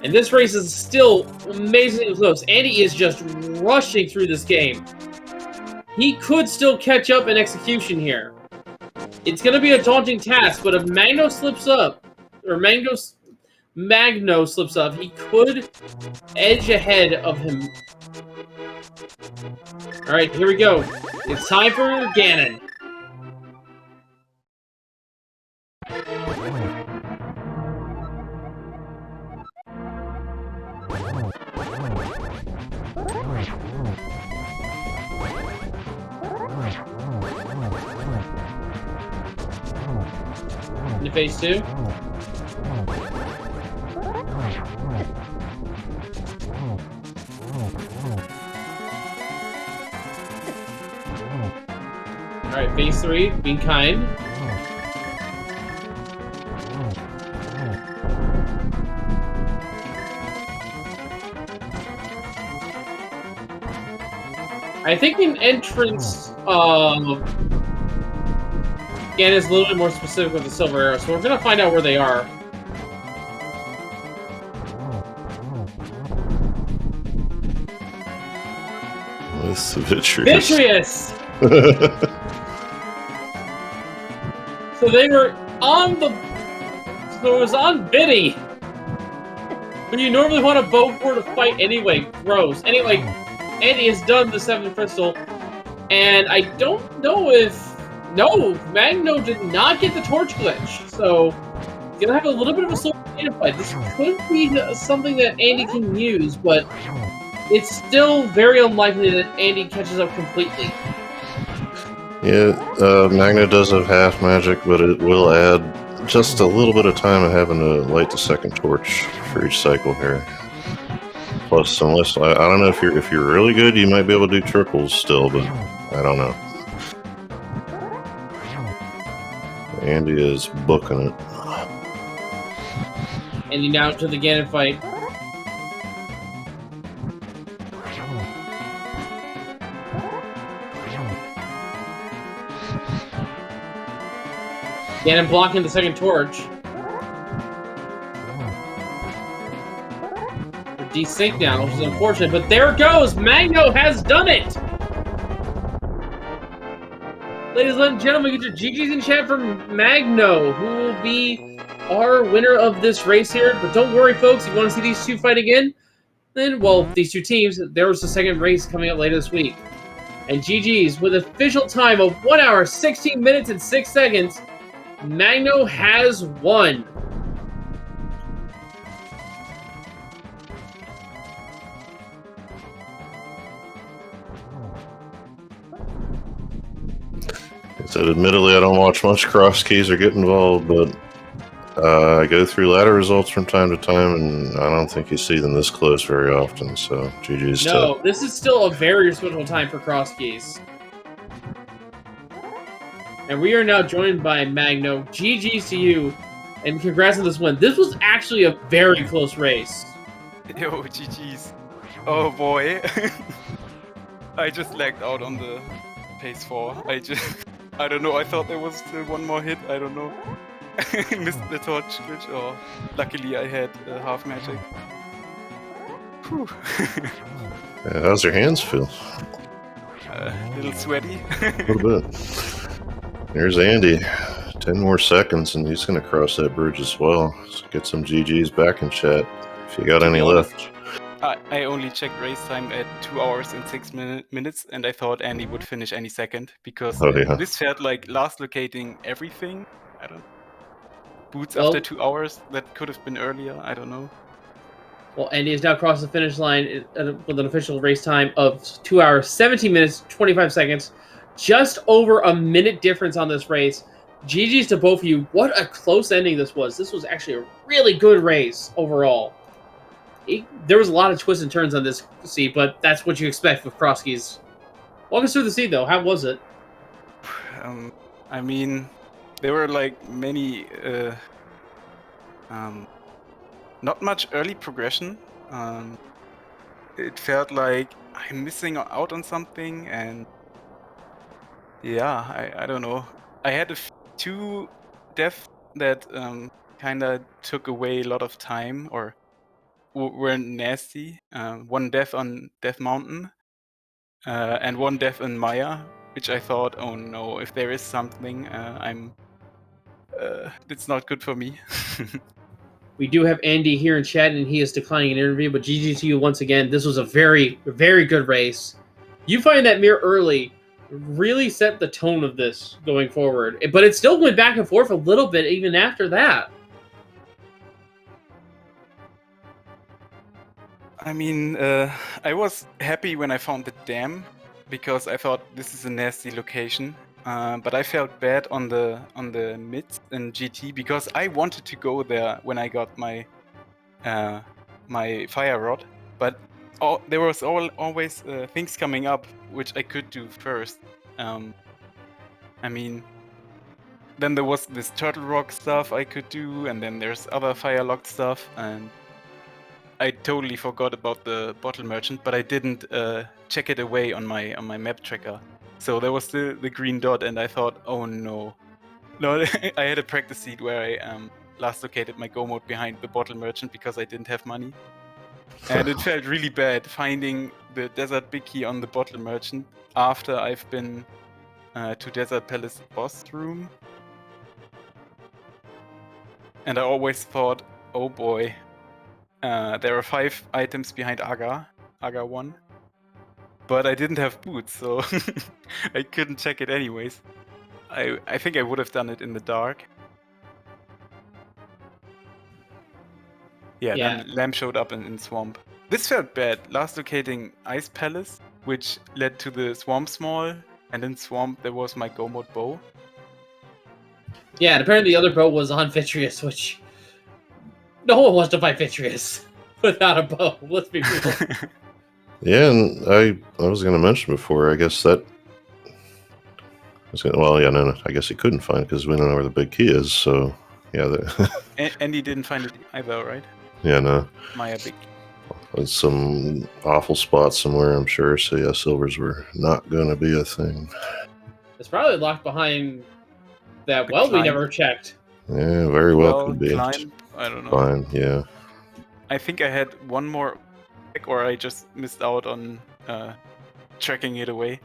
[SPEAKER 2] And this race is still amazingly close. Andy is just rushing through this game. He could still catch up in execution here. It's going to be a daunting task, but if Magno slips up, or Magno Magno slips up, he could edge ahead of him. Alright, here we go. It's time for Ganon. Into phase 2. Alright, phase 3, being kind. I think in entrance, Ganon is a little bit more specific with the silver arrow, so we're gonna find out where they are.
[SPEAKER 1] With Vitreous.
[SPEAKER 2] Vitreous! So they were on the... So it was on Biddy! When you normally want to vote for to fight anyway. Gross. Anyway, Andy has done the 7th crystal, and I don't know if... No! Magno did not get the torch glitch, so... He's gonna have a little bit of a slow fight. This could be something that Andy can use, but... It's still very unlikely that Andy catches up completely.
[SPEAKER 1] Yeah, Magno does have half magic, but it will add just a little bit of time of having to light the second torch for each cycle here. Plus, unless I don't know if you're really good, you might be able to do triples still, but I don't know. Andy is booking it.
[SPEAKER 2] Andy now to the Ganon fight. Ganon blocking the second torch. We're desync now, which is unfortunate, but there it goes! Magno has done it! Ladies and gentlemen, get your GGs in chat for Magno, who will be our winner of this race here. But don't worry, folks, if you want to see these two fight again, then, well, these two teams, there was the second race coming up later this week. And GGs, with official time of 1 hour, 16 minutes, and 6 seconds, Magno has won.
[SPEAKER 1] I said, admittedly, I don't watch much cross keys or get involved, but I go through ladder results from time to time, and I don't think you see them this close very often, so GG's.
[SPEAKER 2] No, this is still a very special time for cross keys. And we are now joined by Magno. GG's to you, and congrats on this win. This was actually a very close race.
[SPEAKER 3] Yo, GG's. Oh boy. I just lagged out on the pace 4. I don't know, I thought there was still one more hit, I don't know. Missed the torch glitch, or luckily I had half magic. Whew.
[SPEAKER 1] Yeah, how's your hands feel?
[SPEAKER 3] A little sweaty.
[SPEAKER 1] A little bit. There's Andy. 10 more seconds, and he's going to cross that bridge as well. So get some GGs back in chat if you got any left.
[SPEAKER 3] I only checked race time at 2 hours and 6 minutes, and I thought Andy would finish any second, because this felt like last locating everything. I don't boots after 2 hours, that could have been earlier, I don't know.
[SPEAKER 2] Well, Andy has now crossed the finish line with an official race time of 2 hours, 17 minutes, 25 seconds. Just over a minute difference on this race. GG's to both of you. What a close ending this was. This was actually a really good race overall. There was a lot of twists and turns on this seed, but that's what you expect with cross keys. Walk us through the seed, though. How was it?
[SPEAKER 3] I mean, there were like many, not much early progression. It felt like I'm missing out on something, and yeah, I don't know. I had two deaths that kind of took away a lot of time, or were nasty. One death on Death Mountain, and one death in Maya, which I thought, oh no, if there is something, it's not good for me.
[SPEAKER 2] We do have Andy here in chat, and he is declining an interview. But GG to you once again. This was a very, very good race. You find that mirror early really set the tone of this going forward. But it still went back and forth a little bit even after that.
[SPEAKER 3] I mean, I was happy when I found the dam because I thought this is a nasty location. But I felt bad on the mids in GT because I wanted to go there when I got my my fire rod, but there was always things coming up which I could do first. I mean, then there was this turtle rock stuff I could do, and then there's other fire locked stuff, and I totally forgot about the bottle merchant, but I didn't check it away on my map tracker. So there was the green dot, and I thought, oh no. No, I had a practice seat where I last located my go mode behind the bottle merchant because I didn't have money. And it felt really bad finding the Desert Big Key on the bottle merchant after I've been to Desert Palace boss room. And I always thought, oh boy, there are 5 items behind Aga 1. But I didn't have boots, so I couldn't check it anyways. I think I would have done it in the dark. Yeah. Then Lamb showed up in Swamp. This felt bad, last locating Ice Palace, which led to the Swamp Small, and in Swamp there was my Go Mode bow.
[SPEAKER 2] Yeah, and apparently the other bow was on Vitreous, which no one wants to fight Vitreous without a bow, let's be real.
[SPEAKER 1] Yeah, and I was going to mention before, I guess that... I guess he couldn't find it because we don't know where the big key is, so... Yeah,
[SPEAKER 3] Andy didn't find it either, right?
[SPEAKER 1] Yeah, no.
[SPEAKER 3] Maya big.
[SPEAKER 1] It's some awful spot somewhere, I'm sure, so yeah, silvers were not going to be a thing.
[SPEAKER 2] It's probably locked behind that
[SPEAKER 3] The
[SPEAKER 2] well
[SPEAKER 3] climb.
[SPEAKER 2] we never checked.
[SPEAKER 1] Yeah, very well could be.
[SPEAKER 3] Climb? I don't know.
[SPEAKER 1] Fine, yeah.
[SPEAKER 3] I think I had one more, or I just missed out on tracking it away.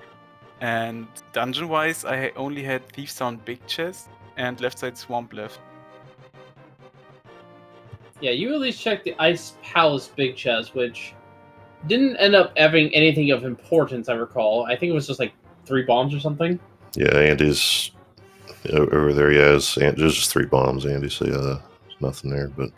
[SPEAKER 3] And dungeon-wise, I only had Thief Sound Big Chest and Left Side Swamp left.
[SPEAKER 2] Yeah, you at least checked the Ice Palace Big Chest, which didn't end up having anything of importance, I recall. I think it was just like 3 bombs or something.
[SPEAKER 1] Yeah, Andy's over there, yeah, there's just 3 bombs, Andy, so yeah, there's nothing there, but...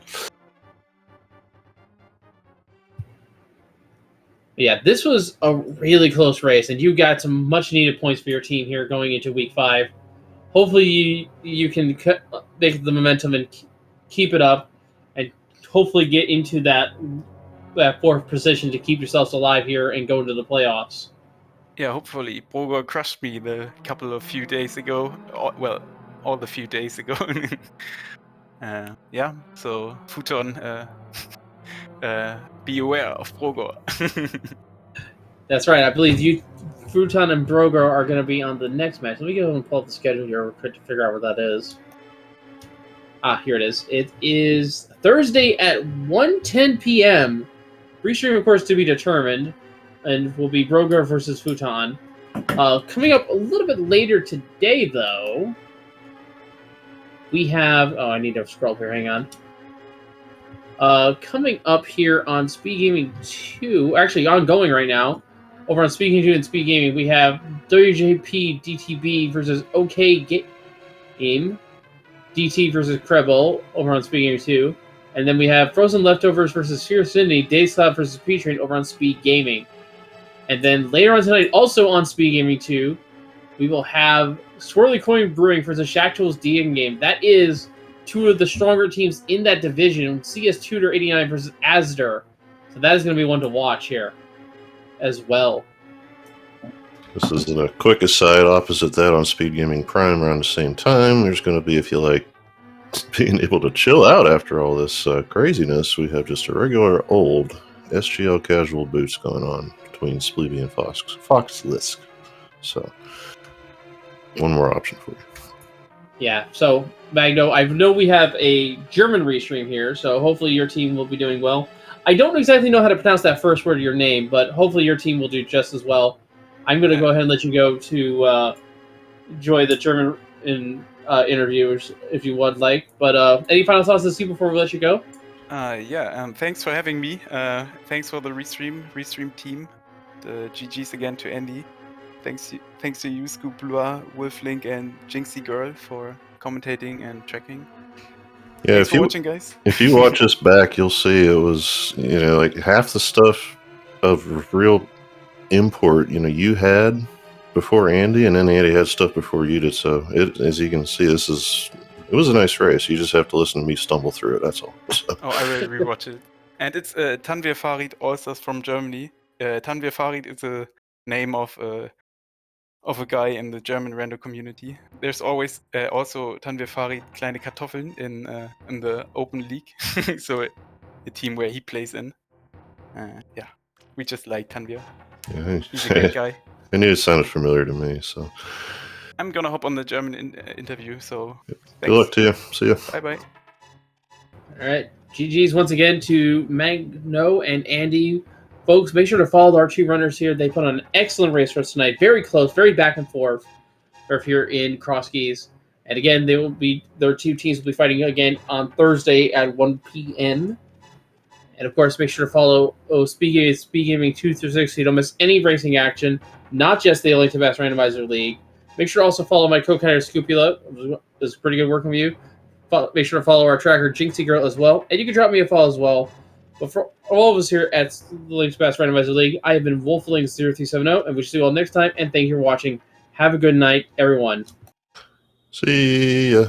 [SPEAKER 2] Yeah, this was a really close race, and you got some much-needed points for your team here going into Week 5. Hopefully you can make the momentum and keep it up, and hopefully get into that 4th position to keep yourselves alive here and go into the playoffs.
[SPEAKER 3] Yeah, hopefully. Broger crushed me the few days ago. All the few days ago. Yeah, so Futon, be aware of Broger.
[SPEAKER 2] That's right. I believe you, Futon and Broger are going to be on the next match. Let me go and pull up the schedule here to figure out where that is. Ah, here it is. It is Thursday at 1:10 p.m. Restream, of course, to be determined, and will be Broger versus Futon. Coming up a little bit later today, though, we have... Oh, I need to scroll here. Hang on. Coming up here on SpeedGaming 2, actually ongoing right now, over on SpeedGaming 2 and SpeedGaming, we have WJP DTB versus OK Game, DT versus Krebel over on SpeedGaming 2, and then we have Frozen Leftovers versus Fierce Sydney, Days Cloud versus P-Train over on SpeedGaming. And then later on tonight, also on SpeedGaming 2, we will have Swirly Coin Brewing versus Shack Tools DN Game. That is 2 of the stronger teams in that division. CS Tudor 89 versus Asder. So that is going to be one to watch here as well.
[SPEAKER 1] This is a quick aside opposite that on SpeedGaming Prime around the same time. There's going to be, if you like being able to chill out after all this craziness, we have just a regular old SGL casual boots going on between Spleeby and Foxlisk. So, one more option for you.
[SPEAKER 2] Yeah, so Magno, I know we have a German restream here, so hopefully your team will be doing well. I don't exactly know how to pronounce that first word of your name, but hopefully your team will do just as well. I'm going to go ahead and let you go to enjoy the German interviews if you would like. But any final thoughts to see before we let you go?
[SPEAKER 3] Thanks for having me. Thanks for the restream team. The GGs again to Andy. Thanks to you, Scoop Blua, Wolflink, and Jinxie Girl for commentating and tracking.
[SPEAKER 1] Yeah,
[SPEAKER 3] Thanks for watching, guys.
[SPEAKER 1] If you watch us back, you'll see it was, like half the stuff of real import, you had before Andy, and then Andy had stuff before you did. So as you can see, it was a nice race. You just have to listen to me stumble through it. That's all. So.
[SPEAKER 3] Oh, I will rewatch it. And it's TanwirFarid Allstars from Germany. TanwirFarid is a name of a guy in the German rando community. There's always also TanwirFarid Kleine Kartoffeln in the open league, so a team where he plays in. We just like Tanwir.
[SPEAKER 1] Yeah,
[SPEAKER 3] He's a great guy.
[SPEAKER 1] I knew it sounded familiar to me, so.
[SPEAKER 3] I'm gonna hop on the German interview, so
[SPEAKER 1] Good luck to you. See ya.
[SPEAKER 3] Bye-bye.
[SPEAKER 2] All right. GG's once again to Magno and Andy. Folks, make sure to follow our two runners here. They put on an excellent race for us tonight. Very close, very back and forth. Or if you're in Cross Keys. And again, their two teams will be fighting again on Thursday at 1 p.m. And of course, make sure to follow SpeedGaming 2 through 6 so you don't miss any racing action, not just the ALTTPR Randomizer League. Make sure to also follow my co-caster Scupula. It's pretty good working with you. Make sure to follow our tracker Jinxie Girl as well. And you can drop me a follow as well. But for all of us here at the ALTTPR Randomizer League, I have been Wolfling0370, and we'll see you all next time. And thank you for watching. Have a good night, everyone.
[SPEAKER 1] See ya.